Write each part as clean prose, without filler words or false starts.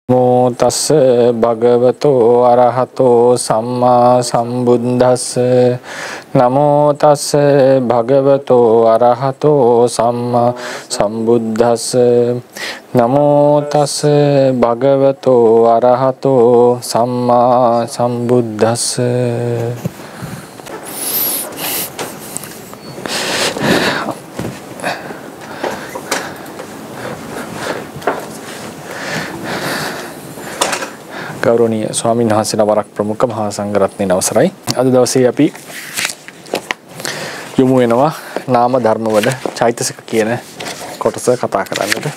නමෝ තස්ස භගවතෝ අරහතෝ සම්මා සම්බුද්දස්ස නමෝ තස්ස භගවතෝ අරහතෝ සම්මා සම්බුද්දස්ස නමෝ තස්ස භගවතෝ අරහතෝ සම්මා සම්බුද්දස්ස ගෞරවනීය ස්වාමීන් වහන්සේලා වරක් ප්‍රමුඛ මහා සංඝරත්නයේ අවසරයි. අද දවසේ අපි යමු වෙනවා නාම ධර්මවල චෛතසික කියන කොටස කතා කරන්නට.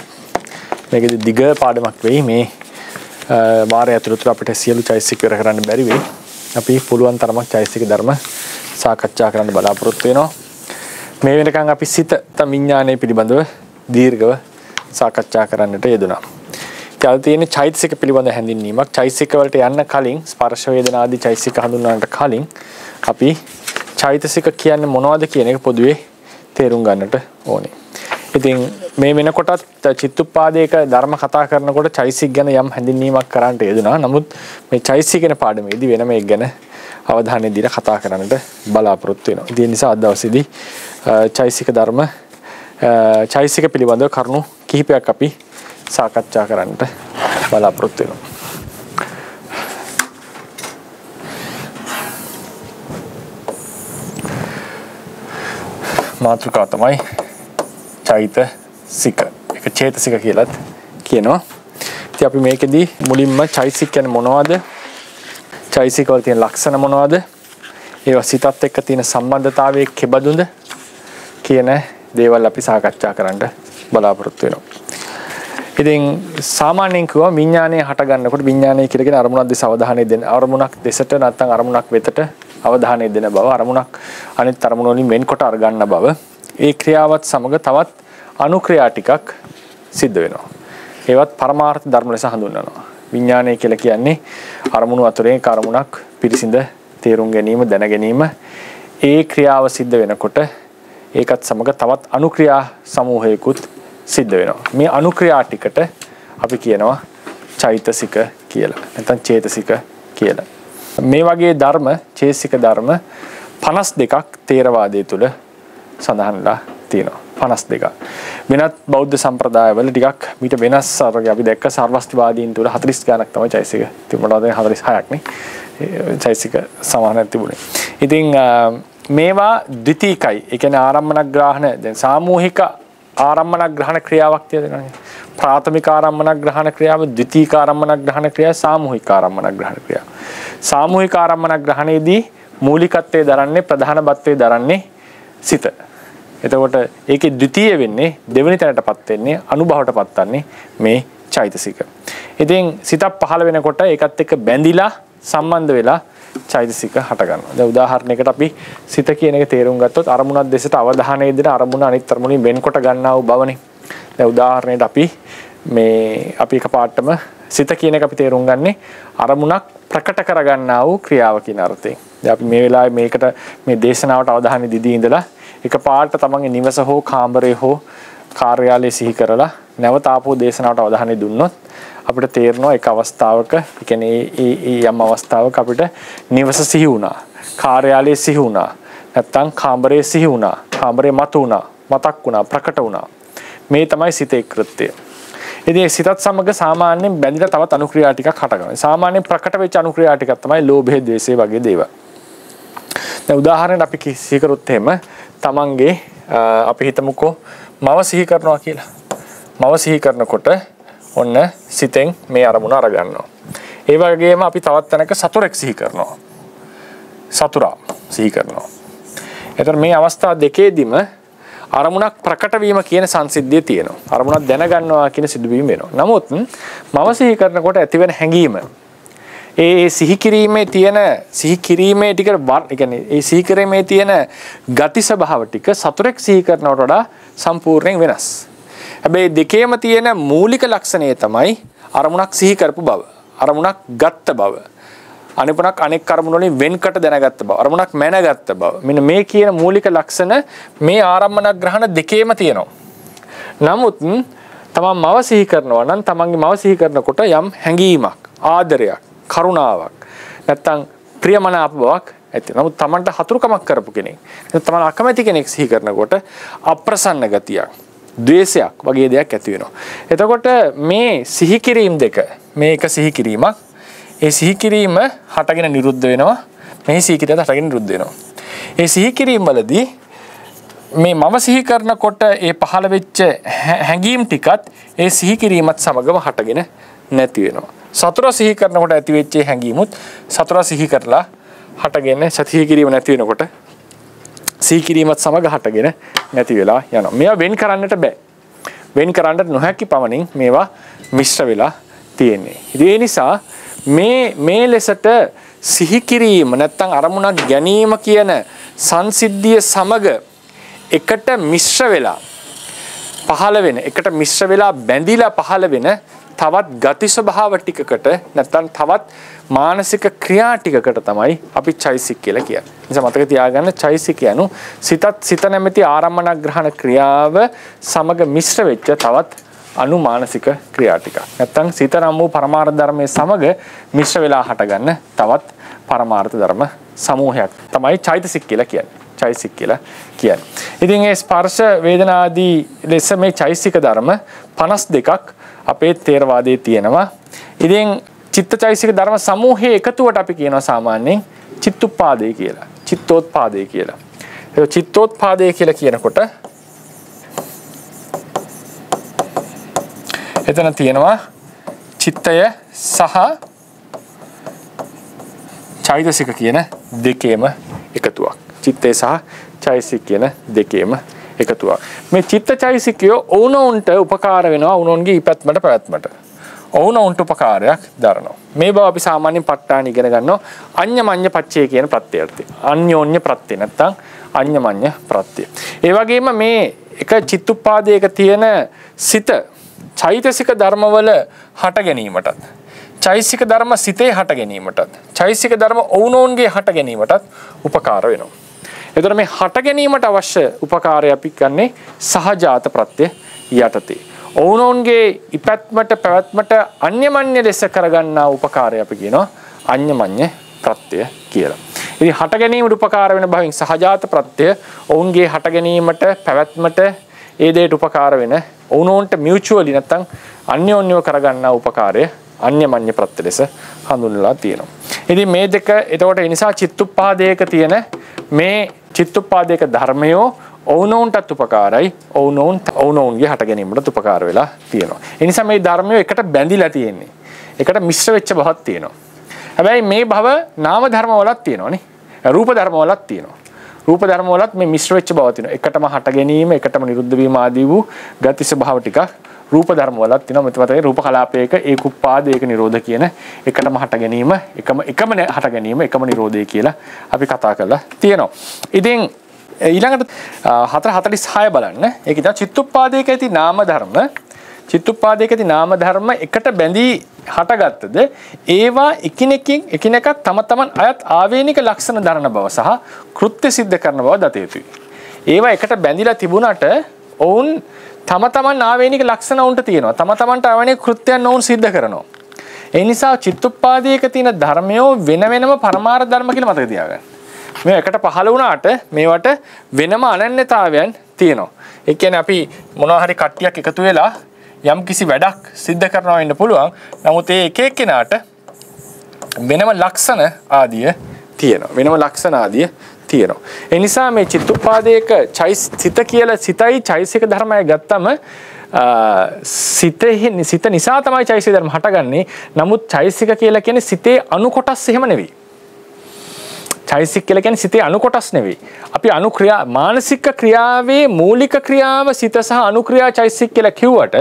මේකෙදි දිග පාඩමක් වෙයි. මේ වාරය ඇතුළත අපිට සියලු චෛතසික ඉවර කරන්න බැරි වෙයි. අපි පුළුවන් තරමක් චෛතසික ධර්ම සාකච්ඡා කරන්න බලාපොරොත්තු වෙනවා. මේ වෙනකන් අපි සිත විඥානය පිළිබඳව දීර්ඝව සාකච්ඡා කරන්නට යෙදුණා. ඊට තියෙන චෛතසික පිළිබඳ හැඳින්වීමක් චෛතසික වලට යන්න කලින් ස්පර්ශ වේදනා ආදී චෛතසික හඳුන්වන්නට කලින් අපි චෛතසික කියන්නේ මොනවද කියන එක පොදුවේ තේරුම් ගන්නට ඕනේ. ඉතින් මේ වෙනකොටත් චිත්තුප්පාදයක ධර්ම කතා කරනකොට චෛතසික ගැන යම් හැඳින්වීමක් කරන්නට යෙදුනා. නමුත් මේ චෛතසික කියන පාඩමේදී වෙන මේක ගැන අවධානය දීලා කතා කරන්නට බලාපොරොත්තු වෙනවා. ඉතින් ඒ නිසා අද දවසේදී චෛතසික ධර්ම චෛතසික පිළිබඳව කරුණු කිහිපයක් අපි සාකච්ඡා කරන්නට බලාපොරොත්තු වෙනවා. මාතෘකාව තමයි චෛතසික. ඒක චේතසික කියලාත් කියනවා. ඉතින් අපි මේකෙදී මුලින්ම චෛතසික කියන්නේ මොනවද? චෛතසික වල තියෙන ලක්ෂණ මොනවද? ඒවා සිතත් එක්ක තියෙන සම්බන්ධතාවයේ කෙබඳුද කියන දේවල් අපි සාකච්ඡා කරන්න බලාපොරොත්තු වෙනවා. ඉතින් සාමාන්‍යයෙන් කියව විඥානය හට ගන්නකොට විඥානය කියලා කියන අරමුණක් දෙස අවධානය දෙන අරමුණක් දෙසට නැත්නම් අරමුණක් වෙතට අවධානය දෙන බව අරමුණක් අනිත් අරමුණ වලින් වෙන්කොට අර ගන්න බව ඒ ක්‍රියාවත් සමග තවත් අනුක්‍රියා ටිකක් සිද්ධ වෙනවා. ඒවත් පරමාර්ථ ධර්ම ලෙස හඳුන්වනවා. විඥානය කියලා කියන්නේ අරමුණු අතරින් අරමුණක් පිරිසිඳ තේරුම් ගැනීම දැන ගැනීම ඒ ක්‍රියාව සිද්ධ වෙනකොට ඒකත් සමග තවත් අනුක්‍රියා සමූහයකුත් සිද්ධ වෙනවා. මේ අනුක්‍රියා ටිකට අපි කියනවා චෛතසික කියලා. නැත්නම් චේතසික කියලා. මේ වගේ ධර්ම චේතසික ධර්ම 52ක් තේරවාදයේ තුල සඳහන්ලා තියෙනවා. 52ක්. වෙනත් බෞද්ධ සම්ප්‍රදායවල ටිකක් මීට වෙනස් අරගෙන අපි දැක්ක සර්වස්තිවාදීන් තුල 40 ගණක් තමයි චෛතසික. තිබුණාද 46ක් නේ. චෛතසික සමානක් තිබුණේ. ඉතින් මේවා ද්විතීකයි. ඒ කියන්නේ ආරම්මන ග්‍රහණ දැන් සාමූහික ආරම්මන ග්‍රහණ ක්‍රියාවක් තියෙනවා. ප්‍රාථමික ආරම්මන ග්‍රහණ ක්‍රියාව, ද්විතීක ආරම්මන ග්‍රහණ ක්‍රියාව, සාමූහික ආරම්මන ග්‍රහණ ක්‍රියාව. සාමූහික ආරම්මන ග්‍රහණයේදී මූලිකත්වයේ දරන්නේ ප්‍රධානත්වයේ දරන්නේ සිත. එතකොට ඒකේ ද්විතීය වෙන්නේ දෙවෙනි තැනටපත් වෙන්නේ අනුභවයටපත් වන්නේ මේ චෛතසික. ඉතින් සිතක් පහළ වෙනකොට ඒකත් එක්ක බැඳිලා සම්බන්ධ වෙලා චෛතසික හට ගන්නවා. දැන් උදාහරණයකට අපි සිත කියන එක තේරුම් ගත්තොත් අරමුණක් දෙසට අවධානය දෙන අරමුණ අනිත් අරමුණින් වෙන්කොට ගන්නා වූ බවනේ. දැන් උදාහරණයට අපි එකපාරටම සිත කියන එක අපි තේරුම් ගන්නේ අරමුණක් ප්‍රකට කර ගන්නා වූ ක්‍රියාව කියන අර්ථයෙන්. දැන් අපි මේ වෙලාවේ මේකට මේ දේශනාවට අවධානය දීදී ඉඳලා එකපාරට තමන්ගේ නිවස හෝ කාමරය හෝ කාර්යාලය සිහි කරලා නැවත ආපහු දේශනාවට අවධානය දුන්නොත් අපිට තේරෙනවා එක අවස්ථාවක ඒ කියන්නේ යම් අවස්ථාවක අපිට නිවස සිහි වුණා, කාර්යාලය සිහි වුණා, නැත්තම් කාමරය සිහි වුණා, කාමරය මතු වුණා, මතක් වුණා, ප්‍රකට වුණා. මේ තමයි සිතේ කෘත්‍යය. ඉතින් සිතත් සමග සාමාන්‍යයෙන් බැඳිලා තවත් අනුක්‍රියා ටිකක් හටගන්නවා. සාමාන්‍යයෙන් ප්‍රකට වෙච්ච අනුක්‍රියා ටිකක් තමයි ලෝභය, ද්වේෂය වගේ දේවල්. දැන් උදාහරණයක් අපි සිහි කරොත් එහෙම තමන්ගේ අපි හිතමුකෝ මව සිහි කරනවා කියලා. මව සිහි කරනකොට ඔන්න සිතෙන් මේ අරමුණ අර ගන්නවා. ඒ වගේම අපි තවත් තැනක සතුරෙක් සිහි කරනවා. සතුරා සිහි කරනවා. එතකොට මේ අවස්ථා දෙකේදීම අරමුණක් ප්‍රකට වීම කියන සංසිද්ධිය තියෙනවා. අරමුණක් දැනගන්නවා කියන සිදුවීම වෙනවා. නමුත් මව සිහි කරනකොට ඇතිවෙන හැඟීම ඒ සිහි කිරීමේ ටික ඒ කියන්නේ ඒ සිහි කිරීමේ තියෙන ගති ස්වභාව ටික සතුරෙක් සිහි කරනවට වඩා සම්පූර්ණයෙන් වෙනස්. හැබැයි දෙකේම තියෙන මූලික ලක්ෂණය තමයි අරමුණක් සිහි කරපු බව. අරමුණක් ගත්ත බව. අනිපුණක් අනෙක් අරමුණ වලින් වෙන්කට දැනගත්ත බව. අරමුණක් මැනගත්ත බව. මෙන්න මේ කියන මූලික ලක්ෂණ මේ ආරම්මන ග්‍රහණ දෙකේම තියෙනවා. නමුත් තමන් මව සිහි කරනවා නම් තමන්ගේ මව සිහි කරනකොට යම් හැඟීමක්, ආදරයක්, කරුණාවක් නැත්තම් ප්‍රියමනාප බවක් ඇති. නමුත් තමන්ට හතුරුකමක් කරපු කෙනෙක්, තමන් අකමැති කෙනෙක් සිහි කරනකොට අප්‍රසන්න ගතියක්, ද්වේෂයක් වගේ දෙයක් ඇති වෙනවා. එතකොට මේ සිහි කිරීම දෙක, මේක සිහි කිරීමක්, ඒ සිහි කිරීම හටගෙන නිරුද්ධ වෙනවා. මේ සිහි කිරීම හටගෙන නිරුද්ධ වෙනවා. ඒ සිහි කිරීම වලදී මේ මම සිහි කරනකොට ඒ පහළ වෙච්ච හැඟීම් ටිකත් ඒ සිහි කිරීමත් සමගම හටගෙන නැති වෙනවා. සතර සිහි කරනකොට ඇති වෙච්ච හැඟීමුත් සතර සිහි කරලා හටගෙන සිහි කිරීම නැති වෙනකොට සිහි කිරීමත් සමග හටගෙන නැති වෙලා යනවා. මේවා වෙන් කරන්නට බෑ. වෙන් කරන්නට නොහැකි පමණින් මේවා මිශ්‍ර වෙලා තියෙන්නේ. ඒ නිසා මේ ලෙසට සිහි කිරීම නැත්තම් අරමුණක් ගැනීම කියන සංසිද්ධිය සමග එකට මිශ්‍ර වෙලා පහළ වෙන, එකට මිශ්‍ර වෙලා බැඳිලා පහළ වෙන තවත් ගති ස්වභාව ටිකකට නැත්තම් තවත් මානසික ක්‍රියා ටිකකට තමයි අපි චෛසික කියලා කියන්නේ. නිසා මතක තියාගන්න චෛසික යනු සිත නැමැති ආරම්මන ග්‍රහණ ක්‍රියාව සමග මිශ්‍ර වෙච්ච තවත් අනුමානසික ක්‍රියා ටිකක්. නැත්තම් සිත නම් වූ පරමාර්ථ ධර්මයේ සමග මිශ්‍ර වෙලා හටගන්න තවත් පරමාර්ථ ධර්ම සමූහයක් තමයි චෛතසික කියලා කියන්නේ. චෛසික කියලා කියන්නේ. ඉතින් මේ ස්පර්ශ වේදනාදී ලෙස මේ චෛසික ධර්ම 52ක් අපේ තේරවාදයේ තියෙනවා. ඉතින් චිත්තචෛසික ධර්ම සමූහයේ එකතුවට අපි කියනවා සාමාන්‍යයෙන් චිත්තුප්පාදේ කියලා. චිත්තෝත්පාදේ කියලා. ඒ චිත්තෝත්පාදේ කියලා කියනකොට එතන තියෙනවා චිත්තය සහ චෛතසික කියන දෙකේම එකතුවක්. චිත්තය සහ චෛතසික කියන දෙකේම එකතුවක්. මේ චිත්තචෛතසිකය ඕනොන්ට උපකාර වෙනවා උනොන්ගේ ඉපැත්මට පැවැත්මට. ඕනොන්ට උපකාරයක් දරනවා. මේ බව අපි සාමාන්‍යයෙන් ප ဋ ාණ ඉගෙන ගන්නවා අඤ්ඤමඤ්ඤ පච්චය කියන ප්‍රත්‍යයර්ථය. අන්‍යෝන්‍ය ප්‍රත්‍ය නැත්තම් අඤ්ඤමඤ්ඤ ප්‍රත්‍ය. ඒ වගේම මේ එක චිත්තුප්පාදයක තියෙන සිත චෛතසික ධර්මවල හට ගැනීමටත් චෛතසික ධර්ම සිතේ හට ගැනීමටත් චෛතසික ධර්ම ඕනෝන්ගේ හට ගැනීමටත් උපකාර වෙනවා. එතකොට මේ හට ගැනීමට අවශ්‍ය උපකාරය අපි ගන්නේ සහජාත ප්‍රත්‍ය යටතේ. ඕනෝන්ගේ ඉපැත්මට පැවැත්මට අන්‍යමඤ්ඤ ලෙස කරගන්නා උපකාරය අපි කියනවා අඤ්ඤමඤ්ඤ ප්‍රත්‍ය කියලා. ඉතින් හට ගැනීමට උපකාර වෙන බවින් සහජාත ප්‍රත්‍ය ඔවුන්ගේ හට ගැනීමට පැවැත්මට ඒ දෙයට උපකාර වෙන ඔවුනොන්ට මියුචුවලි නැත්තම් අන්‍යෝන්‍යව කරගන්නා උපකාරය අන්‍යමඤ්ඤ ප්‍රත්‍ය ලෙස හඳුන්වලා තියෙනවා. ඉතින් මේ දෙක එතකොට ඒ නිසා චිත්තුප්පාදයක තියෙන මේ චිත්තුප්පාදයක ධර්මයෝ ඔවුනොන්ටත් උපකාරයි ඔවුනොන්ගේ හට ගැනීමට උපකාර වෙලා තියෙනවා. ඒ නිසා මේ ධර්මයෝ එකට බැඳිලා තියෙන්නේ. එකට මිශ්‍ර වෙච්ච බවක් තියෙනවා. හැබැයි මේ භව නාම ධර්ම වලත් තියෙනවානේ. රූප ධර්ම වලත් තියෙනවා. රූප ධර්ම වලත් මේ මිශ්‍ර වෙච්ච බව තියෙනවා. එකටම හට ගැනීම, එකටම නිරුද්ධ වීම ආදී වූ ගති ස්වභාව ටිකක් රූප ධර්ම වලත් තියෙනවා. මෙතන රූප කලාපයක ඒකුප්පාද ඒක නිරෝධ කියන එකටම හට ගැනීම, එකම හට ගැනීම, එකම නිරෝධය කියලා අපි කතා කරලා තියෙනවා. ඉතින් ඊළඟට 4:46 බලන්න. ඒක ඉතින් චිත්තුප්පාදයක ඇති නාම ධර්ම, චිත්තුප්පාදයක ඇති නාම ධර්ම එකට බැඳී හටගත්තද ඒවා එකිනෙකක් තම තමන් අයත් ආවේනික ලක්ෂණ දරන බව සහ කෘත්‍ය සිද්ධ කරන බව දත යුතුයි. ඒවා එකට බැඳිලා තිබුණට ඔවුන් තම තමන් ආවේනික ලක්ෂණ උන්ට තියෙනවා. තම තමන්ට ආවේනික කෘත්‍යයන් ඔවුන් සිද්ධ කරනවා. ඒ නිසා චිත්තුප්පාදයක තියෙන ධර්මයෝ වෙන වෙනම පරමාර්ථ ධර්ම කියලා මතක තියාගන්න. මේ එකට පහළ වුණාට මේවට වෙනම අනන්‍යතාවයන් තියෙනවා. ඒ කියන්නේ අපි මොනවා හරි කට්ටියක් එකතු වෙලා යම් කිසි වැඩක් සිද්ධ කරනවා වෙන්න පුළුවන්. නමුත් ඒ එක එක්කෙනාට වෙනම ලක්ෂණ ආදිය තියෙනවා. වෙනම ලක්ෂණ ආදිය තියෙනවා. ඒ නිසා මේ චිත්තුප්පාදයක සිත කියලා සිතයි චෛතසික ධර්මය ගත්තම සිත නිසා තමයි චෛතසික ධර්ම හටගන්නේ. නමුත් චෛතසික කියලා කියන්නේ සිතේ අණු කොටස් එහෙම නෙවෙයි. චෛතසික කියලා කියන්නේ සිතේ අණු කොටස් නෙවෙයි. අපි අනුක්‍රියා මානසික ක්‍රියාවේ මූලික ක්‍රියාව සිත සහ අනුක්‍රියා චෛතසික කියලා කිව්වට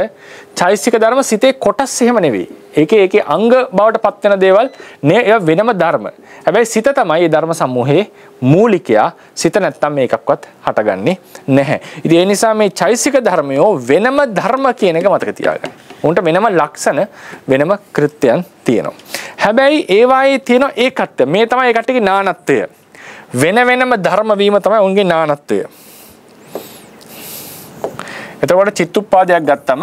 චෛතසික ධර්ම සිතේ කොටස් එහෙම නෙවෙයි. ඒකේ අංග බවට පත් වෙන දේවල් නේ ඒවා වෙනම ධර්ම. හැබැයි සිත තමයි මේ ධර්ම සමූහයේ මූලිකයා. සිත නැත්තම් මේකක්වත් හටගන්නේ නැහැ. ඉතින් ඒ නිසා මේ චෛතසික ධර්මයෝ වෙනම ධර්ම කියන එක මතක තියාගන්න. උන්ට වෙනම ලක්ෂණ වෙනම කෘත්‍යයන් තියෙනවා. හැබැයි ඒවායේ තියෙන ඒකත්වය මේ තමයි ඒ කට්ටියගේ නානත්වය. වෙන වෙනම ධර්ම වීම තමයි උන්ගේ නානත්වය. එතකොට චිත්තුප්පාදයක් ගත්තම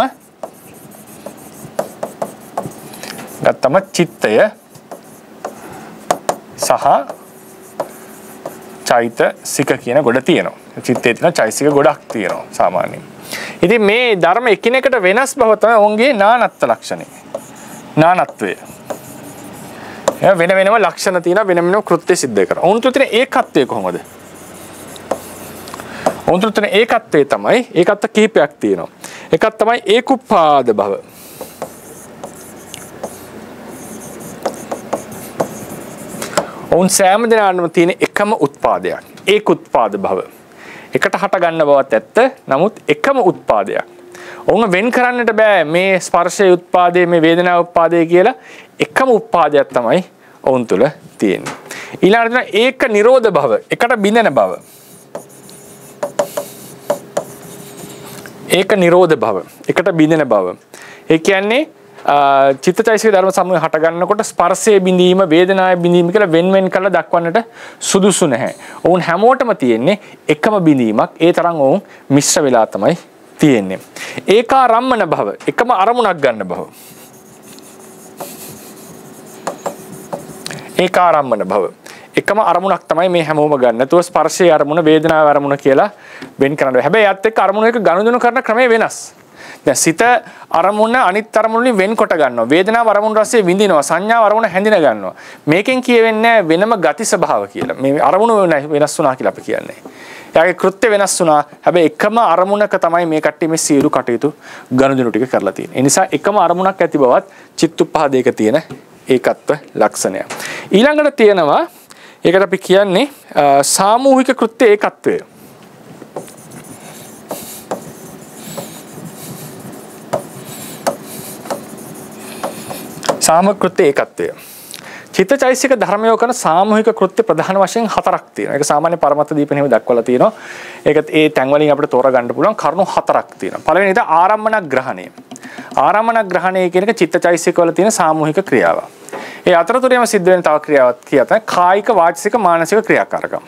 ගත්තම චිත්තය සහ චෛතසික කියන ගොඩ තියෙනවා. චිත්තේ තියෙන චෛතසික ගොඩක් තියෙනවා සාමාන්‍යයෙන්. ඉතින් මේ ධර්ම එකිනෙකට වෙනස් බව තමයි ඔවුන්ගේ නානත්ව ලක්ෂණය. නානත්වය. වෙන වෙනම ලක්ෂණ තියෙනවා වෙන වෙනම කෘත්‍ය සිද්ධ කරනවා. ඔවුන් තුන ඒකත්වය කොහොමද? ඔවුන් තුන ඒකත්වය තමයි ඒකත්ව කීපයක් තියෙනවා. එකක් තමයි ඒකුප්පාද භව. ඔවුන් සෑම දිනකටම තියෙන එකම උත්පාදයක්. ඒකුත්පාද භව. එකට හට ගන්න බවත් ඇත්ත. නමුත් එකම උත්පාදයක්. ඔවුන් වෙන් කරන්නට බෑ මේ ස්පර්ශයේ උත්පාදයේ මේ වේදනාවේ උත්පාදයේ කියලා එකම උත්පාදයක් තමයි ඔවුන් තුල තියෙන්නේ. ඊළඟට ඒක නිරෝධ භව. එකට බිඳෙන භව. ඒක නිරෝධ භව. එකට බිඳෙන භව. ඒ කියන්නේ චිත්තචෛතසික ධර්ම සමූහය හට ගන්නකොට ස්පර්ශයේ බිඳීම වේදනාවේ බිඳීම කියලා වෙන වෙන කරලා දක්වන්නට සුදුසු නැහැ. ඔවුන් හැමෝටම තියෙන්නේ එකම බිඳීමක්. ඒ තරම් ඔවුන් මිශ්‍ර වෙලා තමයි තියෙන්නේ. ඒකාරම්මන භව. එකම අරමුණක් ගන්න භව. ඒකාරම්මන භව. එකම අරමුණක් තමයි මේ හැමෝම ගන්න. නැතුව ස්පර්ශයේ අරමුණ වේදනාවේ අරමුණ කියලා වෙන් කරන්න. හැබැයි යත් එක්ක අරමුණ එක ගනුදෙනු කරන ක්‍රමය වෙනස්. දැන් සිත අරමුණ අනිත් අරමුණ වලින් වෙන්කොට ගන්නවා. වේදනාව අරමුණ රසයේ විඳිනවා. සංඥාව අරමුණ හැඳින ගන්නවා. මේකෙන් කියවෙන්නේ වෙනම ගති ස්වභාව කියලා. මේ අරමුණ වෙනස් වුණා කියලා අපි කියන්නේ. එයාගේ කෘත්‍ය වෙනස් වුණා. හැබැයි එකම අරමුණක තමයි මේ කට්ටිය මේ සියලු කටයුතු ගනුදෙනු ටික කරලා තියෙන්නේ. ඒ නිසා එකම අරමුණක් ඇති බවත් චිත්තුප්පහදයක තියෙන ඒකත්ව ලක්ෂණය. ඊළඟට තියෙනවා ඒකට අපි කියන්නේ සාමූහික කෘත්‍ය ඒකත්වය. සාමූහික කෘත්‍ය ඒකත්වය. චිත්තචෛතසික ධර්මයෝ කරන සාමූහික කෘත්‍ය ප්‍රධාන වශයෙන් 4ක් තියෙනවා. ඒක සාමාන්‍ය පරමත්ත දීපෙනෙම දක්වලා තියෙනවා. ඒක ඒ තැන් වලින් අපිට තෝරා ගන්න පුළුවන් කරුණු 4ක් තියෙනවා. පළවෙනි එක ආරම්මන ග්‍රහණය. ආරම්මන ග්‍රහණය කියන එක චිත්තචෛතසික වල තියෙන සාමූහික ක්‍රියාවක්. ඒ අතරතුරේම සිද්ධ වෙන තව ක්‍රියාවක් තමයි කායික වාචික මානසික ක්‍රියාකාරකම්.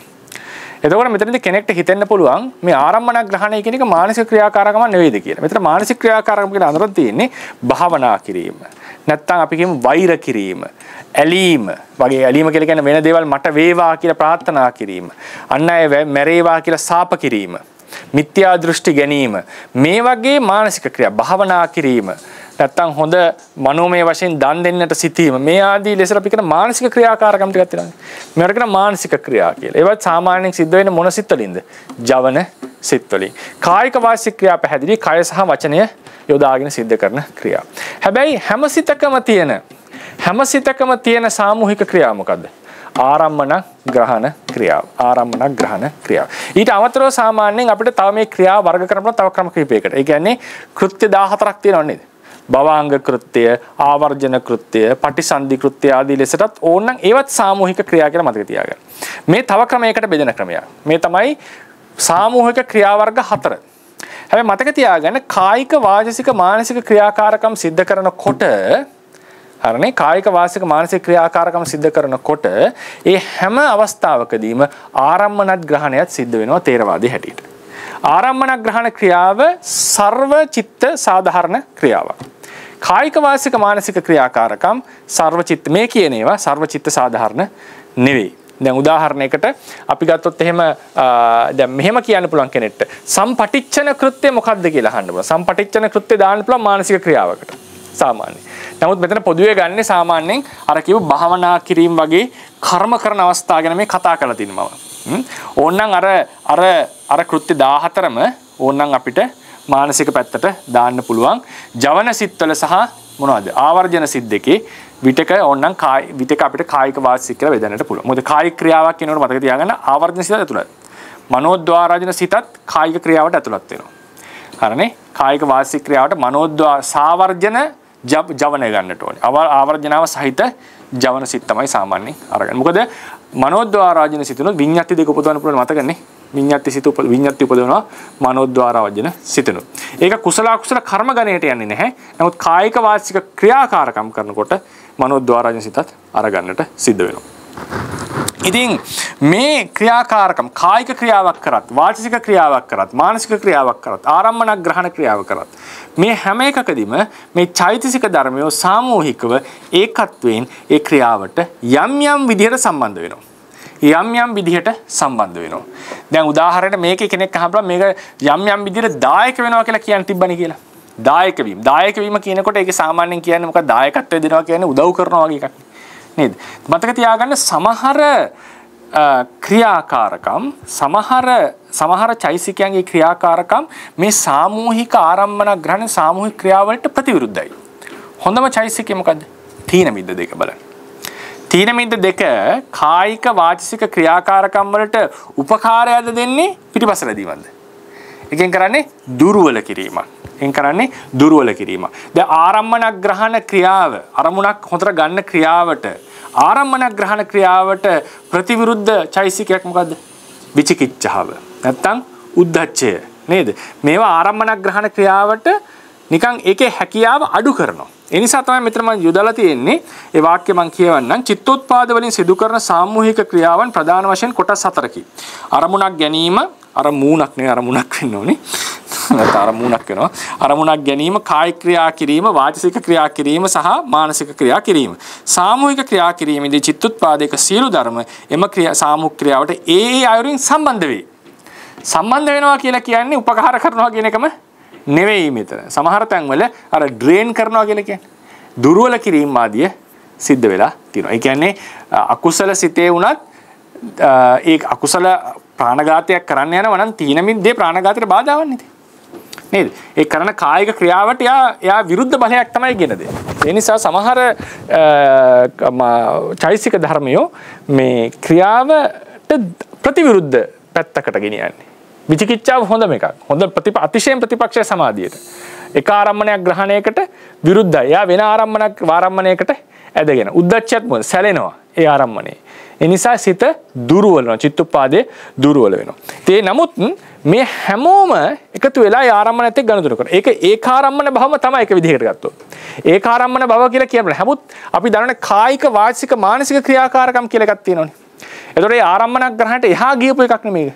එතකොට මෙතනදී කෙනෙක්ට හිතෙන්න පුළුවන් මේ ආරම්මන ග්‍රහණය කියන එක මානසික ක්‍රියාකාරකම නෙවෙයිද කියලා. මෙතන මානසික ක්‍රියාකාරකම කියන අඳුරන් තියෙන්නේ භාවනා කිරීම. නැත්තම් අපි කියමු වෛර කිරීම, ඇලීම වගේ ඇලීම කියලා කියන්නේ වෙන දේවල් මට වේවා කියලා ප්‍රාර්ථනා කිරීම. අන් අය මැරේවා කියලා සාප කිරීම. මිත්‍යා දෘෂ්ටි ගැනීම. මේ වගේ මානසික ක්‍රියා භාවනා කිරීම. නැත්තම් හොඳ මනෝමය වශයෙන් දන් දෙන්නට සිටීම. මේ ආදී ලෙස අපි කියන මානසික ක්‍රියාකාරකම් ටිකක් තියෙනවා. මේවට කියන මානසික ක්‍රියා කියලා. ඒවත් සාමාන්‍යයෙන් සිද්ධ වෙන්නේ මොන සිත් වලින්ද? ජවන සිත් වලින්. කායික වාචික ක්‍රියා පැහැදිලි කය සහ වචනය යොදාගෙන සිද්ධ කරන ක්‍රියා. හැබැයි හැම සිතකම තියෙන සාමූහික ක්‍රියාව මොකද්ද? ආරම්මන ග්‍රහණ ක්‍රියාව. ආරම්මන ග්‍රහණ ක්‍රියාව. ඊට අමතරව සාමාන්‍යයෙන් අපිට තව මේ ක්‍රියාව වර්ග කරන්න තව ක්‍රම කිහිපයකට. ඒ කියන්නේ කෘත්‍ය 14ක් තියෙනව නේද? භවාංග කෘත්‍ය, ආවර්ජන කෘත්‍ය, පටිසන්ධි කෘත්‍ය ආදී ලෙසටත් ඕනනම් ඒවත් සාමූහික ක්‍රියා කියලා මතක තියාගන්න. මේ තව ක්‍රමයකට බෙදෙන ක්‍රමයක්. මේ තමයි සාමූහික ක්‍රියා වර්ග 4. හැබැයි මතක තියාගන්න කායික වාචික මානසික ක්‍රියාකාරකම් සිද්ධ කරනකොට හරිනේ කායික වාචික මානසික ක්‍රියාකාරකම් සිද්ධ කරනකොට ඒ හැම අවස්ථාවකදීම ආරම්මනත් ග්‍රහණයත් සිද්ධ වෙනවා තේරවාදී හැටියට. ආරම්මන ග්‍රහණ ක්‍රියාව සර්ව චිත්ත සාධාරණ ක්‍රියාවක්. කායික වාචික මානසික ක්‍රියාකාරකම් සර්ව චිත්ත මේ කියන ඒවා සර්ව චිත්ත සාධාරණ නෙවෙයි. දැන් උදාහරණයකට අපි ගත්තොත් එහෙම දැන් මෙහෙම කියන්න පුළුවන් කෙනෙක්ට සම්පටිච්ඡන කෘත්‍ය මොකක්ද කියලා අහන්න පුළුවන්. සම්පටිච්ඡන කෘත්‍ය දාන්න පුළුවන් මානසික ක්‍රියාවකට. සාමාන්‍යයෙන්. නමුත් මෙතන පොදුවේ ගන්නේ සාමාන්‍යයෙන් අර කියපු භාවනා කිරීම වගේ කර්ම කරන අවස්ථා ගැන මේ කතා කරලා තිනවා. ඕනනම් අර කෘත්‍ය 14ම ඕනනම් අපිට මානසික පැත්තට දාන්න පුළුවන්. ජවන සිත්වල සහ මොනවද? ආවර්ජන සිත් දෙකේ විතක ඕනනම් විතක අපිට කායික වාචික කියලා බෙදන්නට පුළුවන්. මොකද කායික ක්‍රියාවක් කියනකොට මතක තියාගන්න ආවර්ජන සිත ඇතුළත්. මනෝද්වාරජන සිතත් කායික ක්‍රියාවට ඇතුළත් වෙනවා. හරිනේ? කායික වාචික ක්‍රියාවට මනෝද්වාර සාවර්ජන ජවන ගන්නට ඕනේ. ආවර්ජනාව සහිත ජවන සිත් තමයි සාමාන්‍යයෙන් අරගන්නේ. මොකද මනෝද්වාරජන සිතුනොත් විඤ්ඤාති දෙක උපදවන්න පුළුවන් මතකනේ. විඤ්ඤාති උපදවනවා මනෝද්වාරජන සිතුනොත්. ඒක කුසල අකුසල කර්ම ගණයට යන්නේ නැහැ. නමුත් කායික වාචික ක්‍රියාකාරකම් කරනකොට මනෝද්වාරජන සිතත් අරගන්නට සිද්ධ වෙනවා. ඉතින් මේ ක්‍රියාකාරකම් කායික ක්‍රියාවක් කරත් වාචික ක්‍රියාවක් කරත් මානසික ක්‍රියාවක් කරත් ආරම්මන ග්‍රහණ ක්‍රියාව කරත් මේ හැම එකකදීම මේ චෛතසික ධර්මය සාමූහිකව ඒකත්වයෙන් ඒ ක්‍රියාවට යම් යම් විදිහට සම්බන්ධ වෙනවා. යම් යම් විදිහට සම්බන්ධ වෙනවා. දැන් උදාහරණයක් මේකේ කෙනෙක් අහපුවා මේක යම් යම් විදිහට දායක වෙනවා කියලා කියන්න තිබ්බනේ කියලා. දායක වීම. දායක වීම කියනකොට ඒකේ සාමාන්‍යයෙන් කියන්නේ මොකක්ද? දායකත්වය දෙනවා කියන්නේ උදව් කරනවා වගේ එකක්. නේද? මතක තියාගන්න සමහර ක්‍රියාකාරකම් සමහර චෛසිකයන්ගේ ක්‍රියාකාරකම් මේ සාමූහික ආරම්මන ග්‍රහණ සාමූහික ක්‍රියාවලට ප්‍රතිවිරුද්ධයි. හොඳම චෛසිකය මොකද්ද? තීන මිද්ද දෙක බලන්න. තීන මිද්ද දෙක කායික වාචික ක්‍රියාකාරකම් වලට උපකාරයද දෙන්නේ පිටිපස්සට දීමක්ද? එකෙන් කරන්නේ දුර්වල කිරීමක්. එකෙන් කරන්නේ දුර්වල කිරීමක්. දැන් ආරම්මන ග්‍රහණ ක්‍රියාව අරමුණක් හොතර ගන්න ක්‍රියාවට ආරම්මන ග්‍රහණ ක්‍රියාවට ප්‍රතිවිරුද්ධ චෛසිකයක් මොකද්ද? විචිකිච්ඡාව. නැත්තම් උද්ධච්චය නේද? මේවා ආරම්මන ග්‍රහණ ක්‍රියාවට නිකන් ඒකේ හැකියාව අඩු කරනවා. ඒ නිසා තමයි මෙතන මම යොදලා තියෙන්නේ ඒ වාක්‍ය මම කියවන්නම්. චිත්තෝත්පාද වලින් සිදු කරන සාමූහික ක්‍රියාවන් ප්‍රධාන වශයෙන් කොටස් හතරකි. අරමුණක් ගැනීම අරමුණක් නෙවෙයි අරමුණක් වෙන්න ඕනේ. නැත්නම් අරමුණක් වෙනවා. අරමුණක් ගැනීම, කායික ක්‍රියා කිරීම, වාචික ක්‍රියා කිරීම සහ මානසික ක්‍රියා කිරීම. සාමූහික ක්‍රියා කිරීමේදී චිත්තෝත්පාදයක සියලු ධර්ම එම සාමූහික ක්‍රියාවට ඒ අයුරින් සම්බන්ධ වේ. සම්බන්ධ වෙනවා කියලා කියන්නේ උපකාර කරනවා කියන එකම නෙවෙයි මෙතන. සමහර තැන්වල අර ඩ්‍රේන් කරනවා කියලා කියන්නේ දුර්වල කිරීම ආදිය සිද්ධ වෙලා තියෙනවා. ඒ කියන්නේ අකුසල සිතේ වුණත් ඒ අකුසල ප්‍රාණඝාතයක් කරන්න යනවා නම් තීන මිද්දේ ප්‍රාණඝාතයට බාධාවක් නෙද? නේද? ඒ කරන කායික ක්‍රියාවට යා විරුද්ධ බලයක් තමයි ගෙන දෙන්නේ. ඒ නිසා සමහර චෛසික ධර්මයෝ මේ ක්‍රියාවට ප්‍රතිවිරුද්ධ පැත්තකට ගෙනියන්නේ. විචිකිච්ඡාව හොඳම එකක්. හොඳ අතිශයින් ප්‍රතිපක්ෂ සමාධියට. එක ආරම්මණයක් ග්‍රහණයකට විරුද්ධයි. යා වෙන ආරම්මණයකට ඇදගෙන. උද්දච්චයත් මොකද? සැලෙනවා ඒ ආරම්මණය. ඒ නිසා සිත දුර්වල වෙනවා. චිත්තෝපාදේ දුර්වල වෙනවා. ඒ නමුත් මේ හැමෝම එකතු වෙලා ඒ ආරම්මණයත් එක්ක ගනුදෙනු කරනවා. ඒක ඒකාරම්මන භවම තමයි එක විදිහකට ගත්තොත්. ඒකාරම්මන භව කියලා කියන්නේ හැමුත් අපි දන්නනේ කායික වාචික මානසික ක්‍රියාකාරකම් කියලා එකක් තියෙනවනේ. ඒතකොට ඒ ආරම්මණක් ග්‍රහණයට එහා ගියපු එකක් නෙමෙයි.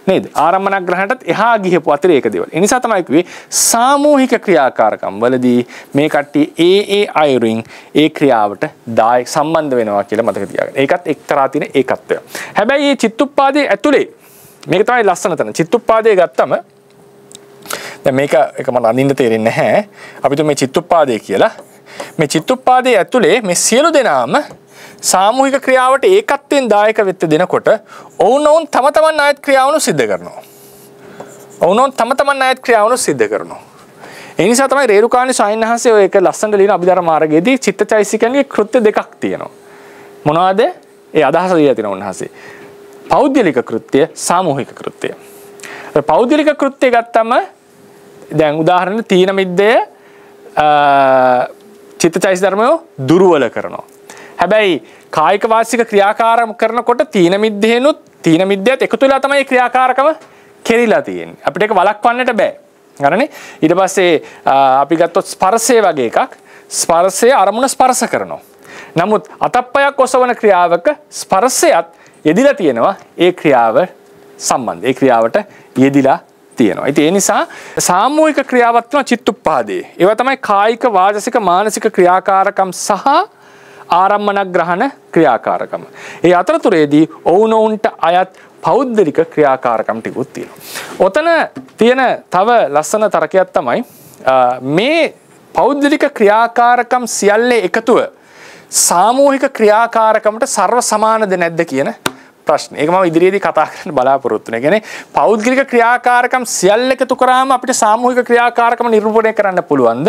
නේද? ආරම්මන ග්‍රහණයටත් එහා ගිහපු අතිරේක දේවල්. ඒ නිසා තමයි කිව්වේ සාමූහික ක්‍රියාකාරකම් වලදී මේ කට්ටිය ඒ අයුරින් ඒ ක්‍රියාවට සම්බන්ධ වෙනවා කියලා මතක තියාගන්න. ඒකත් එක්තරා තියෙන ඒකත්වය. හැබැයි මේ චිත්තෝපාදයේ ඇතුලේ මේක තමයි ලස්සන තැන. චිත්තෝපාදයේ ගත්තම දැන් මේක මම අඳින්න තේරෙන්නේ නැහැ. අපි තුමේ චිත්තෝපාදයේ කියලා. මේ චිත්තෝපාදයේ ඇතුලේ මේ සියලු දෙනාම සාමූහික ක්‍රියාවට ඒකත්වයෙන් දායක වෙච්ච දෙනකොට ඔවුනොවුන් තම තමන් ආයත් ක්‍රියාවණු සිද්ධ කරනවා. ඔවුනොවුන් තම තමන් ආයත් ක්‍රියාවණු සිද්ධ කරනවා. ඒ නිසා තමයි රේරුකාණේ සාහිණහන්සේ ඔය එක ලස්සනට ලියන අභිධර්ම මාර්ගයේදී චිත්තචෛසිකයන්ගේ කෘත්‍ය දෙකක් තියෙනවා. මොනවද? ඒ අදහස දීලා තියෙනවා උන්වහන්සේ. පෞද්ගලික කෘත්‍ය, සාමූහික කෘත්‍ය. පෞද්ගලික කෘත්‍ය ගත්තම දැන් උදාහරණ තීන මිද්දේ චිත්තචෛසික ධර්මය දුර්වල කරනවා. හැබැයි කායික වාචික ක්‍රියාකාරම් කරනකොට තීන මිද්දේනුත් තීන මිද්දයත් එකතු වෙලා තමයි ක්‍රියාකාරකම කෙරිලා තියෙන්නේ. අපිට ඒක වළක්වන්නට බෑ. හරිනේ? ඊට පස්සේ අපි ගත්තොත් ස්පර්ශය වගේ එකක්. ස්පර්ශය අරමුණ ස්පර්ශ කරනවා. නමුත් අතප්පයක් ඔසවන ක්‍රියාවක ස්පර්ශයත් යෙදිලා තියෙනවා ඒ ක්‍රියාව සම්බන්ධ. ඒ ක්‍රියාවට යෙදිලා තියෙනවා. ඉතින් ඒ නිසා සාමූහික ක්‍රියාවක් තමයි චිත්තෝපාදේ. ඒවා තමයි කායික වාචික මානසික ක්‍රියාකාරකම් සහ ආරම්මන ග්‍රහණ ක්‍රියාකාරකම. ඒ අතරතුරේදී ඔවුනොවුන්ට අයත් පෞද්ගලික ක්‍රියාකාරකම් ටිකුත් තියෙනවා. ඔතන තියෙන තව ලස්සන තරකයක් තමයි මේ පෞද්ගලික ක්‍රියාකාරකම් සියල්ලේ එකතුව සාමූහික ක්‍රියාකාරකමට සර්ව සමානද නැද්ද කියන ප්‍රශ්නේ. ඒක මම ඉදිරියේදී කතා කරන්න බලාපොරොත්තු වෙනවා. කියන්නේ පෞද්ගලික ක්‍රියාකාරකම් සියල්ල එකතු කරාම අපිට සාමූහික ක්‍රියාකාරකම නිරූපණය කරන්න පුළුවන්ද?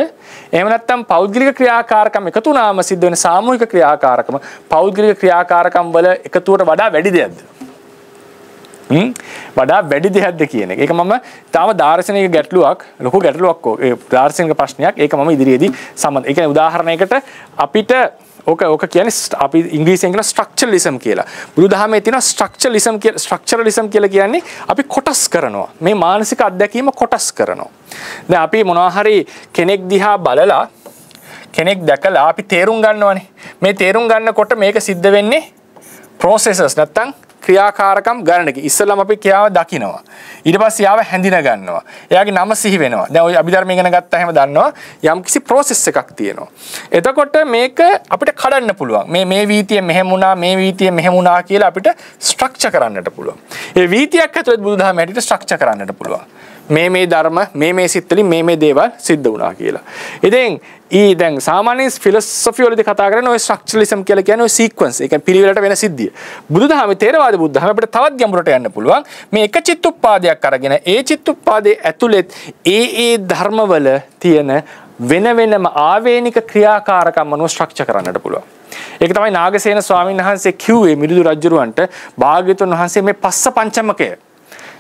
එහෙම නැත්නම් පෞද්ගලික ක්‍රියාකාරකම් එකතු වුණාම සිද්ධ වෙන සාමූහික ක්‍රියාකාරකම පෞද්ගලික ක්‍රියාකාරකම් වල එකතුවට වඩා වැඩි දෙයක්ද? වඩා වැඩි දෙයක්ද කියන එක. ඒක මම තාම දාර්ශනික ගැටලුවක්, ලොකු ගැටලුවක් ඒ දාර්ශනික ප්‍රශ්නයක්. ඒක මම ඉදිරියේදී සම්බන්ධ. ඒ කියන්නේ උදාහරණයකට අපිට ඕක කියන්නේ අපි ඉංග්‍රීසියෙන් කියන ස්ට්‍රක්චරලිසම් කියලා. බුදුදහමේ තියෙන ස්ට්‍රක්චරලිසම් කියලා කියන්නේ අපි කොටස් කරනවා. මේ මානසික අත්දැකීම කොටස් කරනවා. දැන් අපි මොනවා හරි කෙනෙක් දිහා බලලා කෙනෙක් දැකලා අපි තේරුම් ගන්නවනේ. මේ තේරුම් ගන්නකොට මේක සිද්ධ වෙන්නේ processes නැත්තම් ක්‍රියාකාරකම් ගණන එක. ඉස්සෙල්ලාම අපි ක්‍රියාව දකිනවා. ඊට පස්සේ යාව හැඳින ගන්නවා. එයාගේ නම සිහි වෙනවා. දැන් ඔය අභිධර්ම ඉගෙන ගත්තා හැම දන්නවා යම්කිසි process එකක් තියෙනවා. එතකොට මේක අපිට කඩන්න පුළුවන්. මේ වීතිය මෙහෙම වුණා, මේ වීතිය මෙහෙම වුණා කියලා අපිට ස්ට්‍රක්චර් කරන්නට පුළුවන්. ඒ වීතියක් ඇතුළත බුදුදහම හැටියට ස්ට්‍රක්චර් කරන්නට පුළුවන්. මේ ධර්ම මේ සිත් වලින් මේ දේවල් සිද්ධ වුණා කියලා. ඉතින් දැන් සාමාන්‍ය ෆිලොසොෆි වලදී කතා කරන ඔය ස්ට්‍රක්චරලිසම් කියලා කියන්නේ ඔය සීක්වන්ස්. ඒ කියන්නේ පිළිවෙලට වෙන සිද්ධිය. බුදුදහමේ තේරවාද බුදුදහම අපිට තවත් ගැඹුරට යන්න පුළුවන්. මේ එක චිත්තුප්පාදයක් අරගෙන ඒ චිත්තුප්පාදයේ ඇතුළෙත් ඒ ධර්මවල තියෙන වෙන වෙනම ආවේනික ක්‍රියාකාරකම් අනුව ස්ට්‍රක්චර් කරන්නට පුළුවන්. ඒක තමයි නාගසේන ස්වාමීන් වහන්සේ කිව්වේ මිලිඳු රජුරවන්ට භාග්‍යවතුන් වහන්සේ මේ පස්ස පංචමකය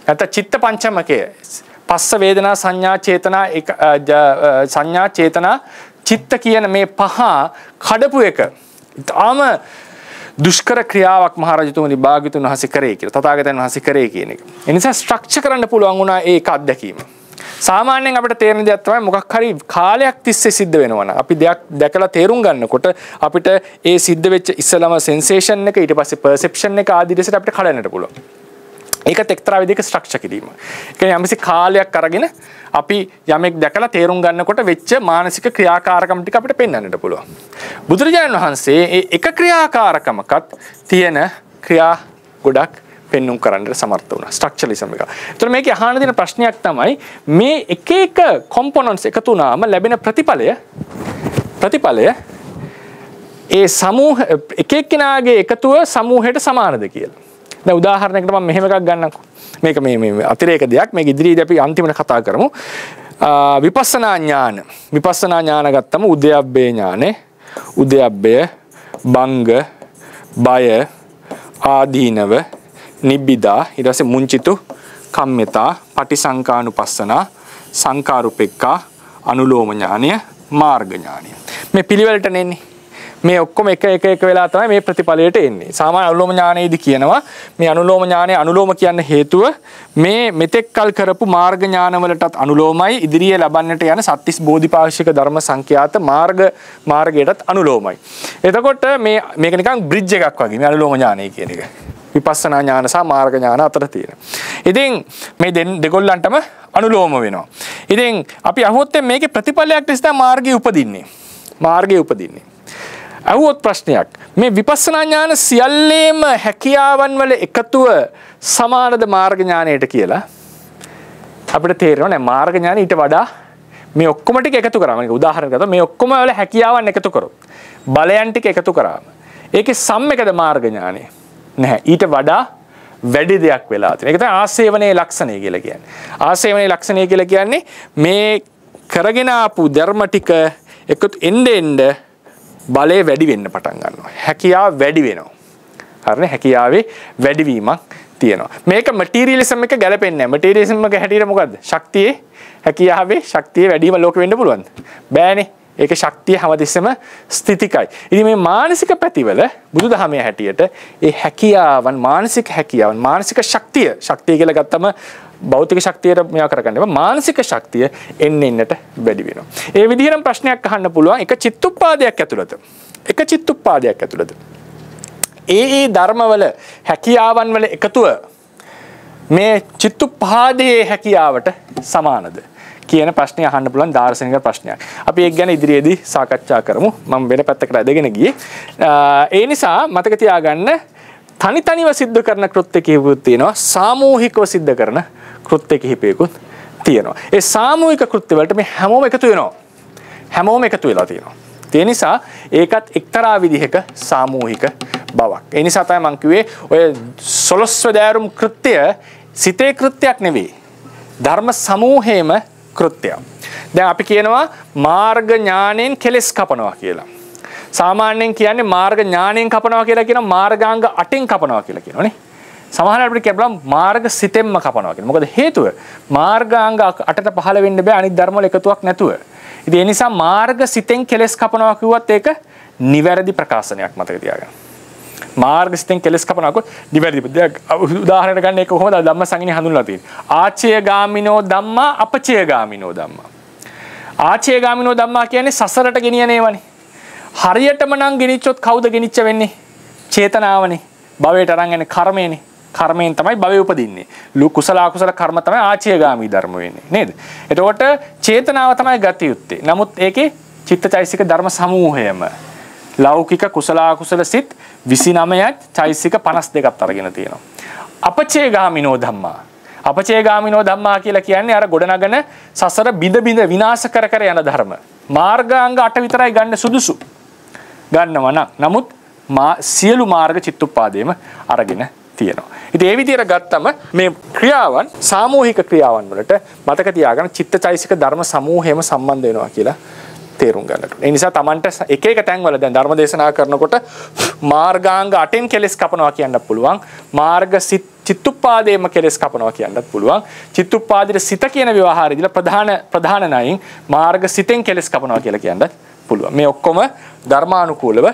නැත්නම් චිත්ත පංචමකය පස්ස වේදනා සංඥා චේතනා සංඥා චේතනා චිත්ත කියන මේ පහ කඩපු එක ඊටාම දුෂ්කර ක්‍රියාවක් මහරජතුමනි භාග්‍යවතුන් වහන්සේ කරේ කියලා තථාගතයන් වහන්සේ කරේ කියන එක. ඒ නිසා ස්ට්‍රක්චර් කරන්න පුළුවන් වුණා ඒක අත්දැකීම. සාමාන්‍යයෙන් අපිට තේරෙන දෙයක් තමයි මොකක් හරි කාලයක් තිස්සේ සිද්ධ වෙනවා නම් අපි දෙයක් දැකලා තේරුම් ගන්නකොට අපිට ඒ සිද්ධ වෙච්ච ඉස්සලම සෙන්සේෂන් එක ඊට පස්සේ පර්සෙප්ෂන් එක ආදී දෙයට අපිට කඩන්නට පුළුවන්. ඒකත් එක්තරා විදිහක ස්ට්‍රක්චර් කිරීම. ඒ කියන්නේ යම්කිසි කාලයක් අරගෙන අපි යමෙක් දැකලා තේරුම් ගන්නකොට වෙච්ච මානසික ක්‍රියාකාරකම් ටික අපිට පෙන්වන්නට පුළුවන්. බුදුරජාණන් වහන්සේ ඒ එක ක්‍රියාකාරකමකත් තියෙන ක්‍රියා ගොඩක් පෙන්눔 කරන්න සමර්ථ වුණා ස්ට්‍රක්චරලිසම් එක. ඒතර මේකේ අහන්න දෙන ප්‍රශ්නයක් තමයි මේ එක එක කොම්පොනන්ට්ස් එකතු වුණාම ලැබෙන ප්‍රතිඵලය ඒ සමූහ එක එක්කෙනාගේ එකතුව සමූහයට සමානද කියලා. දැන් උදාහරණයකට මම මෙහෙම එකක් ගන්නම්කෝ. මේක මේ අතිරේක දෙයක්. මේක ඉදිරියේදී අපි අන්තිමට කතා කරමු. විපස්සනා ඥාන. විපස්සනා ඥාන ගත්තම උද්‍යප්පේ ඥානෙ, උද්‍යප්පය, භංග, බය, ආදීනව, නිබ්බිදා, ඊට පස්සේ මුංචිතු, කම්මිතා, පටිසංකානුපස්සනා, සංකාරුපෙක්ඛා, අනුලෝම ඥානය, මාර්ග ඥානය. මේ පිළිවෙලට නෙන්නේ. මේ ඔක්කොම එක වෙලා තමයි මේ ප්‍රතිඵලයට එන්නේ. සාමාන්‍ය අනුලෝම ඥානයේදී කියනවා මේ අනුලෝම ඥානය අනුලෝම කියන්න හේතුව මේ මෙතෙක්කල් කරපු මාර්ග ඥානවලටත් අනුලෝමයි ඉදිරියේ ලබන්නට යන සත්‍තිස් බෝධිපාක්ෂික ධර්ම සංඛ්‍යාත මාර්ගයටත් අනුලෝමයි. එතකොට මේක නිකන් බ්‍රිජ් එකක් වගේ මේ අනුලෝම ඥානය කියන එක. විපස්සනා ඥාන සහ මාර්ග ඥාන අතර තියෙන. ඉතින් මේ දෙගොල්ලන්ටම අනුලෝම වෙනවා. ඉතින් අපි අහුවොත් මේකේ ප්‍රතිඵලයක් ලෙස තමයි මාර්ගයේ උපදින්නේ. අහුවොත් ප්‍රශ්නයක් මේ විපස්සනා ඥාන සියල්ලේම හැකියාවන් වල එකතුව සමානද මාර්ග ඥානයට කියලා අපිට තේරෙනවා නෑ. මාර්ග ඥාන ඊට වඩා මේ ඔක්කොම ටික එකතු කරාම උදාහරණයක් ගත්තොත් මේ ඔක්කොම වල හැකියාවන් එකතු කරොත් බලයන් ටික එකතු කරාම ඒකේ සම් එකද මාර්ග ඥානය නැහැ. ඊට වඩා වැඩි දෙයක් වෙලා තියෙනවා. ඒක තමයි ආසේවනයේ ලක්ෂණය කියලා කියන්නේ. ආසේවනයේ ලක්ෂණය කියලා කියන්නේ මේ කරගෙන ආපු ධර්ම ටික එකතු එන්න බලය වැඩි වෙන්න පටන් ගන්නවා. හැකියාව වැඩි වෙනවා. හරිනේ? හැකියාවේ වැඩිවීමක් තියෙනවා. මේක මැටීරියලිසම් එක ගැලපෙන්නේ නැහැ. මැටීරියලිසම් එක හැටියට මොකද්ද? ශක්තියේ හැකියාවේ ශක්තිය වැඩිම ලෝක වෙන්න පුළුවන්ද? බෑනේ. ඒකේ ශක්තිය හැමතිස්සෙම ස්ථිතිකයි. ඉතින් මේ මානසික පැතිවල බුදුදහමේ හැටියට ඒ හැකියාවන් මානසික හැකියාවන් මානසික ශක්තිය කියලා ගත්තම භෞතික ශක්තියට මෙයා කරගන්න බෑ. මානසික ශක්තිය එන්නට වැඩි වෙනවා. ඒ විදිහටම ප්‍රශ්නයක් අහන්න පුළුවන් එක චිත්තුප්පාදයක් ඇතුළත. ඒ ධර්මවල හැකියාවන් වල එකතුව මේ චිත්තුප්පාදයේ හැකියාවට සමානද කියන ප්‍රශ්නේ අහන්න පුළුවන් දාර්ශනික ප්‍රශ්නයක්. අපි ඒක ගැන ඉදිරියේදී සාකච්ඡා කරමු. මම වෙන පැත්තකට ඇදගෙන ගියේ. ඒ නිසා මතක තියාගන්න තනිව සිද්ධ කරන කෘත්‍ය කිහිපයක් තියෙනවා. සාමූහිකව සිද්ධ කරන කෘත්‍ය කිහිපයකුත් තියෙනවා. ඒ සාමූහික කෘත්‍ය වලට මේ හැමෝම එකතු වෙනවා. හැමෝම එකතු වෙලා තියෙනවා. ඒ නිසා ඒකත් එක්තරා විදිහක සාමූහික බවක්. ඒ නිසා තමයි මම කිව්වේ ඔය සොළොස්ව දෑරුම් කෘත්‍ය සිතේ කෘත්‍යයක් නෙවෙයි. ධර්ම සමූහයේම කෘත්‍යයක්. දැන් අපි කියනවා මාර්ග ඥාණයෙන් කෙලස් කපනවා කියලා. සාමාන්‍යයෙන් කියන්නේ මාර්ග ඥාණයෙන් කපනවා කියලා කියන මාර්ගාංග 8න් කපනවා කියලා කියනවනේ. සමහර අපිට කියපුවා මාර්ග සිතෙන්ම කපනවා කියලා. මොකද හේතුව මාර්ගාංග 8ට පහළ වෙන්න බෑ අනිත් ධර්ම වල එකතුවක් නැතුව. ඉතින් ඒ නිසා මාර්ග සිතෙන් කෙලස් කපනවා කිව්වත් ඒක නිවැරදි ප්‍රකාශනයක් මතක තියාගන්න. මාර්ග සිතෙන් කෙලස් කපනකොට නිවැරදි උදාහරණයක් ගන්න එක කොහොමද ධම්මසංගිනේ හඳුන්වලා තියෙන්නේ. ආචය ගාමිනෝ ධම්මා අපචය ගාමිනෝ ධම්මා. ආචය ගාමිනෝ ධම්මා කියන්නේ සසරට ගෙනියන ඒවානේ. හරියටම නම් ගෙනිච්චොත් කවුද ගෙනිච්ච වෙන්නේ? චේතනාවනේ. භවයට අරන් යන්නේ කර්මයනේ. කර්මයෙන් තමයි භවය උපදින්නේ. කුසල අකුසල කර්ම තමයි ආචේගාමී ධර්ම වෙන්නේ නේද? එතකොට චේතනාව තමයි ගති යුත්තේ. නමුත් ඒකේ චිත්තචෛසික ධර්ම සමූහයම ලෞකික කුසල අකුසල සිත් 29ක් චෛසික 52ක් අරගෙන තියෙනවා. අපචේගාමිනෝ ධම්මා. අපචේගාමිනෝ ධම්මා කියලා කියන්නේ අර ගොඩනගන සසර බිඳ බිඳ විනාශ කර කර යන ධර්ම. මාර්ගාංග 8 විතරයි ගන්න සුදුසු. ගන්නවා නම් නමුත් සියලු මාර්ග චිත්තුප්පාදේම අරගෙන තියෙනවා. ඉතින් ඒ විදිහට ගත්තම මේ ක්‍රියාවන් සාමූහික ක්‍රියාවන් වලට මතක තියාගන්න චිත්තචෛසික ධර්ම සමූහයම සම්බන්ධ වෙනවා කියලා තේරුම් ගන්නට. ඒ නිසා Tamanට එක එක තැන්වල දැන් ධර්ම දේශනා කරනකොට මාර්ගාංග 8න් කෙලස් කපනවා කියන්නත් පුළුවන්. මාර්ග චිත්තුප්පාදේම කෙලස් කපනවා කියන්නත් පුළුවන්. චිත්තුප්පාදේ සිත කියන ව්‍යවහාරයේදී ප්‍රධාන නයින් මාර්ග සිතෙන් කෙලස් කපනවා කියලා කියන්නත් පුළුවන්. මේ ඔක්කොම ධර්මානුකූලව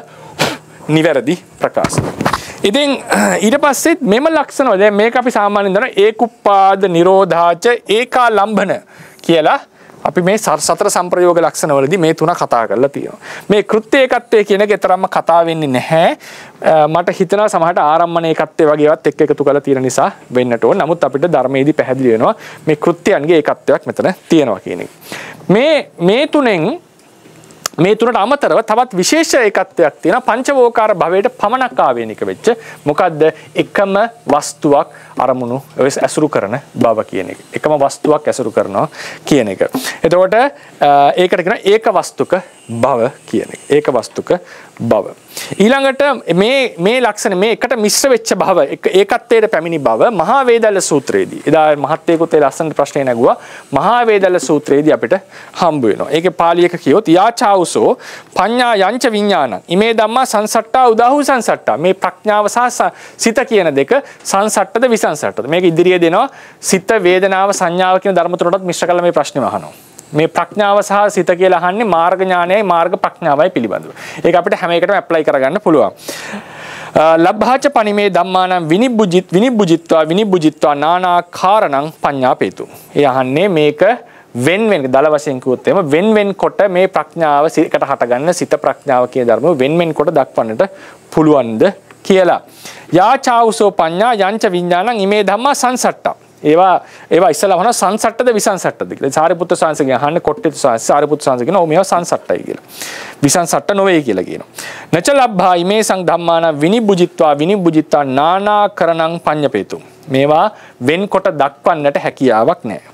නිවැරදි ප්‍රකාශ. ඉතින් ඊට පස්සේ මෙම ලක්ෂණ දැන් මේක අපි සාමාන්‍යයෙන් දන්නවා ඒකුප්පාද නිරෝධාච ඒකාලම්බන කියලා අපි මේ සතර සංප්‍රයෝග ලක්ෂණ වලදී මේ තුන කතා කරලා තියෙනවා. මේ කෘත්‍ය ඒකත්වයේ කියන එක තරම්ම කතා වෙන්නේ නැහැ. මට හිතෙනවා සමහරට ආරම්මන ඒකත්වයේ වගේ ඒවාත් එක්ක එකතු කරලා තියෙන නිසා වෙන්නට ඕන. නමුත් අපිට ධර්මයේදී පැහැදිලි වෙනවා මේ කෘත්‍යයන්ගේ ඒකත්වයක් මෙතන තියෙනවා කියන එක. මේ තුනට අමතරව තවත් විශේෂ ඒකත්වයක් තියෙනවා පංචවෝකාර භවයට පමණක් ආවේනික වෙච්ච මොකද්ද එකම වස්තුවක් අරමුණු ඇසුරු කරන බව කියන එක. එකම වස්තුවක් ඇසුරු කරනවා කියන එක. එතකොට ඒකට කියන ඒක වස්තුක භව කියන එක. ඒක වස්තුක භව. ඊළඟට මේ ලක්ෂණ මේ එකට මිශ්‍ර වෙච්ච භව ඒකත්වයට පැමිණි භව මහා වේදල්ල සූත්‍රයේදී. එදා මහත්තයෙකුත් ඒ ලස්සන ප්‍රශ්නේ නැගුවා. මහා වේදල්ල සූත්‍රයේදී අපිට හම්බ වෙනවා. ඒකේ පාලියක කියොත් යාචාවුසෝ පඤ්ඤා යංච විඥානං ඉමේ ධම්මා සංසට්ඨා උදාහු සංසට්ඨා. මේ ප්‍රඥාව සහ සිත කියන දෙක සංසට්ඨද විසංසට්ඨද. මේක ඉදිරියේ දෙනවා සිත වේදනාව සංඥාව කියන ධර්ම තුනටත් මිශ්‍ර කරලා මේ ප්‍රශ්නේම අහනවා. මේ ප්‍රඥාව සහ සිත කියලා අහන්නේ මාර්ග ඥානයයි මාර්ග ප්‍රඥාවයි පිළිබඳව. ඒක අපිට හැම එකටම ඇප්ලයි කරගන්න පුළුවන්. ලබ්භාච පනිමේ ධම්මානම් විනිබ්බුජිත්වා නානාකාරණං පඤ්ඤාපේතු. ඒ අහන්නේ මේක වෙන් දල වශයෙන් කිව්වොත් එම වෙන් කොට මේ ප්‍රඥාව එකට හටගන්න සිත ප්‍රඥාව කියන ධර්ම වෙන් කොට දක්වන්නට පුළුවන්ද කියලා. යාචාවුසෝ පඤ්ඤා යංච විඥානං ඉමේ ධම්මා සංසට්ඨා. ඒවා ඉස්සලා වහන සංසට්ඨද විසංසට්ඨද කියලා. සාරිපුත්‍ර සාංශගෙන් අහන්නේ කොට්ටිත සාරිපුත්‍ර සාංශගෙන් ඔව් මේවා සංසට්ඨයි කියලා. විසංසට්ඨ නොවේ කියලා කියනවා. නච ලබ්භා ඉමේ සං ධම්මාන විනිබ්බුජිත්වා නානාකරණං පඤ්ඤපේතු. මේවා වෙන්කොට දක්වන්නට හැකියාවක් නැහැ.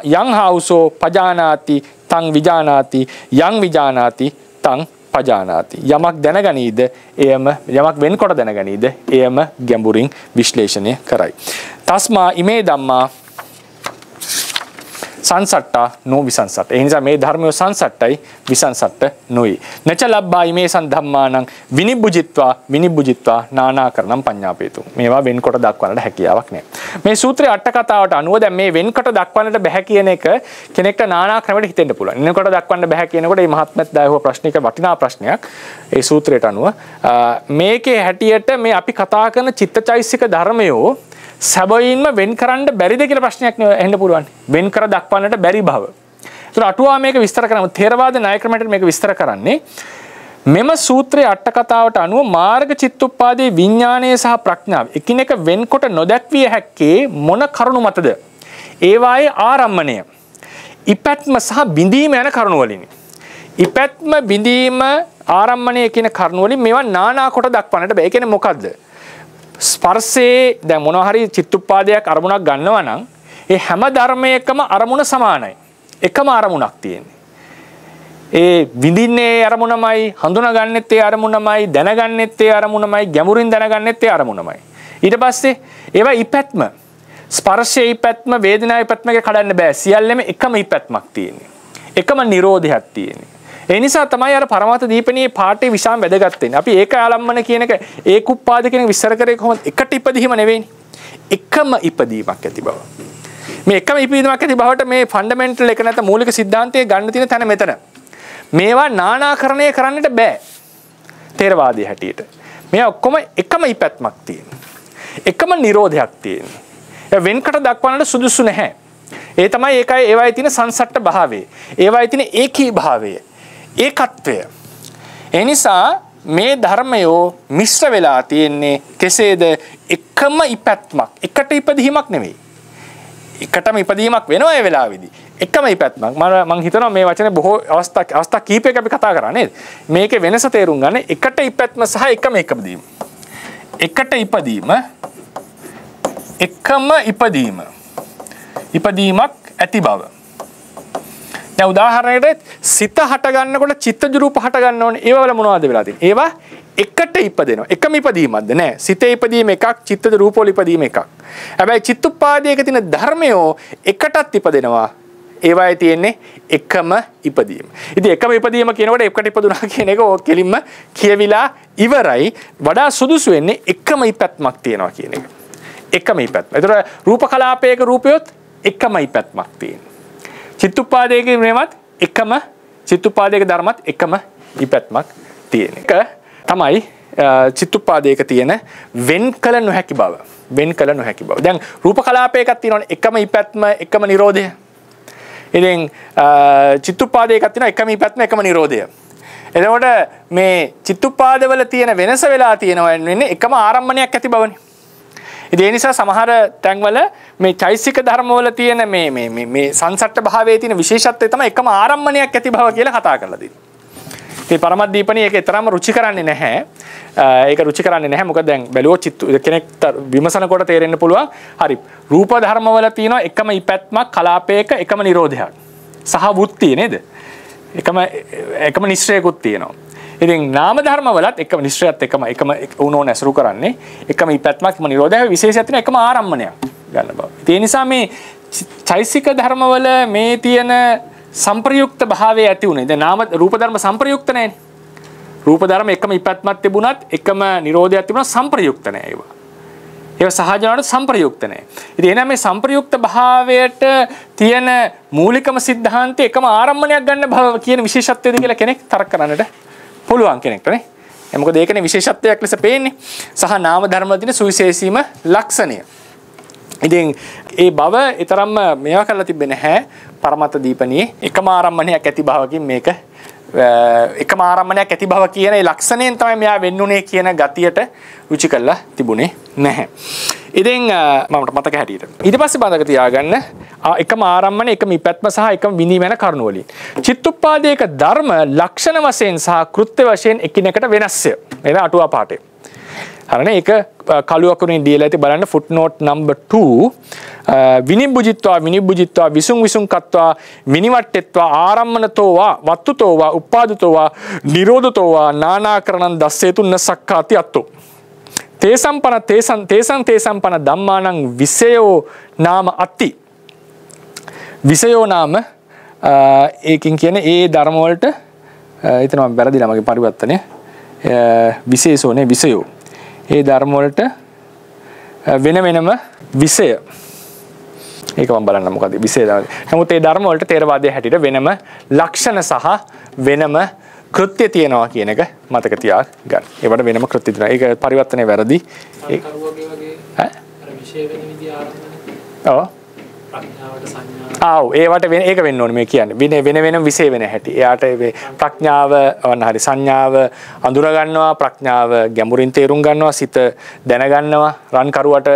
යං හාවුසෝ පජානාති තං විජානාති යං විජානාති තං පජානාති. යමක් දැනගනීද එයම යමක් වෙන්කොට දැනගනීද එයම ගැඹුරින් විශ්ලේෂණය කරයි. තස්මා ඉමේ ධම්මා සංසට්ඨා නෝ විසංසට්ඨ. ඒ නිසා මේ ධර්මය සංසට්ඨයි විසංසට්ඨ නොයි. නච ලබ්බා ඉමේ සං ධම්මානං විනිබ්බුජිත්වා නානාකරණං පඤ්ඤාපේතු. මේවා වෙන්කොට දක්වන්නට හැකියාවක් නැහැ. මේ සූත්‍රයේ අට කතාවට අනුව දැන් මේ වෙන්කොට දක්වන්නට බෑ කියන එක කෙනෙක්ට නානා ක්‍රමයකට හිතෙන්න පුළුවන්. වෙන්කොට දක්වන්න බෑ කියනකොට මේ මහත්මත් දායව ප්‍රශ්නික වටිනා ප්‍රශ්නයක්. ඒ සූත්‍රයට අනුව මේකේ හැටියට මේ අපි කතා කරන චිත්තචෛසික ධර්මයෝ සැබවින්ම වෙන් කරන්න බැරිද කියලා ප්‍රශ්නයක් එන්න පුළුවන්. වෙන් කර දක්වන්නට බැරි බව. ඒතර අටුවා මේක විස්තර කරනවා. ථේරවාද ණය ක්‍රමයට මේක විස්තර කරන්නේ මෙම සූත්‍රයේ අට කතාවට අනුව මාර්ග චිත්තුප්පාදේ විඥානය සහ ප්‍රඥාව එකිනෙක වෙන්කොට නොදැක්විය හැක්කේ මොන කරුණු මතද? ඒවායේ ආරම්මණය, ඉපැත්ම සහ බිඳීම යන කරුණු වලිනි. ඉපැත්ම බිඳීම ආරම්මණය කියන කරුණු වලින් මේවා නානා කොට දක්වන්නට බෑ. ඒ කියන්නේ මොකද්ද? ස්පර්ශයේ දැන් මොනවා හරි චිත්තුප්පාදයක් අරමුණක් ගන්නවා නම් ඒ හැම ධර්මයකම අරමුණ සමානයි. එකම අරමුණක් තියෙන්නේ. ඒ විඳින්නේ අරමුණමයි, හඳුනාගන්නෙත් ඒ අරමුණමයි, දැනගන්නෙත් ඒ අරමුණමයි, ගැඹුරින් දැනගන්නෙත් ඒ අරමුණමයි. ඊට පස්සේ ඒවා ඉපැත්ම ස්පර්ශයේ ඉපැත්ම, වේදනාවේ ඉපැත්ම එක කඩන්න බෑ. සියල්ලෙම එකම ඉපැත්මක් තියෙන්නේ. එකම නිරෝධයක් තියෙන්නේ. ඒ නිසා තමයි අර පරමාර්ථ දීපණියේ පාඩේ විශාල වැදගත් වෙන්නේ. අපි ඒක ආලම්බන කියන එක ඒකුප්පාද කියන විස්තර කරේ කොහොමද? එකට ඉපදීම නෙවෙයිනේ. එකම ඉපදීමක් ඇති බව. මේ එකම ඉපදීමක් ඇති බවට මේ ෆන්ඩමෙන්ටල් එක නැත්නම් මූලික સિદ્ધාන්තයේ ගන්න තියෙන තැන මෙතන. මේවා නානාකරණය කරන්නට බෑ. ථේරවාදී හැටියට. මේ ඔක්කොම එකම ඉපැත්මක් තියෙනවා. එකම නිරෝධයක් තියෙනවා. ඒ වෙන්කට දක්වන්නට සුදුසු නැහැ. ඒ තමයි ඒකයි ඒවායේ තියෙන සංසට්ඨ භාවය. ඒවායේ තියෙන ඒකී භාවය. ඒකත්වය. ඒ නිසා මේ ධර්මයෝ මිශ්‍ර වෙලා තියෙන්නේ කෙසේද? එකම ඉපැත්මක්. එකට ඉපදීමක් නෙවෙයි. එකටම ඉපදීමක් වෙනවා ඒ වෙලාවේදී. එකම ඉපැත්මක්. මම හිතනවා මේ වචනේ බොහෝ අවස්ථා කීපයක අපි කතා කරා නේද? මේකේ වෙනස තේරුම් ගන්න එකට ඉපැත්ම සහ එකම ඉපදීම. එකට ඉපදීම එකම ඉපදීම. ඉපදීමක් ඇති බව. දැන් උදාහරණයකට සිත හට ගන්නකොට චිත්තජ රූප හට ගන්න ඕනේ. ඒව වල මොනවද වෙලා තියෙන්නේ? ඒවා එකට ඉපදෙනවා. එකම ඉපදීමක්ද නෑ. සිතේ ඉපදීම එකක්, චිත්තජ රූප වල ඉපදීම එකක්. හැබැයි චිත්තුප්පාදයක තියෙන ධර්මයෝ එකටත් ඉපදෙනවා. ඒවායේ තියෙන්නේ එකම ඉපදීම. ඉතින් එකම ඉපදීම කියනකොට එකට ඉපදුනා කියන එක ඕක කෙලින්ම කියවිලා ඉවරයි. වඩා සුදුසු වෙන්නේ එකම ඉපැත්මක් තියෙනවා කියන එක. එකම ඉපැත්ම. ඒතර රූප කලාපයක රූපයොත් එකම ඉපැත්මක් තියෙනවා. චිත්තුප්පාදයක නේමත් එකම චිත්තුප්පාදයක ධර්මත් එකම ඉපැත්මක් තියෙන එක තමයි චිත්තුප්පාදයක තියෙන වෙන් කළ නොහැකි බව. වෙන් කළ නොහැකි බව. දැන් රූප කලාපයකක් තියෙනවනේ එකම ඉපැත්ම එකම නිරෝධය. ඉතින් චිත්තුප්පාදයකක් තියෙනවා එකම ඉපැත්ම එකම නිරෝධය. එතකොට මේ චිත්තුප්පාදවල තියෙන වෙනස වෙලා තියෙනවා වෙන්නේ එකම ආරම්භණයක් ඇති බවනේ. ඒ නිසා සමහර තැන්වල මේ චෛසික ධර්මවල තියෙන මේ සංසට්ඨ භාවයේ තියෙන විශේෂත්වය තමයි එකම ආරම්භණයක් ඇති බව කියලා කතා කරලා තියෙන්නේ. මේ පරමද්දීපණී ඒක තරම්ම රුචි කරන්නේ නැහැ. ඒක රුචි කරන්නේ නැහැ. මොකද දැන් බැලුවොත් කෙනෙක් විමසනකොට තේරෙන්න පුළුවන්. හරි. රූප ධර්මවල තියෙන එකම ඉපැත්මක් කලාපයක එකම නිරෝධයක්. සහ වුත්තිය නේද? එකම නිශ්චයකුත් තියෙනවා. ඉතින් නාම ධර්ම වලත් එකම නිශ්චයත් එකම උනෝන ඇසුරු කරන්නේ එකම ඉපැත්මක් එකම නිරෝධය විශේෂයක් තියෙන එකම ආරම්භණයක් ගන්න බව. ඒ නිසා මේ චෛසික ධර්ම වල මේ තියෙන සංප්‍රයුක්ත භාවය ඇති උනේ. දැන් නාම රූප ධර්ම සංප්‍රයුක්ත නැහැනේ. රූප ධර්ම එකම ඉපැත්මක් තිබුණත් එකම නිරෝධයක් තිබුණත් සංප්‍රයුක්ත නැහැ ඒවා. ඒවා සහජවලට සංප්‍රයුක්ත නැහැ. ඉතින් එහෙනම් මේ සංප්‍රයුක්ත භාවයට තියෙන මූලිකම સિદ્ધාන්තය එකම ආරම්භණයක් ගන්න භව කියන විශේෂත්වයද කියලා කෙනෙක් තරක කරන්නට පුළුවන් කෙනෙක්ට නේ. මොකද ඒකනේ විශේෂත්වයක් ලෙස පේන්නේ. සහ නාම ධර්ම වල තියෙන සුවිශේෂීම ලක්ෂණය. ඉතින් ඒ බව ඊතරම්ම මේවා කරලා තිබෙන්නේ නැහැ. පරමත දීපණියේ එකම ආරම්භණයක් ඇති භවකින් මේක එකම ආරම්භණයක් ඇති භව කියන ඒ ලක්ෂණයෙන් තමයි මෙයා වෙන්නුනේ කියන ගතියට රුචි කරලා තිබුණේ නැහැ. ඉතින් මම මතක හැටියට ඊට පස්සේ බඳක තියාගන්න එකම ආරම්භන එකම ඉපැත්ම සහ එකම විනීම යන කරුණු වලින් චිත්තුප්පාදයක ධර්ම ලක්ෂණ වශයෙන් සහ කෘත්‍ය වශයෙන් එකිනෙකට වෙනස්ය. මේක අටුවා පාඩේ. හරිනේ ඒක කළු අකුරින් දීලා ඇති බලන්න footnote number 2 විනිබ්බුජිත්වා විසුං කත්වා විනිවට්ටෙත්වා ආරම්මනතෝවා වත්තුතෝවා උපාදතෝවා නිරෝධතෝවා නානාකරණං දස්සේතුන්න සක්කාති අත්තෝ තේසං පන ධම්මානං විසයෝ නාම අත්ති විසයෝ නාම ඒකින් කියන්නේ ඒ ධර්ම වලට එතන මම වැරදිලා මගේ පරිවර්තනය විශේෂෝනේ විසයෝ ඒ ධර්ම වලට වෙන වෙනම විෂය ඒක මම බලන්න මොකද විෂය තමයි. නමුත් ඒ ධර්ම වලට තේරවාදයේ හැටියට වෙනම ලක්ෂණ සහ වෙනම කෘත්‍ය තියෙනවා කියන එක මතක තියාගන්න. ඒවට වෙනම කෘත්‍ය තියෙනවා. ඒක පරිවර්තනයේ වැරදි. ඒ කරුවගේ වගේ අර විෂය වෙන විදිය ආරම්භන. ඔව්. ප්‍රඥාවට සංඥා. ඒවට වෙන ඒක වෙන්න ඕනේ මේ කියන්නේ. වෙන වෙනම විෂය වෙන හැටි. එයාට ප්‍රඥාව වන්න හරි සංඥාව අඳුර ගන්නවා, ප්‍රඥාව ගැඹුරින් තේරුම් ගන්නවා, සිත දැන ගන්නවා, රන් කරුවට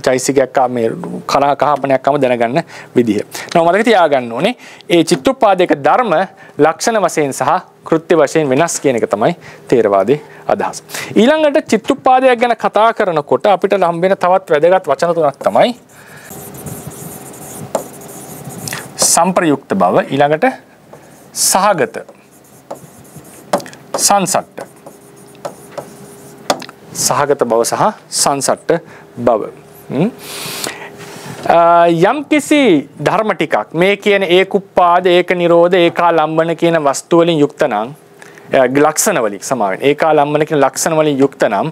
චෛසිකයක් මේ කහපණයක්ම දැනගන්න විදිහ. නෝ මතක තියාගන්න ඕනේ ඒ චිත්තුප්පාදයක ධර්ම ලක්ෂණ වශයෙන් සහ කෘත්‍ය වශයෙන් වෙනස් කියන එක තමයි තේරවාදී අදහස. ඊළඟට චිත්තුප්පාදයක් ගැන කතා කරනකොට අපිට හම්බෙන තවත් වැදගත් වචන තුනක් තමයි සංප්‍රයුක්ත බව, ඊළඟට සහගත, සංසට්ඨ. සහගත බව සහ සංසට්ඨ බව. යම් කිසි ධර්ම ටිකක් මේ කියන ඒකුප්පාද, ඒක නිරෝධ, ඒකාලම්බන කියන වස්තු වලින් යුක්ත නම් ලක්ෂණ වලින් සමාවෙන් ඒකාලම්බන කියන ලක්ෂණ වලින් යුක්ත නම්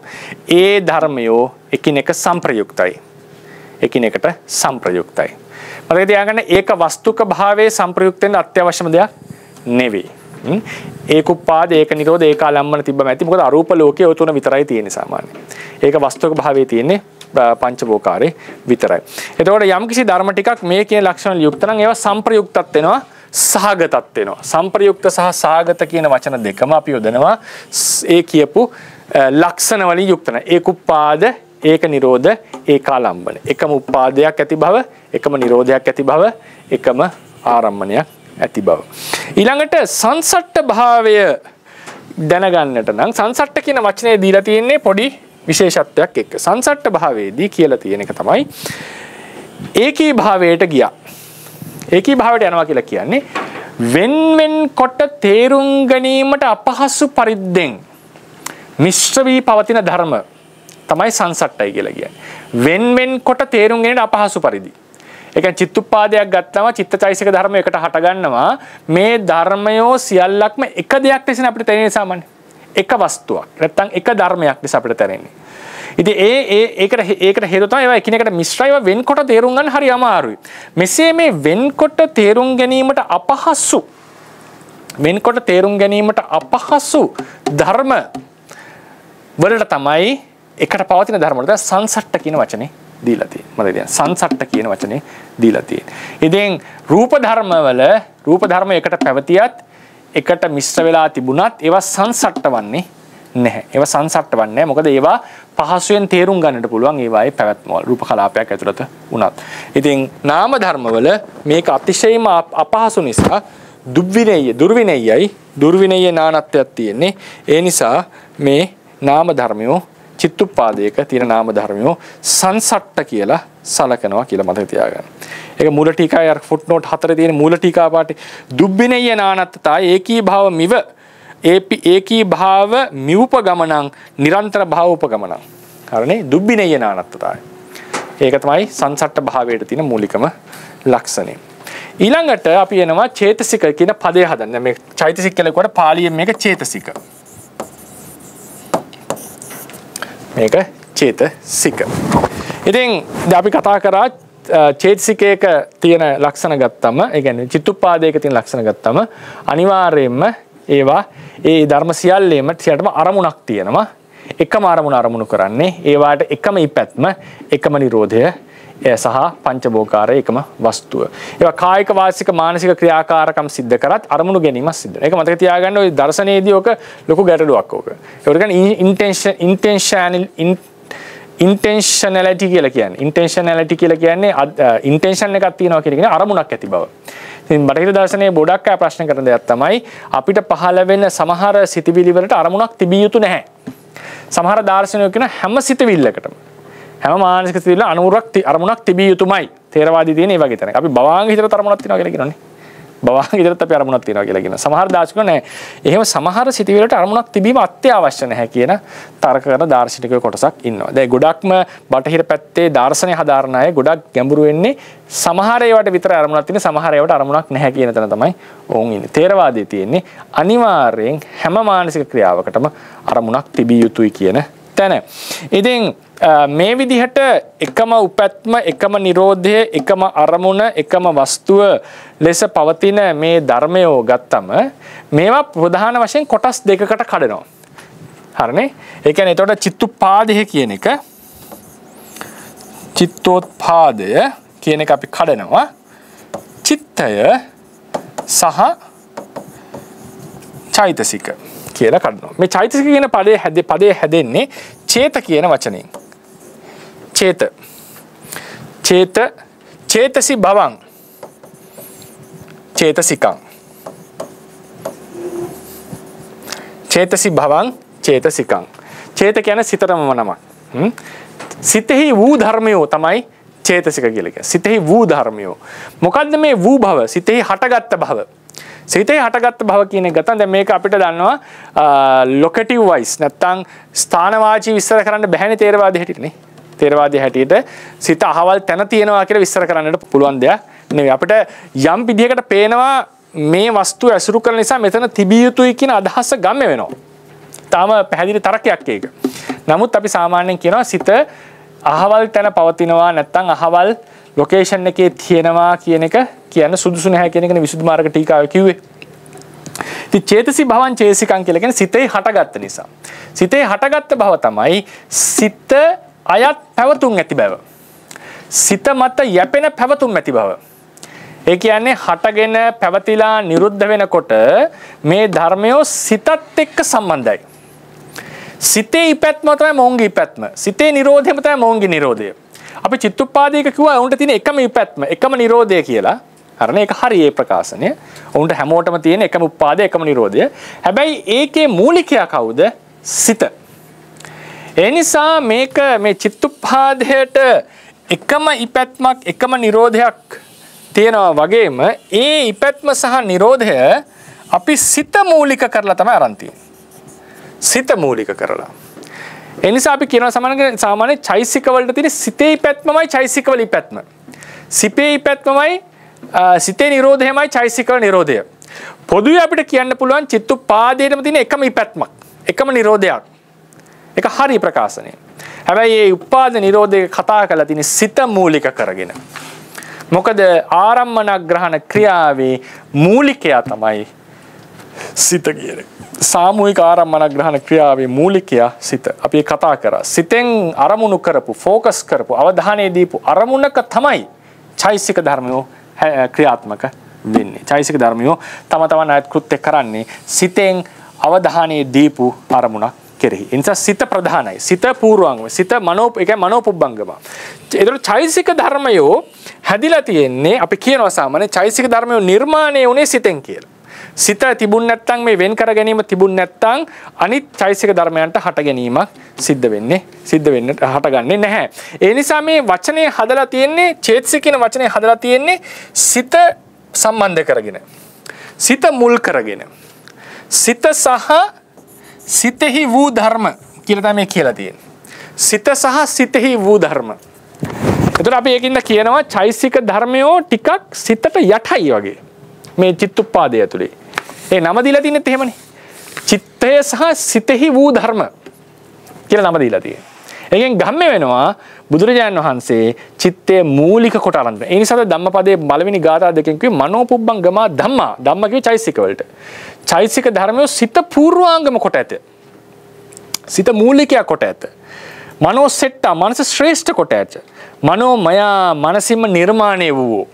ඒ ධර්මයෝ එකිනෙක සංප්‍රයුක්තයි. එකිනෙකට සංප්‍රයුක්තයි. මතක තියාගන්න ඒක වස්තුක භාවයේ සංප්‍රයුක්ත වෙන්න අත්‍යවශ්‍යම දෙයක් නෙවෙයි. ඒකුප්පාද, ඒක නිරෝධ, ඒකාලම්බන තිබ්බම ඇති. මොකද අරූප ලෝකයේ ඔය තුන විතරයි තියෙන්නේ සාමාන්‍යයෙන්. ඒක වස්තුක භාවයේ තියෙන්නේ පංචභෝකාරේ විතරයි. එතකොට යම් කිසි ධර්ම ටිකක් මේ කියන ලක්ෂණ වල යුක්ත නම් ඒවා සංප්‍රයුක්තත් වෙනවා සහගතත් වෙනවා. සම්ප්‍රයුක්ත සහ සහගත කියන වචන දෙකම අපි යොදනවා ඒ කියපු ලක්ෂණ වලින් යුක්ත නැ. ඒකුප්පාද, ඒක නිරෝධ, ඒකාලම්බන. එකම උපාදයක් ඇති බව, එකම නිරෝධයක් ඇති බව, එකම ආරම්මණයක් ඇති බව. ඊළඟට සංසට්ඨ භාවය දැනගන්නට නම් සංසට්ඨ කියන වචනේ දීලා තියෙන්නේ පොඩි විශේෂත්වයක් එක්ක. සංසට්ඨ භාවයේදී කියලා තියෙන එක තමයි ඒකී භාවයට ගියා. ඒකී භාවයට යනවා කියලා කියන්නේ වෙන් කොට තේරුම් ගැනීමට අපහසු පරිද්දෙන් මිශ්‍ර වී පවතින ධර්ම තමයි සංසට්ඨයි කියලා කියන්නේ. වෙන් කොට තේරුම් ගැනීමට අපහසු පරිදි. ඒ කියන්නේ චිත්තුප්පාදයක් ගත්තම චිත්තචෛසික ධර්ම එකට හට ගන්නවා. මේ ධර්මයෝ සියල්ලක්ම එක දෙයක් ලෙස අපිට තේරෙන්නේ සාමාන්‍ය. එක වස්තුවක්. නැත්තම් එක ධර්මයක් ලෙස අපිට තේරෙන්නේ. ඉතින් ඒකට හේතුව තමයි ඒවා එකිනෙකට මිශ්‍රයිව වෙන්කොට තේරුම් ගන්න හරි අමාරුයි. මෙසේ මේ වෙන්කොට තේරුම් ගැනීමට අපහසු ධර්ම වලට තමයි එකට පවතින ධර්ම වලට සංසට්ඨ කියන වචනේ දීලා තියෙන්නේ. මම කියන්නේ සංසට්ඨ කියන වචනේ දීලා තියෙන්නේ. ඉතින් රූප ධර්ම එකට පැවතියත් එකට මිශ්‍ර වෙලා තිබුණත් ඒවා සංසට්ඨවන්නේ නැහැ. ඒවා සංසට්ඨවන්නේ නැහැ. මොකද ඒවා පහසුවෙන් තේරුම් ගන්නට පුළුවන් ඒවායේ පැවැත්මවල රූප කලාපයක් ඇතුළත වුණත්. ඉතින් නාම ධර්මවල මේක අතිශයම අපහසු නිසා දුර්විනයයි නානත්වයක් තියෙන්නේ. ඒ නිසා මේ නාම ධර්මයෝ චිත්තුප්පාදයක තියෙන නාම ධර්මයෝ සංසට්ඨ කියලා සලකනවා කියලා මතක තියාගන්න. ඒක මූල ටීකාවේ අර ෆුට්නෝට් 4 තියෙන මූල ටීකා පාඩේ දුබ්බිනේය නානත්තතා ඒකී භාව මිව ඒකී භාව මිවුපගමනං නිරන්තර භාව උපගමනං. හරිනේ දුබ්බිනේය නානත්තතා. ඒක තමයි සංසට්ඨ භාවයට තියෙන මූලිකම ලක්ෂණය. ඊළඟට අපි එනවා චේතසික කියන පදය හදන්න. මේ චෛතසික කියලා කියනකොට පාලියෙන් මේක චේතසික. මේක චේතසික. ඉතින් අපි කතා කරා චේතසිකයක තියෙන ලක්ෂණ ගත්තම, ඒ කියන්නේ චිත්තුප්පාදයක තියෙන ලක්ෂණ ගත්තම අනිවාර්යයෙන්ම ඒවා ඒ ධර්ම සියල්ලේම සියල්ලටම අරමුණක් තියෙනවා. එකම අරමුණු කරන්නේ ඒවාට එකම ඉපැත්ම, එකම නිරෝධය සහ පංචබෝකාරය එකම වස්තුව. ඒවා කායික වාචික මානසික ක්‍රියාකාරකම් සිද්ධ කරත් අරමුණු ගැනීමක් සිද්ධ වෙනවා. ඒක මතක තියාගන්න ඔය දර්ශනයේදී ඔක ලොකු ගැටලුවක් ඔක. ඒකට කියන්නේ intentionality කියලා කියන්නේ. intentionality කියලා කියන්නේ intention එකක් තියෙනවා කියන එක අරමුණක් ඇති බව. ඉතින් බටහිර දර්ශනයේ ගොඩක් අය ප්‍රශ්න කරන දෙයක් තමයි අපිට පහළ වෙන සමහර සිතිවිලි වලට අරමුණක් තිබිය යුතු නැහැ. සමහර දාර්ශනිකයෝ කියන හැම සිතිවිල්ලකටම හැම මානසික සිතිවිල්ල අරමුණක් තිබිය යුතුමයි. තේරවාදී තියෙන ඒ වගේ තැනක. අපි භවාංග හිතට අරමුණක් තියනවා කියලා කියනවනේ. භවාංග හිතට අපි අරමුණක් තියනවා කියලා කියනවා. සමහර දාර්ශනිකයෝ නෑ. එහෙම සමහර සිතිවිල්ලට අරමුණක් තිබීම අත්‍යවශ්‍ය නැහැ කියන තර්ක කරන දාර්ශනිකයෝ කොටසක් ඉන්නවා. දැන් ගොඩක්ම බටහිර පැත්තේ දාර්ශනික හදාරන අය ගොඩක් ගැඹුරු වෙන්නේ සමහර ඒවාට විතර අරමුණක් තියෙන සමහර ඒවාට අරමුණක් නැහැ කියන තැන තමයි ඔවුන් ඉන්නේ. තේරවාදයේ තියෙන්නේ අනිවාර්යෙන් හැම මානසික ක්‍රියාවකටම අරමුණක් තිබිය යුතුයි කියන තැන. ඉතින් මේ විදිහට එකම උපැත්ම, එකම නිරෝධය, එකම අරමුණ, එකම වස්තුව ලෙස පවතින මේ ධර්මයෝ ගත්තම මේවා ප්‍රධාන වශයෙන් කොටස් දෙකකට කඩනවා. හරිනේ? ඒ කියන්නේ එතකොට චිත්තුප්පාදය කියන එක චිත්තෝත්පාදය කියන එක අපි කඩනවා. චිත්තය සහ චෛතසික කියලා කඩනවා. මේ චෛතසික කියන පදේ හැදෙන්නේ චේත කියන වචනයෙන්. චේතසි භවං චේතසිකං. චේතසි භවං චේතසිකං. චේත කියන්නේ සිතටම නමක්. සිතෙහි වූ ධර්මයෝ තමයි චේතසික කියලා කියන්නේ. සිතෙහි වූ ධර්මයෝ. මොකද්ද මේ වූ භව? සිතෙහි හටගත්ත භව. සිතේ හටගත්ත භව කියන එක ගත්තා. දැන් මේක අපිට දන්නවා ලොකටිව් වයිස් නැත්තම් ස්ථානවාචී විස්තර කරන්න බැහැනේ තේරවාදී හැටියට නේ. තේරවාදී හැටියට සිත අහවල් තැන තියෙනවා කියලා විස්තර කරන්නට පුළුවන් දෙයක් නෙවෙයි. අපිට යම් විදිහකට පේනවා මේ වස්තුව ඇසුරු කරන නිසා මෙතන තිබිය යුතුයි කියන අදහස ගම්ම වෙනවා. තාම පැහැදිලි තරකයක් ඒක. නමුත් අපි සාමාන්‍යයෙන් කියනවා සිත අහවල් තැන පවතිනවා නැත්තම් අහවල් ලොකේෂන් එකේ තියෙනවා කියන එක කියන්න සුදුසු නැහැ කියන එකනේ විසුද්ධි මාර්ග ටීකාවේ කිව්වේ. ඉතින් චේතසි භවං චේතසිකං කියලා කියන්නේ සිතේ හටගත්ත නිසා. සිතේ හටගත්ත භව තමයි සිත අයත් පැවතුම් ඇති බව. සිත මත යැපෙන පැවතුම් ඇති බව. ඒ කියන්නේ හටගෙන පැවතිලා නිරුද්ධ වෙනකොට මේ ධර්මය සිතත් එක්ක සම්බන්ධයි. සිතේ ඉපැත්ම තමයි මොහුගේ ඉපැත්ම. සිතේ නිරෝධයම තමයි මොහුගේ නිරෝධය. අපි චිත්තුප්පාදයක කිව්වා උන්ට තියෙන එකම ඉපැත්ම, එකම නිරෝධය කියලා. හරිනේ ඒක හරියේ ප්‍රකාශනය. උන්ට හැමෝටම තියෙන එකම උපාදය, එකම නිරෝධය. හැබැයි ඒකේ මූලිකයා කවුද? සිත. ඒ නිසා මේක මේ චිත්තුප්පාදයට එකම ඉපැත්මක්, එකම නිරෝධයක් තියෙනවා වගේම ඒ ඉපැත්ම සහ නිරෝධය අපි සිත මූලික කරලා තමයි අරන් තියෙන්නේ. සිත මූලික කරලා. ඒ නිසා අපි කියනවා සාමාන්‍ය චෛසික වලට තියෙන සිතේ ඉපැත්මමයි චෛසික වල ඉපැත්ම. සිතේ ඉපැත්මමයි සිතේ නිරෝධයමයි චෛසික වල නිරෝධය. පොදුවේ අපිට කියන්න පුළුවන් චිත්තුප්පාදයේම තියෙන එකම ඉපැත්මක්, එකම නිරෝධයක්. ඒක හරි ප්‍රකාශනය. හැබැයි මේ උපාද නිරෝධය කතා කරලා තියෙන සිත මූලික කරගෙන. මොකද ආරම්මන ග්‍රහණ ක්‍රියාවේ මූලිකයා තමයි සිත කියන්නේ. සාමූහික ආරම්මන ග්‍රහණ ක්‍රියාවේ මූලිකයා සිත. අපි කතා කරා සිතෙන් අරමුණු කරපු, ફોકસ කරපු, අවධානය දීපු අරමුණක තමයි චෛසික ධර්මයෝ ක්‍රියාත්මක වෙන්නේ. චෛසික ධර්මයෝ තම තමන් අයත් කෘත්‍ය කරන්නේ සිතෙන් අවධානය දීපු අරමුණක් කෙරෙහි. ඒ නිසා සිත ප්‍රධානයි. සිත පූර්වාංගම. සිත මනෝපුබ්බංගම. ඒතර චෛසික ධර්මයෝ හැදිලා තියෙන්නේ අපි කියනවා සාමාන්‍ය චෛසික ධර්මයෝ නිර්මාණය වුණේ සිතෙන් කියලා. සිත තිබුණ නැත්නම් මේ වෙන් කර ගැනීම තිබුණ නැත්නම් අනිත් චෛසික ධර්මයන්ට හට ගැනීමක් සිද්ධ වෙන්න හටගන්නේ නැහැ. ඒ නිසා මේ වචනේ හදලා තියෙන්නේ චේතසික කියන වචනේ හදලා තියෙන්නේ සිත සම්බන්ධ කරගෙන. සිත මුල් කරගෙන. සිත සහ සිතෙහි වූ ධර්ම කියලා තමයි කියලා තියෙන්නේ. සිත සහ සිතෙහි වූ ධර්ම. එතකොට අපි ඒකින්ද කියනවා චෛසික ධර්මයෝ ටිකක් සිතට යටයි වගේ. මේ චිත්තුප්පාදය ඇතුලේ. ඒ නම දීලා තින්නේ එහෙමනේ. චිත්තය සහ සිතෙහි වූ ධර්ම කියලා නම දීලා තියෙනවා. ඒකෙන් ගම්ම වෙනවා බුදුරජාණන් වහන්සේ චිත්තයේ මූලික කොට අරන්. ඒ නිසා ධම්මපදයේ පළවෙනි ගාථා දෙකෙන් කිව්වේ මනෝපුබ්බංගමා ධම්මා. ධම්ම කිව්වේ චෛසික වලට. චෛසික ධර්මය සිත පූර්වාංගම කොට ඇත. සිත මූලිකයා කොට ඇත. මනෝසෙට්ටා මනස ශ්‍රේෂ්ඨ කොට ඇත. මනෝමය මනසින්ම නිර්මාණය වූ.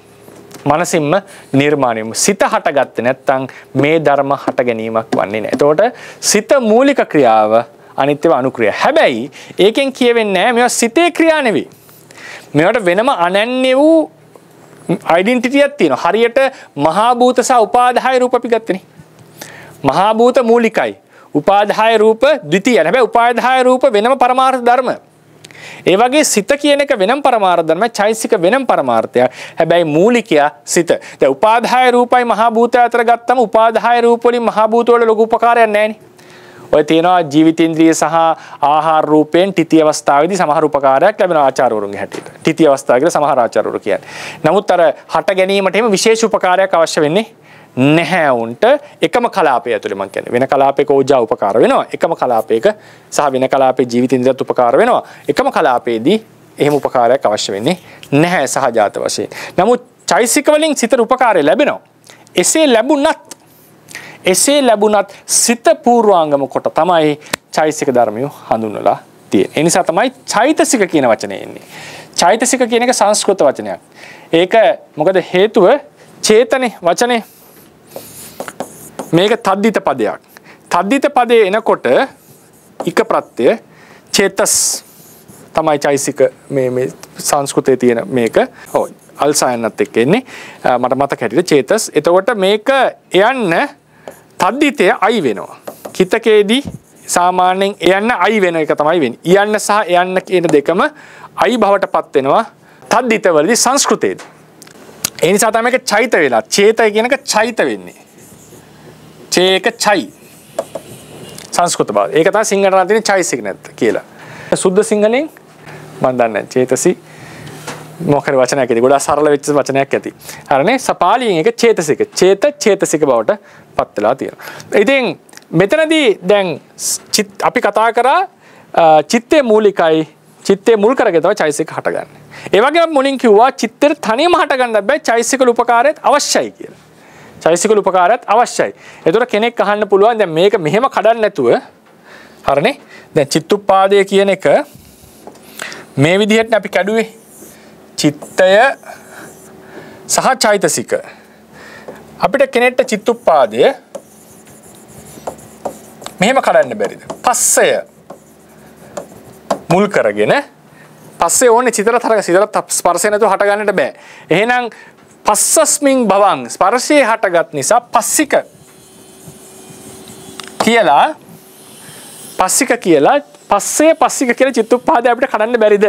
මනසින්ම නිර්මාණය වූ. සිත හටගත්තේ නැත්නම් මේ ධර්ම හට ගැනීමක් වන්නේ නැහැ. එතකොට සිත මූලික ක්‍රියාව අනිත්‍යව අනුක්‍රියා. හැබැයි ඒකෙන් කියවෙන්නේ නැහැ මේවා සිතේ ක්‍රියා නෙවෙයි. මේවට වෙනම අනන්‍ය වූ ඩෙන්ටිටියක් තියෙනවා. හරියට මහා භූත සහ උපාදාය රූප අපි ගත්තනේ. මහා භූත මූලිකයි. උපාදාය රූප ද්විතීයයි. හැබැයි උපාදාය රූප වෙනම පරමාර්ථ ධර්ම. ඒ වගේ සිත කියන එක වෙනම පරමාර්ථ ධර්ම, චෛසික වෙනම පරමාර්ථයක්. හැබැයි මූලිකයා සිත. දැන් උපාදාය රූපයි මහා භූතය අතර ගත්තම උපාදාය රූප වලින් මහා භූත වල ලොකු උපකාරයක් නැහැ නේ. ඔය තියෙනවා ජීවිතේන්ද්‍රිය සහ ආහාර රූපයෙන් තිති අවස්ථාවේදී සමහර උපකාරයක් ලැබෙනවා ආචාර්යවරුන්ගේ හැටියට. තිති අවස්ථාව කියලා සමහර ආචාර්යවරු කියන්නේ. නමුත් අර හට ගැනීමට එහෙම විශේෂ උපකාරයක් අවශ්‍ය වෙන්නේ නැහැ උන්ට. එකම කලාපය ඇතුලේ මම කියන්නේ වෙන කලාපයක ඕජා උපකාර වෙනවා. එකම කලාපයක සහ වෙන කලාපයේ ජීවිතේන්ද්‍රියත් උපකාර වෙනවා. එකම කලාපයේදී එහෙම උපකාරයක් අවශ්‍ය වෙන්නේ නැහැ සහජාත වශයෙන්. නමුත් චෛසික වලින් සිතට උපකාරය ලැබෙනවා. එසේ ලැබුණත් සිත පූර්වාංගම කොට තමයි චෛසික ධර්මිය හඳුන්වලා තියෙන්නේ. ඒ නිසා තමයි චෛතසික කියන වචනේ එන්නේ. චෛතසික කියන එක සංස්කෘත වචනයක්. ඒක මොකද හේතුව චේතනේ වචනේ. මේක තද්දිත පදයක්. තද්දිත පදේ එනකොට ඉක ප්‍රත්‍ය චේතස් තමයි චෛසික මේ සංස්කෘතයේ තියෙන මේක. ඔව් අල්සයන්ත් එක්ක එන්නේ. මට මතක හැටියට චේතස්. එතකොට මේක යන්න තද්දිතය අයි වෙනවා. කිතකේදී සාමාන්‍යයෙන් යන්න අයි වෙන එක තමයි වෙන්නේ. යන්න සහ යන්න කියන දෙකම අයි බවට පත් වෙනවා තද්දිත වලදී සංස්කෘතයේදී. ඒ නිසා තමයි මේක චෛත වෙලා. චේතය කියන එක චෛත වෙන්නේ. චේක චෛ සංස්කෘත බව. ඒක තමයි සිංහලට තියෙන චෛසික නැත්ත කියලා. සුද්ධ සිංහලෙන් මම දන්නේ නැහැ. චේතසි මොකක්ද වචනයක් ඇති. ගොඩාක් සරල වෙච්ච වචනයක් ඇති. හරිනේ? සපාලියෙන් ඒක චේතසික. චේතසික බවට පත් වෙලා තියෙනවා. ඉතින් මෙතනදී දැන් අපි කතා කරා චිත්තේ මූලිකයි. චිත්තේ මුල් කරගෙන තමයි චෛසික හටගන්නේ. ඒ වගේම මුලින් කිව්වා චිත්තේ තනියම හටගන්න බෑ චෛසික උපකාරයත් අවශ්‍යයි කියලා. චෛසික උපකාරයත් අවශ්‍යයි. ඒතර කෙනෙක් අහන්න පුළුවන් දැන් මේක මෙහෙම කඩන්න නැතුව හරිනේ? දැන් චිත්තුප්පාදය කියන එක මේ විදිහට අපි කැඩුවේ. චිත්තය සහ චෛතසික. අපිට කෙනෙක්ට චිත්තුප්පාදය මෙහෙම කඩන්න බැරිද? පස්සය මුල් කරගෙන පස්සේ ඕනේ චිතරතරක ස්පර්ශය නැතුව හට ගන්නට බෑ. එහෙනම් පස්සස්මින් භවං ස්පර්ශයේ හටගත් නිසා පස්සික කියලා පස්සේ පස්සික කියලා චිත්තුප්පාදය අපිට කඩන්න බැරිද?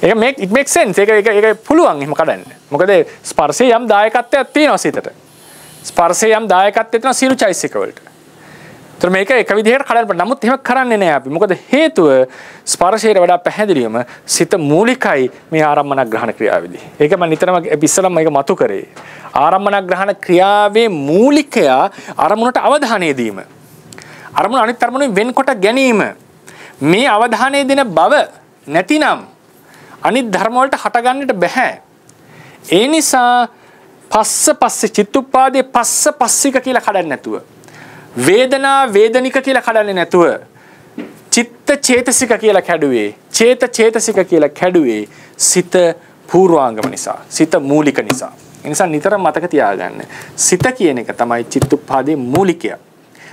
it makes sense. ඒක පුළුවන් එහෙම කඩන්න. මොකද ස්පර්ශයේ යම් දායකත්වයක් තියෙනවා සිතට. ස්පර්ශයේ යම් දායකත්වයක් තියෙනවා සීල චෛසික වලට. ඒතර මේක එක විදිහකට කඩන්න බෑ. නමුත් එහෙම කරන්නේ නැහැ අපි. මොකද හේතුව ස්පර්ශයට වඩා පැහැදිලිවම සිත මූලිකයි මේ ආරම්මන ග්‍රහණ ක්‍රියාවේදී. ඒක මම නිතරම ඉස්සෙල්ලාම මේක මතු කරේ. ආරම්මන ග්‍රහණ ක්‍රියාවේ මූලිකය අරමුණට අවධානය දීම. අරමුණ අනිත් අරමුණෙන් වෙන්කොට ගැනීම. මේ අවධානය දෙන බව නැතිනම් අනිත් ධර්ම වලට හටගන්නට බෑ. ඒ නිසා පස්සේ චිත්තුප්පාදේ පස්සික කියලා කඩන්නේ නැතුව වේදනා වේදනික කියලා කඩන්නේ නැතුව චිත්ත චේතසික කියලා කැඩුවේ චේතසික කියලා කැඩුවේ සිත පූර්වාංගම නිසා සිත මූලික නිසා. ඒ නිසා නිතර මතක තියාගන්න සිත කියන එක තමයි චිත්තුප්පාදේ මූලිකය.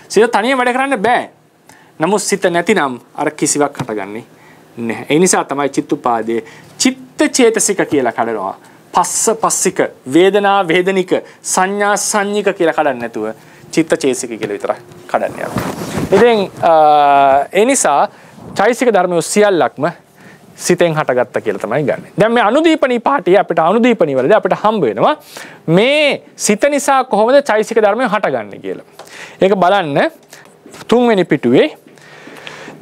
සිත තනියම වැඩ කරන්න බෑ. නමුත් සිත නැතිනම් අර කිසිවක් හටගන්නේ නැහැ. ඒ නිසා තමයි චිත්තුප්පාදේ චිත්ත චේතසික කියලා කඩනවා. පස්සික වේදනා වේදනික සංඥා සංඤික කියලා කඩන්නේ නැතුව චිත්ත චේතසික කියලා විතරක් කඩන්නේ අපි. ඉතින් ඒ නිසා චෛතසික ධර්මයේ සියල්ලක්ම සිතෙන් හටගත්තා කියලා තමයි ගන්නෙ. දැන් මේ අනුදීපනී පාඨය අපිට අනුදීපනී වලදී අපිට හම්බ වෙනවා මේ සිත නිසා කොහොමද චෛතසික ධර්මය හටගන්නේ කියලා. ඒක බලන්න තුන්වෙනි පිටුවේ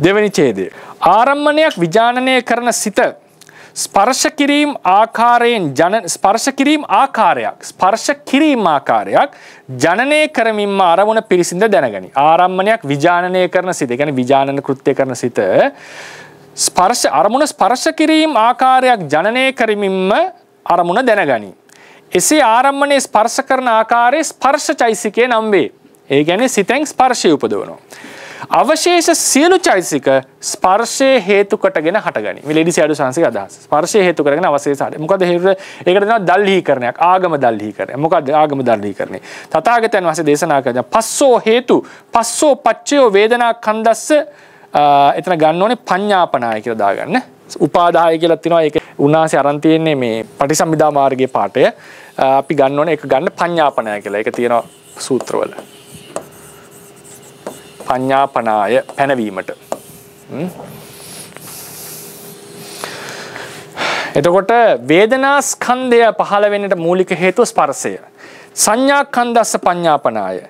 දෙවෙනි ඡේදය. ආරම්මණයක් විජානනය කරන සිත ස්පර්ශ කිරීම ආකාරයක් ජනනය කරමින්ම අරමුණ පිරිසිඳ දැනගනි. ආරම්මණයක් විජානනය කරන සිත. ඒ කියන්නේ විජානන කෘත්‍ය කරන සිත අරමුණ ස්පර්ශ කිරීම ආකාරයක් ජනනය කරමින්ම අරමුණ දැනගනි. එසේ ආරම්මණය ස්පර්ශ කරන ආකාරයේ ස්පර්ශ චෛසිකේ නම් වේ. ඒ කියන්නේ සිතෙන් ස්පර්ශය උපදවනවා. අවශේෂ සියලු චෛතසික ස්පර්ශයේ හේතු කොටගෙන හටගනි. මේ ලේඩි සෑඩු සංසික අදහස. ස්පර්ශයේ හේතු කරගෙන අවශේෂ හට. මොකද හේතුව ඒකට දෙනවා දල්හීකරණයක්. ආගම දල්හීකරණය. මොකද ආගම දල්හීකරණය. තථාගතයන් වහන්සේ දේශනා කරන පස්සෝ හේතු පස්සෝ පච්චයෝ වේදනා කන්දස්ස එතන ගන්න ඕනේ පඤ්ඤාපනාය කියලා දාගන්න. උපාදාය කියලා තියෙනවා. ඒක උන්වහන්සේ අරන් තියෙන්නේ මේ පටිසම්භිදා මාර්ගයේ පාඩය. අපි ගන්න ඕනේ ඒක ගන්න පඤ්ඤාපනාය කියලා. ඒක තියෙනවා සූත්‍රවල. පඤ්ඤාපනාය පැනවීමට. එතකොට වේදනා ස්කන්ධය පහළ වෙන්නට මූලික හේතුව ස්පර්ශය. සංඥාඛන්දස්ස පඤ්ඤාපනාය.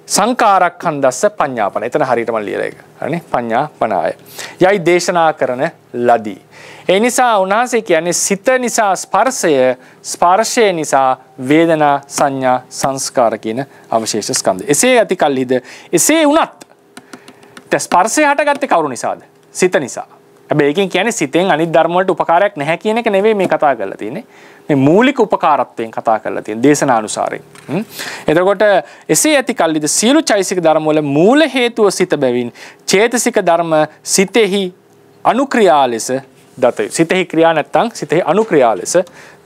සංකාරඛන්දස්ස පඤ්ඤාපන. එතන හරියටම ලියලා ඒක. හරිනේ? පඤ්ඤාපනාය. යයි දේශනා කරන ලදී. ඒ නිසා උන්වහන්සේ කියන්නේ සිත නිසා ස්පර්ශය, ස්පර්ශය නිසා වේදනා, සංඥා, සංස්කාර කියන අවශේෂ ස්කන්ධ. එසේ ඇති කල්හිද එසේ වුණත් ස්පර්ශය හටගත්තේ කවුරු නිසාද? සිත නිසා. හැබැයි ඒකෙන් කියන්නේ සිතෙන් අනිත් ධර්ම වලට උපකාරයක් නැහැ කියන එක නෙවෙයි මේ කතා කරලා තියෙන්නේ. මේ මූලික උපකාරත්වයෙන් කතා කරලා තියෙන දේශනානුසාරයෙන්. එතකොට එසේ ඇති කල්ලිද සියලු චෛතසික ධර්ම වල මූල හේතුව සිත බැවින් චේතසික ධර්ම සිතෙහි අනුක්‍රියා ලෙස දත යුතුයි. සිතෙහි ක්‍රියා නැත්තම් සිතෙහි අනුක්‍රියා ලෙස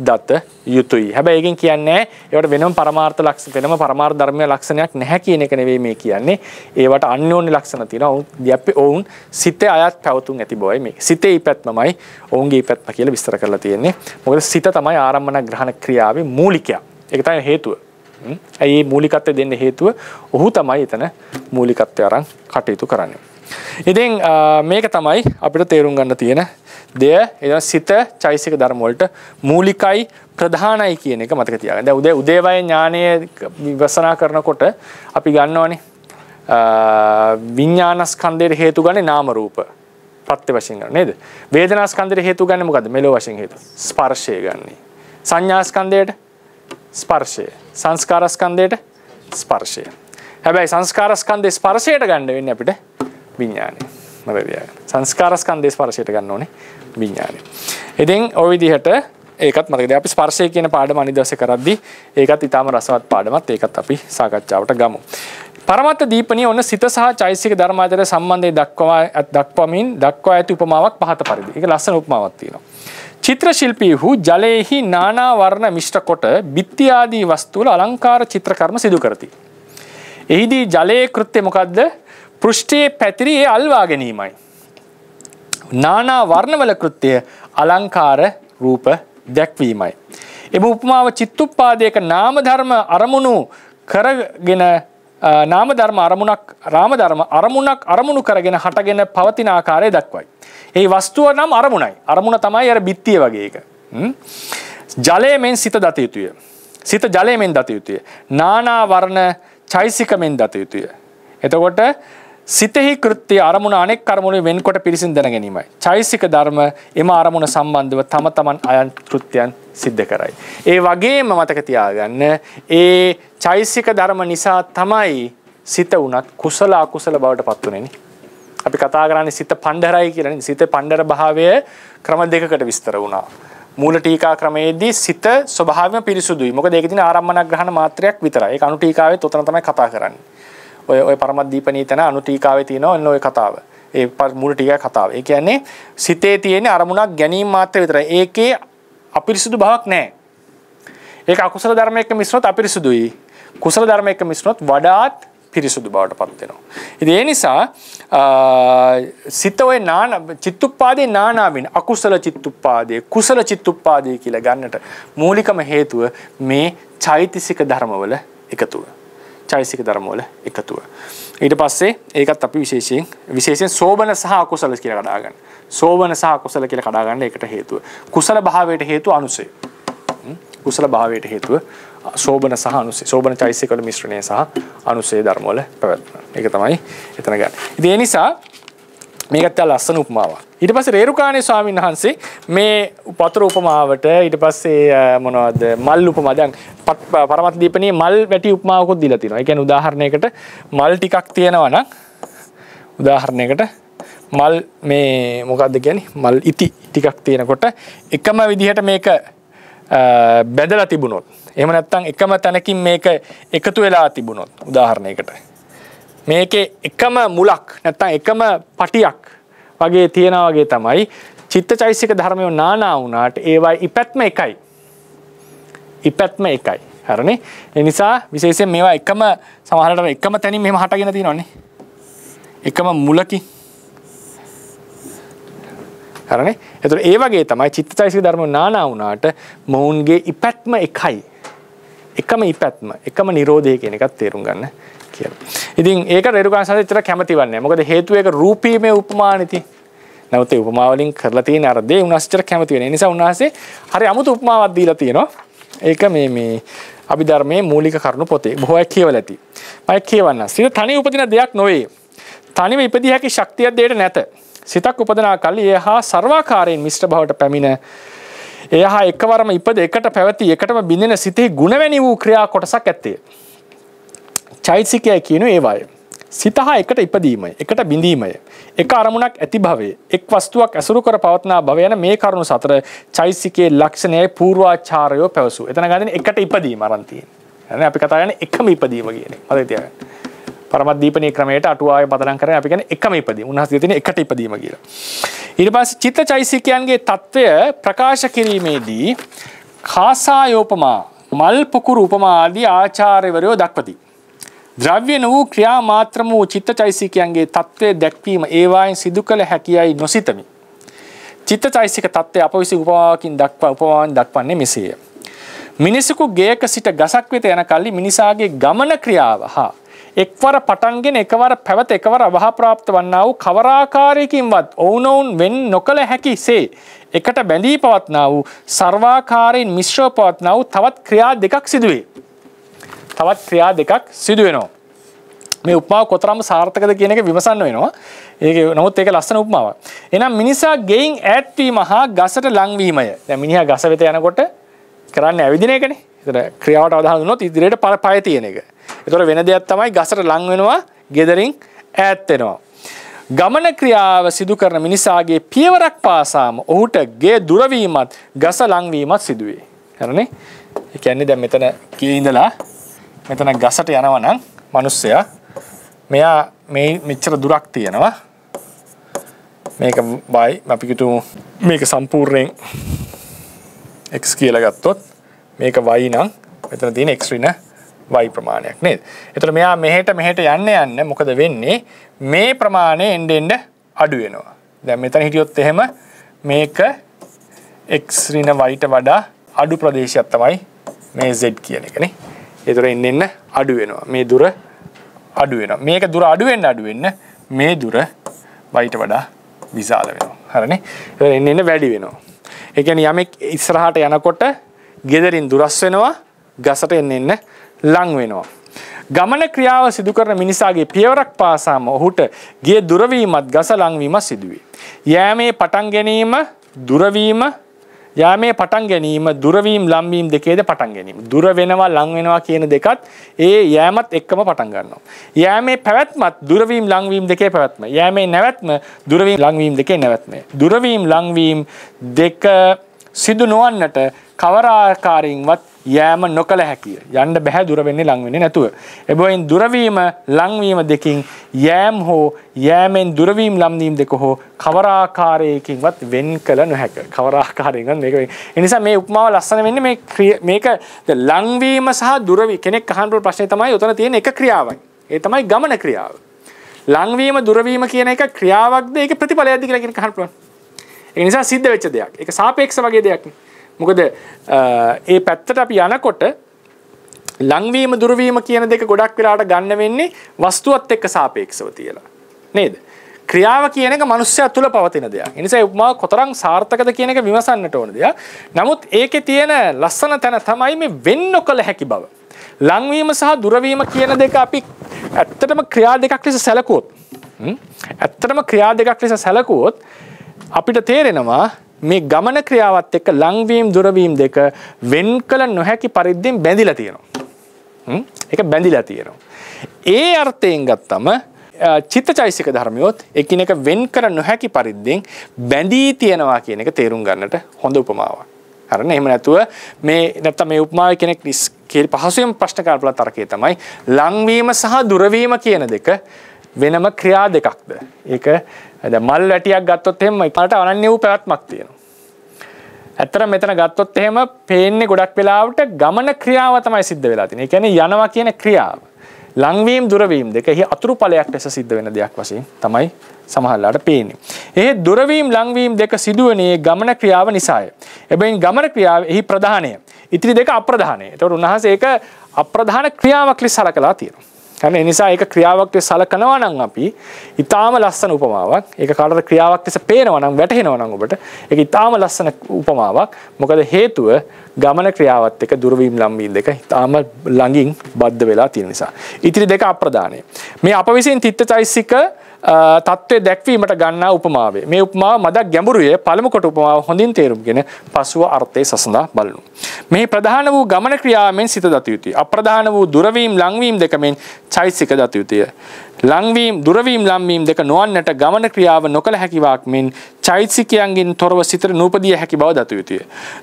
දත යුතුයි. හැබැයි ඒකෙන් කියන්නේ ඒවට වෙනම පරමාර්ථ ලක්ෂණ වෙනම පරමාර්ථ ධර්මයේ ලක්ෂණයක් නැහැ කියන එක නෙවෙයි මේ කියන්නේ. ඒවට අන්‍යෝන්‍ය ලක්ෂණ තියෙනවා. ඔවුන් සිතේ අයත් පැවතුම් ඇති බවයි මේ. සිතේ ඉපැත්මමයි ඔවුන්ගේ ඉපැත්ම කියලා විස්තර කරලා තියෙන්නේ. මොකද සිත තමයි ආරම්මන ග්‍රහණ ක්‍රියාවේ මූලිකය. ඒක තමයි හේතුව. ඇයි මේ මූලිකත්වය දෙන්න හේතුව? ඔහු තමයි එතන මූලිකත්වය අරන් කටයුතු කරන්නේ. ඉතින් මේක තමයි අපිට තේරුම් ගන්න තියෙන දෙය. එතන සිත චෛතසික ධර්ම වලට මූලිකයි ප්‍රධානයි කියන එක මතක තියාගන්න. දැන් උදේවය ඥානය විපස්සනා කරනකොට අපි ගන්නවනේ විඥානස්කන්ධයේ හේතු ගන්නේ නාම රූප ප්‍රත්‍ය වශයෙන් ගන්න නේද? වේදනාස්කන්ධයේ හේතු ගන්නේ මොකද්ද? මෙලෝ වශයෙන් හේතු. ස්පර්ශය ගන්නේ. සංඥාස්කන්ධයට ස්පර්ශය. සංස්කාරස්කන්ධයට ස්පර්ශය. හැබැයි සංස්කාරස්කන්ධේ ස්පර්ශයට ගන්න වෙන්නේ අපිට විඥානය. සංස්කාරස්කන්ධේ ස්පර්ශයට ගන්න ඕනේ විඥානය. ඉතින් ওই විදිහට ඒකත් මතකද අපි ස්පර්ශය කියන පාඩම අනිද්දාසේ කරද්දී ඒකත් ඊටාම රසවත් පාඩමක්. ඒකත් අපි සාකච්ඡාවට ගමු. පරමත්ත දීපණිය ඔන්න සිත සහ චෛතසික ධර්ම අතර සම්බන්ධය දක්වා ඇති උපමාවක් පහත පරිදි. ඒක ලස්සන උපමාවක් තියෙනවා. චිත්‍ර ශිල්පීහු ජලයේහි නානා වර්ණ මිශ්‍ර කොට බිත්ති ආදී වස්තු වල අලංකාර චිත්‍ර කර්ම සිදු කරති. එහිදී ජලයේ කෘත්‍ය මොකද්ද? පෘෂ්ඨයේ පැතිරී ඒ අල්වා ගැනීමයි. නානා වර්ණවල කෘත්‍ය අලංකාර රූප දැක්වීමයි. එම උපමාව චිත්තුප්පාදයක නාම ධර්ම අරමුණු කරගෙන නාම ධර්ම අරමුණු කරගෙන හටගෙන පවතින ආකාරය දක්වයි. ඒ වස්තුව නම් අරමුණයි. අරමුණ තමයි අර බිත්තිය වගේ එක. ජලයෙන් සිත දත යුතුය. සිත ජලයෙන් දත යුතුය. නානා වර්ණ චෛසිකයෙන් දත යුතුය. එතකොට සිතෙහි කෘත්‍ය අරමුණ අනෙක් අරමුණු වෙන්කොට පිරිසින් දැන ගැනීමයි. චෛසික ධර්ම එම අරමුණ සම්බන්ධව තම තමන් අයන් කෘත්‍යයන් සිද්ධ කරයි. ඒ වගේම මතක තියාගන්න ඒ චෛසික ධර්ම නිසා තමයි සිත උනත් කුසල අකුසල බවට පත් වෙන්නේ. අපි කතා කරන්නේ සිත පණ්ඩරයි කියලානේ. සිත පණ්ඩර භාවය ක්‍රම දෙකකට විස්තර වුණා. මූල ටීකා ක්‍රමයේදී සිත ස්වභාවයෙන්ම පිරිසුදුයි. මොකද ඒකේ තියෙන ආරම්මන ග්‍රහණ මාත්‍රයක් විතරයි. ඒක අනු ටීකාවෙත් උතන තමයි කතා කරන්නේ. ඔය පරමද්දීපනීතන අනු ටීකාවේ තියෙන ඔන්න ඔය කතාව. ඒ මූල ටීකා කතාව. ඒ කියන්නේ සිතේ තියෙන අරමුණක් ගැනීම මාත්‍ර විතරයි. ඒකේ අපිරිසුදු බවක් නැහැ. ඒක අකුසල ධර්මයක මිශ්‍රොත් අපිරිසුදුයි. කුසල ධර්මයක මිශ්‍රොත් වඩාත් පිරිසුදු බවට පත් වෙනවා. ඉතින් ඒ නිසා සිත ඔය චිත්තුප්පාදේ නානාවින් අකුසල චිත්තුප්පාදේ කුසල චිත්තුප්පාදේ කියලා ගන්නට මූලිකම හේතුව මේ චෛතසික ධර්මවල එකතුව. චෛතසික ධර්මවල එකතුව. ඊට පස්සේ ඒකත් අපි විශේෂයෙන් සෝබන සහ අකුසල කියලා කඩා ගන්න. සෝබන සහ අකුසල කියලා කඩා ගන්න ඒකට හේතුව. කුසල භාවයට හේතුව අනුසය. කුසල භාවයට හේතුව සෝබන සහ අනුසය. සෝබන චෛතසික වල මිශ්‍රණය සහ අනුසය ධර්ම වල පැවැත්ම. ඒක තමයි එතන ගන්න. ඉතින් ඒ නිසා මේකත් ලස්සන උපමාවක්. ඊට පස්සේ රේරුකාණේ ස්වාමීන් වහන්සේ මේ වතුර උපමාවට ඊට පස්සේ මොනවද මල් උපමා දැන් පරමත් දීපණියේ මල් වැටි උපමාවකුත් දීලා තිනවා. ඒ කියන්නේ උදාහරණයකට මල් ටිකක් තියෙනවා නම් උදාහරණයකට මල් මේ මොකද්ද කියන්නේ මල් ඉති ටිකක් තියෙනකොට එකම විදිහට මේක බැදලා තිබුණොත් එහෙම නැත්නම් එකම තැනකින් මේක එකතු වෙලා තිබුණොත් උදාහරණයකට මේකේ එකම මුලක් නැත්නම් එකම පටියක් වගේ තියනා වගේ තමයි චිත්තචෛසික ධර්මය නානා වුණාට ඒවයි ඉපැත්ම එකයි. ඉපැත්ම එකයි. හරිනේ? ඒ නිසා විශේෂයෙන් මේවා එකම සමහරවිට එකම තැනින් මෙහෙම හටගෙන තියෙනවනේ. එකම මුලකින්. හරිනේ? ඒතර ඒ වගේ තමයි චිත්තචෛසික ධර්ම නානා වුණාට මොවුන්ගේ ඉපැත්ම එකයි. එකම ඉපැත්ම, එකම නිරෝධය කියන එකත් තේරුම් ගන්න කියලා. ඉතින් ඒක රේරුකාණ සාහිත්‍යයට කැමතිවන්නේ. මොකද හේතුව ඒක රූපීමේ උපමානිති. නැවත ඒ උපමා වලින් කරලා තියෙන අර දේ උන්වහන්සේට කැමති වෙන. ඒ නිසා උන්වහන්සේ හරි අමුතු උපමාවක් දීලා තියෙනවා. ඒක මේ අභිධර්මයේ මූලික කරුණු පොතේ බොහෝ කියවලා ඇති. මම කියවන්න. සිත තනි උපදින දෙයක් නොවේ. තනිව ඉපදිය හැකි ශක්තියක් දෙයට නැත. සිතක් උපදනා කල්ලි ඒ හා සර්වාකාරයෙන් මිශ්‍ර බවට පැමිණ ඒ හා එකවරම ඉපද එකට පැවති එකටම බිඳෙන සිතේ ගුණවැනි වූ ක්‍රියා කොටසක් ඇත්තේ. චෛතසිකය කියනු ඒවය. සිත හා එකට ඉපදීමයි, එකට බිඳීමයි, එක අරමුණක් ඇති භවය, එක් වස්තුවක් ඇසුරු කර පවත්නා භවය යන මේ කරුණු සතර චෛතසිකයේ ලක්ෂණයයි පූර්වාචාරයෝ පැවසු. එතන ගන්නේ එකට ඉපදීම අරන් තියෙන්නේ. අපි කතා කරන්නේ එකම ඉපදීම කියන්නේ. මතක තියාගන්න. පරමත් දීපණී ක්‍රමයට අටුවාවේ පදනම් කරගෙන අපි කියන්නේ එකම ඉපදීම. උන්වහන්සේ තියෙන්නේ එකට ඉපදීම කියලා. ඊට පස්සේ චිත්තචෛතසිකයන්ගේ తত্ত্বය ප්‍රකාශ කිරීමේදී කාසායෝපමා, මල් පොකුරු උපමා ආදී ආචාර්යවරයෝ දක්වති. ද්‍රව්‍ය වූ ක්‍රියා මාත්‍රම වූ චිත්තචෛතසිකයන්ගේ తত্ত্বය දැක්වීම ඒවායින් සිදු කළ හැකියයි නොසිතමි. චිත්තචෛතසික తত্ত্বය අප විසින් උපමාවකින් දක්වන්නේ මෙසේය. මිනිසෙකු ගෙයක සිට ගසක් වෙත යන කල්ලි මිනිසාගේ ගමන ක්‍රියාව හා එක්වර පටන්ගෙන එකවර පැවත එකවර අවහ ප්‍රාප්ත වන්නා වූ කවරාකාරයකින්වත් ඔවුනොවුන් වෙන් නොකළ හැකිසේ එකට බැඳී පවත්නා වූ සර්වාකාරයෙන් මිශ්‍රව පවත්නා වූ තවත් ක්‍රියා දෙකක් සිදුවේ. තවත් ක්‍රියා දෙකක් සිදු වෙනවා. මේ උපමාව කොතරම් සාර්ථකද කියන එක විමසන්න වෙනවා. ඒක නමුත් ඒක ලස්සන උපමාවක්. එහෙනම් මිනිසා ගෙයින් ඈත් වීම හා ගසට ලං වීමය. දැන් මිනිහා ගස වෙත යනකොට කරන්නේ ඇවිදින එකනේ. ඒතර ක්‍රියාවට අවධානය දුන්නොත් ඉදිරියට පය තියෙන එක. ඒතර වෙන දෙයක් තමයි ගසට ලං වෙනවා, ගෙදරින් ඈත් වෙනවා. ගමන ක්‍රියාව සිදු කරන මිනිසාගේ පියවරක් පාසාම ඔහුට ගේ දුර වීමත් ගස ලං වීමත් සිදුවේ. හරිනේ? ඒ කියන්නේ දැන් මෙතන කී ඉඳලා මෙතන ගසට යනවා නම් මිනිස්සයා මෙයා මේ මෙච්චර දුරක් තියෙනවා මේක බයි අපි කිතුමු මේක සම්පූර්ණයෙන් x කියලා ගත්තොත් මේක y නම් මෙතන තියෙන x ඍණ y ප්‍රමාණයක් නේද? එතකොට මෙයා මෙහෙට යන්න මොකද වෙන්නේ? මේ ප්‍රමාණය එන්න අඩු වෙනවා. දැන් මෙතන හිටියොත් එහෙම මේක x ඍණ y-ට වඩා අඩු ප්‍රදේශයක් තමයි මේ z කියන එක නේ. ඒතර එන්න අඩු වෙනවා. මේ දුර අඩු වෙනවා. මේක දුර අඩු වෙන්න මේ දුර y-ට වඩා විශාල වෙනවා. හරිනේ? ඒතර එන්න වැඩි වෙනවා. ඒ කියන්නේ යමෙක් ඉස්සරහට යනකොට ගෙදරින් දුරස් වෙනවා, ගසට එන්න ලං වෙනවා. ගමන ක්‍රියාව සිදු කරන මිනිසාගේ පියවරක් පාසාම ඔහුට ගිය දුරවීමත් ගස ලංවීමත් සිදුවේ. යෑමේ පටන් ගැනීම දුරවීම ලංවීම දෙකේද පටන් ගැනීම. දුර වෙනවා ලං වෙනවා කියන දෙකත් ඒ යෑමත් එක්කම පටන් ගන්නවා. යෑමේ පැවැත්මත් දුරවීම ලංවීම දෙකේ පැවැත්ම. යෑමේ නැවැත්ම දුරවීම ලංවීම දෙකේ නැවැත්ම. දුරවීම ලංවීම දෙක සිදු නොවන්නට කවර ආකාරයෙන්වත් යෑම නොකළ හැකිය. යන්න බෑ දුර වෙන්නේ ලං වෙන්නේ නැතුව. එබැවින් දුරවීම ලංවීම දෙකින් යෑම හෝ යෑමෙන් දුරවීම ලංවීම දෙක හෝ කවර ආකාරයකින්වත් වෙන් කළ නොහැක. කවර ආකාරයෙන්වත් මේක වෙන්නේ. ඒ නිසා මේ උපමාව ලස්සන වෙන්නේ මේක ලංවීම සහ දුරවීම කෙනෙක් අහන ප්‍රශ්නේ තමයි උතන තියෙන එක ක්‍රියාවයි. ඒ තමයි ගමන ක්‍රියාව. ලංවීම දුරවීම කියන එක ක්‍රියාවක්ද ඒක ප්‍රතිඵලයක්ද කියලා කෙනෙක් අහන්න පුළුවන්. ඒ නිසා සිද්ධ වෙච්ච දෙයක්. ඒක සාපේක්ෂ වගේ දෙයක් නේ. මොකද ඒ පැත්තට අපි යනකොට ලංවීම දුරවීම කියන දෙක ගොඩක් වෙලාවට ගන්න වෙන්නේ වස්තුවත් එක්ක සාපේක්ෂව තියලා. නේද? ක්‍රියාව කියන එක මනුස්සයා තුල පවතින දෙයක්. ඒ නිසා උපමාව කොතරම් සාර්ථකද කියන එක විමසන්නට ඕන දෙයක්. නමුත් ඒකේ තියෙන ලස්සන තැන තමයි මේ වෙන් නොකළ හැකි බව. ලංවීම සහ දුරවීම කියන දෙක අපි ඇත්තටම ක්‍රියා දෙකක් ලෙස සැලකුවොත් අපිට තේරෙනවා මේ ගමන ක්‍රියාවත් එක්ක ලංවීම දුරවීම දෙක වෙන් කළ නොහැකි පරිද්දෙන් බැඳිලා තියෙනවා. ඒක බැඳිලා තියෙනවා. ඒ අර්ථයෙන් ගත්තම චිත්තචෛසික ධර්මියොත් එකිනෙක වෙන් කර නොහැකි පරිද්දෙන් බැඳී තියෙනවා කියන එක තේරුම් ගන්නට හොඳ උපමාවක්. හරිනේ? එහෙම නැතුව නැත්තම් මේ උපමාවේ කෙනෙක් පහසුවෙන් ප්‍රශ්න කරපලා තරකේ තමයි ලංවීම සහ දුරවීම කියන දෙක වෙනම ක්‍රියා දෙකක්ද? ඒක දැන් මල් වැටියක් ගත්තොත් එහෙම ඒකට අනන්‍ය වූ පැවැත්මක් තියෙනවා. ඇත්තට මෙතන ගත්තොත් එහෙම පේන්නේ ගොඩක් වෙලාවට ගමන ක්‍රියාව තමයි සිද්ධ වෙලා තියෙන්නේ. ඒ කියන්නේ යනවා කියන ක්‍රියාව. ලංවීම දුරවීම දෙක එහි අතුරු ඵලයක් ලෙස සිද්ධ වෙන දෙයක් වශයෙන් තමයි සමහරලාට පේන්නේ. ඒ දුරවීම ලංවීම දෙක සිදුවන්නේ ගමන ක්‍රියාව නිසාය. එබැවින් ගමන ක්‍රියාව එහි ප්‍රධානය. ඉතිරි දෙක අප්‍රධානය. ඒතකොට උන්වහන්සේ ඒක අප්‍රධාන ක්‍රියාවක් ලෙස සලකලා තියෙනවා. ඒ නිසා ඒක ක්‍රියාවක් ලෙස සලකනවා නම් අපි ඊටාම ලස්සන උපමාවක්. ඒක කාටද ක්‍රියාවක් ලෙස පේනවා නම් වැටහෙනවා නම් ඔබට ඒක ඊටාම ලස්සන උපමාවක්. මොකද හේතුව ගමන ක්‍රියාවත් එක්ක දුරවීම ලම්වීම දෙක ඊටාම ළඟින් බද්ධ වෙලා තියෙන නිසා. ඉතිරි දෙක අප්‍රධානයි. මේ අප විසින් තිත්තචෛසික තත්ත්වය දැක්වීමට ගන්නා උපමාවේ. මේ උපමාව මදක් ගැඹුරුය. පළමු කොට උපමාව හොඳින් තේරුම්ගෙන පසුව අර්ථය සසඳා බලමු. මේ ප්‍රධාන වූ ගමන ක්‍රියාවෙන් සිත දත යුතුය. අප්‍රධාන වූ දුරවීම ලංවීම දෙකෙන් චෛසික දත යුතුය. ලංවීම දුරවීම ලම්වීම දෙක නොවන්නට ගමන ක්‍රියාව නොකළ හැකිවක් මෙන් චෛසිකයන්ගෙන් තොරව සිතට නූපදිය හැකි බව දත යුතුය.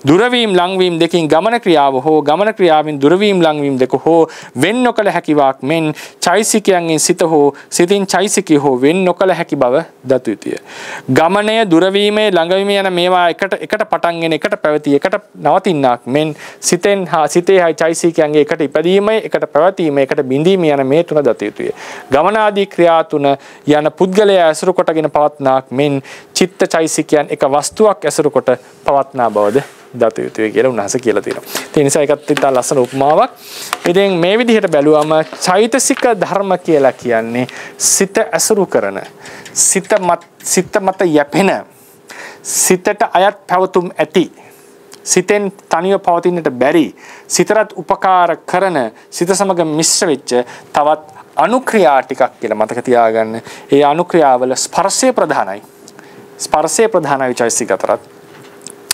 දුරවීම ලංවීම දෙකින් ගමන ක්‍රියාව හෝ ගමන ක්‍රියාවෙන් දුරවීම ලංවීම දෙක හෝ වෙන් නොකළ හැකිවක් මෙන් චෛසිකයන්ගෙන් සිත හෝ සිතින් චෛසිකය හෝ වෙන් නොකළ හැකි බව දත යුතුය. ගමනය දුරවීමේ ළඟවීම යන මේවා එකට පටන්ගෙන එකට පැවති එකට නවතින්නක් මෙන් සිතෙන් හා සිතේ හා චෛසිකයන්ගේ එකට ඉපදීම එකට පැවතීම එකට බිඳීම යන මේ තුන දත යුතුය. ගමන ආදී ක්‍රියා තුන යන පුද්ගලයා ඇසුරු කොටගෙන පවත්නාක් මෙන් චිත්ත චෛසිකයන් එක වස්තුවක් ඇසුරු කොට පවත්නා බවද දත යුතුය කියලා උන්වහන්සේ කියලා තියෙනවා. ඒ නිසා ඒකත් ඉතා ලස්සන උපමාවක්. ඉතින් මේ විදිහට බැලුවම චෛතසික ධර්ම කියලා කියන්නේ සිත ඇසුරු කරන, සිත මත යැපෙන, සිතට අයත් පැවතුම් ඇති, සිතෙන් තනිව පවතින්නට බැරි, සිතරත් උපකාර කරන, සිත සමග මිශ්‍ර වෙච්ච තවත් අනුක්‍රියා ටිකක් කියලා මතක තියාගන්න. ඒ අනුක්‍රියාවල ස්පර්ශය ප්‍රධානයි. ස්පර්ශය ප්‍රධානයි චෛතසික අතරත්.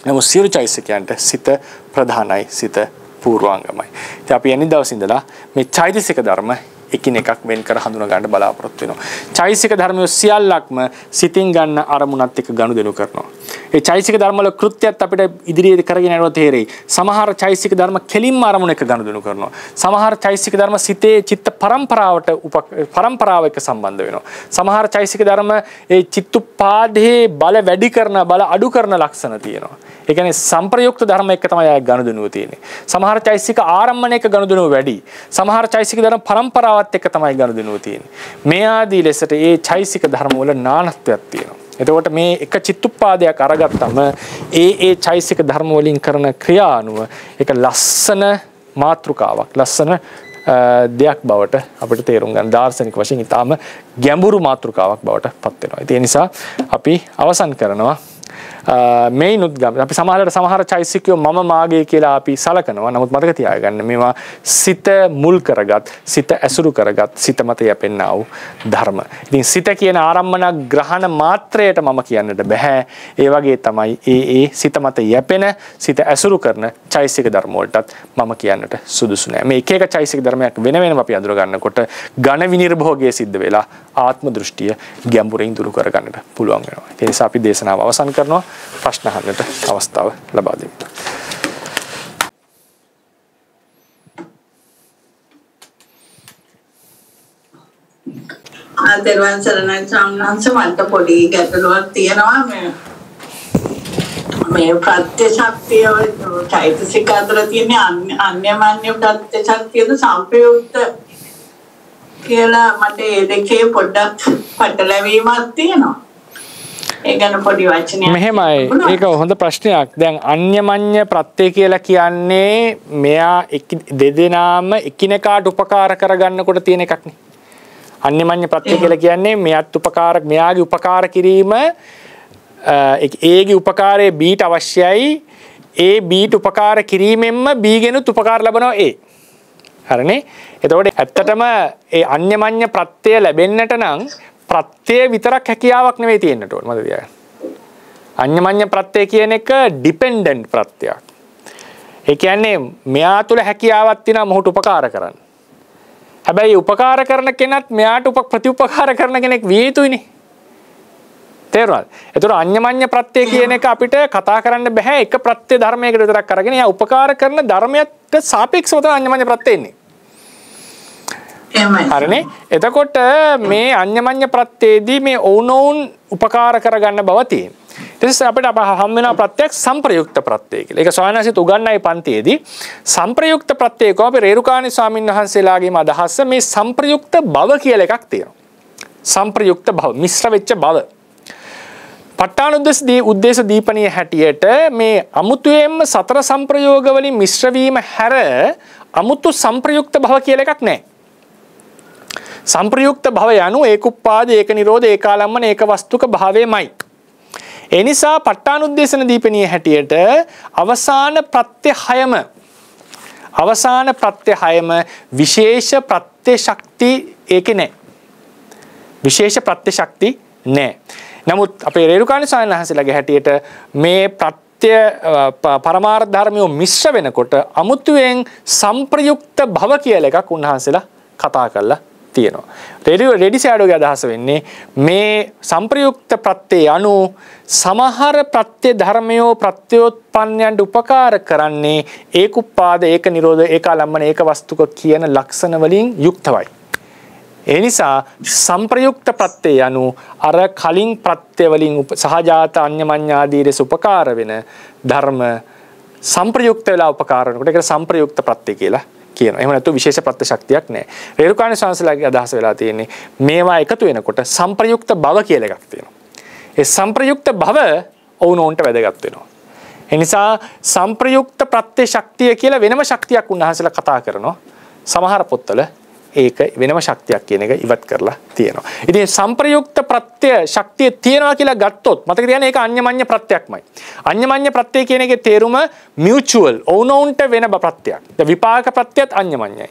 නමුත් සියලු චෛතසිකයන්ට සිත ප්‍රධානයි, සිත පූර්වාංගමයි. ඉතින් අපි යන්නේ දවස් ඉඳලා මේ චෛතසික ධර්ම එකිනෙකක් වෙන් කර හඳුනා ගන්න බලාපොරොත්තු වෙනවා. චෛතසික ධර්මය සියල්ලක්ම සිතින් ගන්න අරමුණත් එක්ක ගනුදෙනු කරනවා. ඒ චෛසික ධර්ම වල කෘත්‍යයත් අපිට ඉදිරියේ කරගෙන යනවා තේරෙයි. සමහර චෛසික ධර්ම කෙලින්ම අරමුණ එක ගනුදෙනු කරනවා. සමහර චෛසික ධර්ම සිතේ චිත්ත පරම්පරාව එක්ක සම්බන්ධ වෙනවා. සමහර චෛසික ධර්ම ඒ චිත්තුපාදයේ බල වැඩි කරන බල අඩු කරන ලක්ෂණ තියෙනවා. ඒ කියන්නේ සංප්‍රයුක්ත ධර්ම එක්ක තමයි ආය ගනුදෙනුව තියෙන්නේ. සමහර චෛසික ආරම්භණයක ගනුදෙනුව වැඩි. සමහර චෛසික ධර්ම පරම්පරාවත් එක්ක තමයි ගනුදෙනුව තියෙන්නේ. මේ ආදී ලෙසට ඒ චෛසික ධර්ම වල නානත්වයක් තියෙනවා. එතකොට මේ එක චිත්තුපාදයක් අරගත්තම ඒ චෛසික ධර්ම වලින් කරන ක්‍රියා අනුව ඒක ලස්සන මාතෘකාවක් ලස්සන දෙයක් බවට අපිට තේරුම් ගන්න දාර්ශනික වශයෙන් ඊටාම ගැඹුරු මාතෘකාවක් බවට පත් වෙනවා. ඒ නිසා අපි අවසන් කරනවා මේනුත් ගම අපි සමහර චෛසිකයෝ මම මාගේ කියලා අපි සලකනවා. නමුත් මතක තියාගන්න මේවා සිත මුල් කරගත් සිත ඇසුරු කරගත් සිත මත යැපෙන්නා වූ ධර්ම. ඉතින් සිත කියන ආරම්මන ග්‍රහණ මාත්‍රයට මම කියන්නට බෑ. ඒ වගේ තමයි ඒ සිත මත යැපෙන සිත ඇසුරු කරන චෛසික ධර්ම වලටත් මම කියන්නට සුදුසු නෑ. මේ එක එක චෛසික ධර්මයක් වෙන වෙනම අපි අඳුර ගන්නකොට ඝන විනිර්භෝගය සිද්ධ වෙලා ආත්ම දෘෂ්ටිය ගැඹුරින් දුරු කර ගන්නට පුළුවන් වෙනවා. ඒ නිසා අපි දේශනාව අවසන් කරනවා. ප්‍රශ්න අහන්නට අවස්ථාව ලබා දෙන්න. ආදර්වන් සරණයි සම්මාංශ මන්ට පොඩි ගැටලුවක් තියෙනවා මේ ප්‍රත්‍ය ශක්තිය චෛතසික අතර තියෙන අන්‍යමන්‍ය ප්‍රත්‍ය ශක්තියද සංප්‍රයුක්ත කියලා මට ඒ දෙකේ පොඩ්ඩක් පටලැවීමක් තියෙනවා. ඒ ගැන පොඩි වචනයක්. මෙහෙමයි. ඒක හොඳ ප්‍රශ්නයක්. දැන් අන්‍යමඤ්ඤ ප්‍රත්‍ය කියලා කියන්නේ මෙයා දෙදෙනාම එකිනෙකාට උපකාර කරගන්නකොට තියෙන එකක් නේ. අන්‍යමඤ්ඤ ප්‍රත්‍ය කියලා කියන්නේ මෙයාගේ උපකාර කිරීම ඒගේ උපකාරයේ බීට අවශ්‍යයි. ඒ බීට උපකාර කිරීමෙන්ම බීගෙනුත් උපකාර ලබනවා ඒ. හරිනේ? එතකොට ඇත්තටම ඒ අන්‍යමඤ්ඤ ප්‍රත්‍ය ලැබෙන්නට නම් ප්‍රත්‍ය විතරක් හැකියාවක් නෙවෙයි තියෙන්නට ඕන මතක තියාගන්න. අන්‍යමඤ්ඤ ප්‍රත්‍ය කියන එක ඩිපෙන්ඩන්ට් ප්‍රත්‍යක්. ඒ කියන්නේ මෙයා තුළ හැකියාවක් තියෙනවා මොහුට උපකාර කරන්න. හැබැයි උපකාර කරන කෙනත් මෙයාට ප්‍රතිඋපකාර කරන කෙනෙක් විය යුතුයිනේ. තේරුණාද? ඒතර අන්‍යමඤ්ඤ ප්‍රත්‍ය කියන එක අපිට කතා කරන්න බෑ එක ප්‍රත්‍ය ධර්මයකට විතරක් අරගෙන. එයා උපකාර කරන ධර්මයට සාපේක්ෂව තමයි අන්‍යමඤ්ඤ ප්‍රත්‍ය එන්නේ. හරිනේ? එතකොට මේ අන්‍යමඤ්ඤ ප්‍රත්‍යයේදී මේ ඔවුනොවුන් උපකාර කරගන්න බව තියෙනවා. ඊට පස්සේ අපිට හම් වෙනවා ප්‍රත්‍යක් සංප්‍රයුක්ත ප්‍රත්‍යය කියලා. ඒක සෝයනාසිත උගන්වයි පන්තියේදී සංප්‍රයුක්ත ප්‍රත්‍යය කො අපි රේරුකාණී ස්වාමීන් වහන්සේලාගේම අදහස මේ සංප්‍රයුක්ත භව කියලා එකක් තියෙනවා. සංප්‍රයුක්ත භව මිශ්‍ර වෙච්ච භව. ප ဋ ාණ උද්දේශ දීපනීය හැටියට මේ අමුතුයෙන්ම සතර සංප්‍රයෝග වලින් මිශ්‍ර වීම හැර අමුතු සංප්‍රයුක්ත භව කියලා එකක් නැහැ. සංප්‍රයුක්ත භව යනු ඒකුප්පාද ඒක නිරෝධ ඒකාලම්මන ඒක වස්තුක භාවයමයි. ඒ නිසා ප ဋ ාණ උද්දේශන දීපනීය හැටියට අවසාන ප්‍රත්‍ය 6ම විශේෂ ප්‍රත්‍ය ශක්ති ඒකේ නැහැ. විශේෂ ප්‍රත්‍ය ශක්ති නැහැ. නමුත් අපේ රේරුකාණී ස්වාමීන් වහන්සේලාගේ හැටියට මේ ප්‍රත්‍ය පරමාර්ථ ධර්මියෝ මිශ්‍ර වෙනකොට අමුතුවෙන් සංප්‍රයුක්ත භව කියලා එකක් උන්වහන්සේලා කතා කරලා තියෙනවා. රෙඩි ෂැඩෝගේ අදහස වෙන්නේ මේ සංප්‍රයුක්ත ප්‍රත්‍ය අනු සමහර ප්‍රත්‍ය ධර්මයෝ ප්‍රත්‍යෝත්පන්නයන්ට උපකාර කරන්නේ ඒකුප්පාද ඒක නිරෝධ ඒකාලම්මන ඒක වස්තුක කියන ලක්ෂණ වලින් යුක්තවයි. ඒ නිසා සංප්‍රයුක්ත ප්‍රත්‍ය අනු අර කලින් ප්‍රත්‍ය වලින් සහජාත අන්‍යමඤ්ඤ ආදී ලෙස උපකාර වෙන ධර්ම සංප්‍රයුක්ත වෙලා උපකාර වෙනකොට ඒකට සංප්‍රයුක්ත ප්‍රත්‍ය කියලා කියනවා. එහෙම නැත්නම් විශේෂ ප්‍රත්‍ය ශක්තියක් නැහැ. රේරුකාණී සංස්ලාගේ අදහස වෙලා තියෙන්නේ මේවා එකතු වෙනකොට සංප්‍රයුක්ත භව කියලා එකක් තියෙනවා. ඒ සංප්‍රයුක්ත භව ඔවුනොන්ට වැදගත් වෙනවා. ඒ නිසා සංප්‍රයුක්ත ප්‍රත්‍ය ශක්තිය කියලා වෙනම ශක්තියක් උන්වහන්සේලා කතා කරනවා. සමහර පොත්වල ඒක වෙනම ශක්තියක් කියන එක ඉවත් කරලා තියෙනවා. ඉතින් සංප්‍රයුක්ත ප්‍රත්‍ය ශක්තිය තියෙනවා කියලා ගත්තොත් මතක තියාගන්න ඒක අන්‍යමඤ්ඤ ප්‍රත්‍යක්මයි. අන්‍යමඤ්ඤ ප්‍රත්‍ය කියන එකේ තේරුම මියුචුවල් ඔවුනොවුන්ට වෙන ප්‍රත්‍යක්. විපාක ප්‍රත්‍යත් අන්‍යමඤ්ඤයි.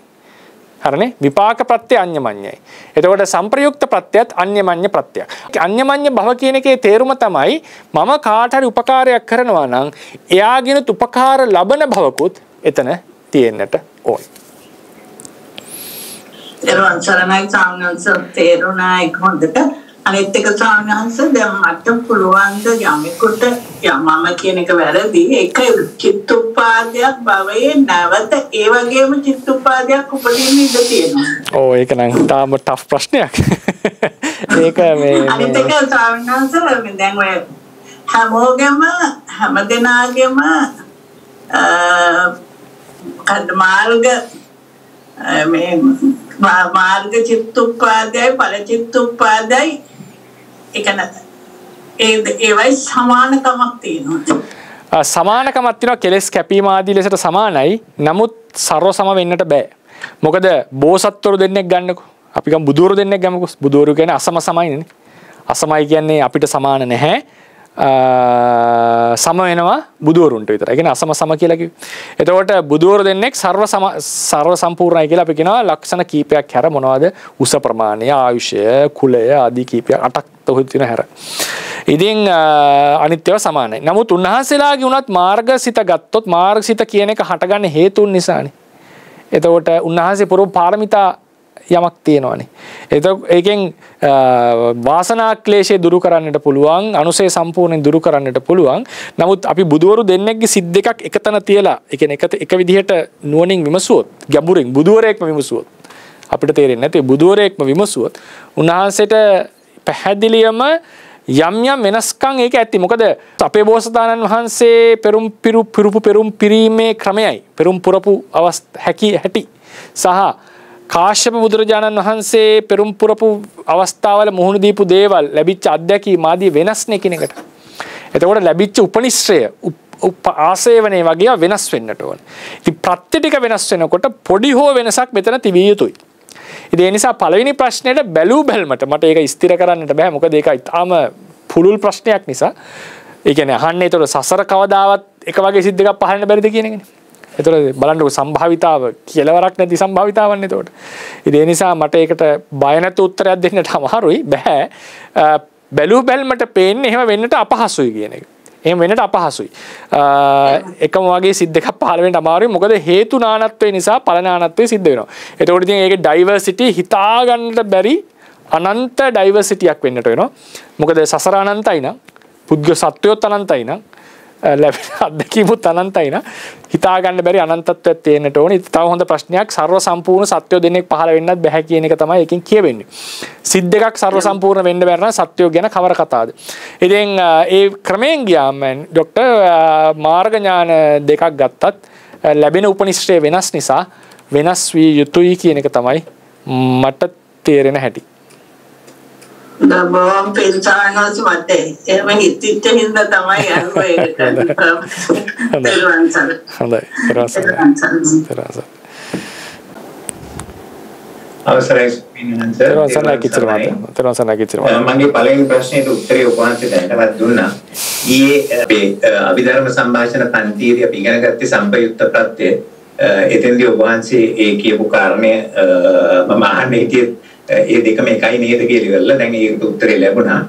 හරිනේ? විපාක ප්‍රත්‍ය අන්‍යමඤ්ඤයි. එතකොට සංප්‍රයුක්ත ප්‍රත්‍යත් අන්‍යමඤ්ඤ ප්‍රත්‍යක්. අන්‍යමඤ්ඤ භව කියන එකේ තේරුම තමයි මම කාට හරි උපකාරයක් කරනවා නම් එයාගෙනුත් උපකාර ලබන භවකුත් එතන තියෙන්නට ඕනේ. එරුවන් සරණයි සාමනන්ස තේරුණා එක හොඳට අනිත් එක සාමාන්‍යංශ දැන් මට පුළුවන් ද යමෙකුට මම කියන එක වැරදි ඒක චිත්තුප්පාදයක් භවයේ නැවත ඒ වගේම චිත්තුප්පාදයක් උපදින්න ඉඩ තියෙනවා. ඔව් ඒක නම් තාම ටෆ් ප්‍රශ්නයක්. ඒක මේ අනිත් එක සාමාන්‍යංශ දැන් ඔය හැමෝගෙම හැමදෙනාගේම මාර්ග මේ මාර්ග චිත්තුප්පාදයි ඵල චිත්තුප්පාදයි ඒවයි සමානකමක් තියෙනවා. සමානකමක් තියෙනවා කෙලස් කැපීම ආදී ලෙසට සමානයි. නමුත් ਸਰව සම වෙන්නට බෑ. මොකද බෝසත්වරු දෙන්නෙක් ගන්නකො. අපි ගමු බුදුවරු දෙන්නෙක් ගමුකෝ. බුදුවරු කියන්නේ අසම සමයිනේ. අසමයි කියන්නේ අපිට සමාන නැහැ. සම වෙනවා බුදුවරුන්ට විතරයි. ඒ කියන්නේ අසම සම කියලා කිව්වේ. එතකොට බුදුවරු දෙන්නෙක් ਸਰව සම්පූර්ණයි කියලා අපි කියනවා ලක්ෂණ කීපයක් හැර මොනවද? උස ප්‍රමාණය, ආයුෂය, කුලය ආදී කීපයක් 8ක් තොහොත් තියෙන හැර. ඉතින් අනිත් ඒවා සමානයි. නමුත් උන්වහන්සේලාගේ උනත් මාර්ගසිත ගත්තොත් මාර්ගසිත කියන එක හටගන්නේ හේතුන් නිසානේ. එතකොට උන්වහන්සේ පුරු පාරමිතා යමක් තියෙනවානේ. ඒකෙන් වාසනා ක්ලේශය දුරු කරන්නට පුළුවන්, අනුසය සම්පූර්ණයෙන් දුරු කරන්නට පුළුවන්. නමුත් අපි බුදුවරු දෙන්නෙක්ගේ සිත් දෙකක් එකතන තියලා, ඒ කියන්නේ එක විදිහට නුවණින් විමසුවොත්, ගැඹුරින් බුදුවරයෙක්ම විමසුවොත් අපිට තේරෙන්නේ නැති බුදුවරයෙක්ම විමසුවොත් උන්වහන්සේට පැහැදිලියම යම් යම් වෙනස්කම් ඒක ඇති. මොකද අපේ බෝසතාණන් වහන්සේ පෙරුම් පිරීමේ ක්‍රමයයි, පෙරුම් පුරපු හැටි සහ කාශ්‍යප බුදුරජාණන් වහන්සේ පෙරුම් පුරපු අවස්ථාවල මුහුණ දීපු දේවල් ලැබිච්ච අත්දැකීම් ආදී වෙනස්නේ කිනකට. එතකොට ලැබිච්ච උපනිශ්‍රය ආසේවනේ වගේ වෙනස් වෙන්නට ඕන. ඉතින් ප්‍රත්‍ය ටික වෙනස් වෙනකොට පොඩි හෝ වෙනසක් මෙතන තිබිය යුතුයි. ඉතින් ඒ නිසා පළවෙනි ප්‍රශ්නෙට බැලූ බැලමට මට ඒක ස්ථිර කරන්නට බෑ. මොකද ඒක ඊටාම පුළුල් ප්‍රශ්නයක් නිසා. ඒ කියන්නේ අහන්නේ ඒතකොට සසර කවදාවත් එක වගේ සිත් දෙකක් පහළන්න බැරිද කියන එකනේ. එතකොට බලන්නකො සම්භාවිතාව කියලාවරක් නැති සම්භාවිතාවන්නේ එතකොට. ඉතින් ඒ නිසා මට ඒකට බය නැතු උත්තරයක් දෙන්නට අමාරුයි. බෑ. බැලූ බැලමට පේන්නේ එහෙම වෙන්නට අපහසුයි කියන එක. එහෙම වෙන්නට අපහසුයි. එකම වගේ සිත් දෙකක් පහළ වෙන්න අමාරුයි. මොකද හේතු නානත්වය නිසා ඵල නානත්වය සිද්ධ වෙනවා. එතකොට ඉතින් ඒකේ ඩයිවර්සිටි හිතා ගන්නට බැරි අනන්ත ඩයිවර්සිටියක් වෙන්නට වෙනවා. මොකද සසර අනන්තයි නම්, පුද්ගල සත්වයොත් අනන්තයි නම්, ලැබෙන අත්දැකීමුත් අනන්තයි නම් හිතා ගන්න බැරි අනන්තත්වයක් තියෙන්නට ඕනේ. තව හොඳ ප්‍රශ්නයක් ਸਰව සම්පූර්ණ සත්වය දෙන්නෙක් පහළ වෙන්නත් බෑ කියන එක තමයි එකෙන් කියවෙන්නේ. සිත් දෙකක් ਸਰව සම්පූර්ණ වෙන්න බැරි නම් සත්වය ගැන කවර කතාවද? ඉතින් ඒ ක්‍රමයෙන් ගියාම ડોක්ටර් මාර්ග ඥාන දෙකක් ගත්තත් ලැබෙන උපනිශ්‍රය වෙනස් නිසා වෙනස් විය යුතුයි කියන එක තමයි මට තේරෙන හැටි. බොහොම පිළිසාරණස් වටේ එහෙම හිතිච්ච හින්දා තමයි අරුව ඒකට හොඳයි අවසරයි මගේ පළවෙනි ප්‍රශ්නෙට උත්තරේ ඔබ වහන්සේ දැනටවත් දුන්නා. ඊයේ අභිධර්ම සංഭാෂණ පන්තියේදී අපි ඉගෙන ගත්තේ සම්පයුක්ත ප්‍රත්‍ය. එතෙන්දී ඔබ වහන්සේ ඒ කියපු කාරණය මම අහන්නේ හිටියේ ඒ දෙකම එකයි නේද කියලා ඉවරලා දැන් ඒකට උත්තරේ ලැබුණා.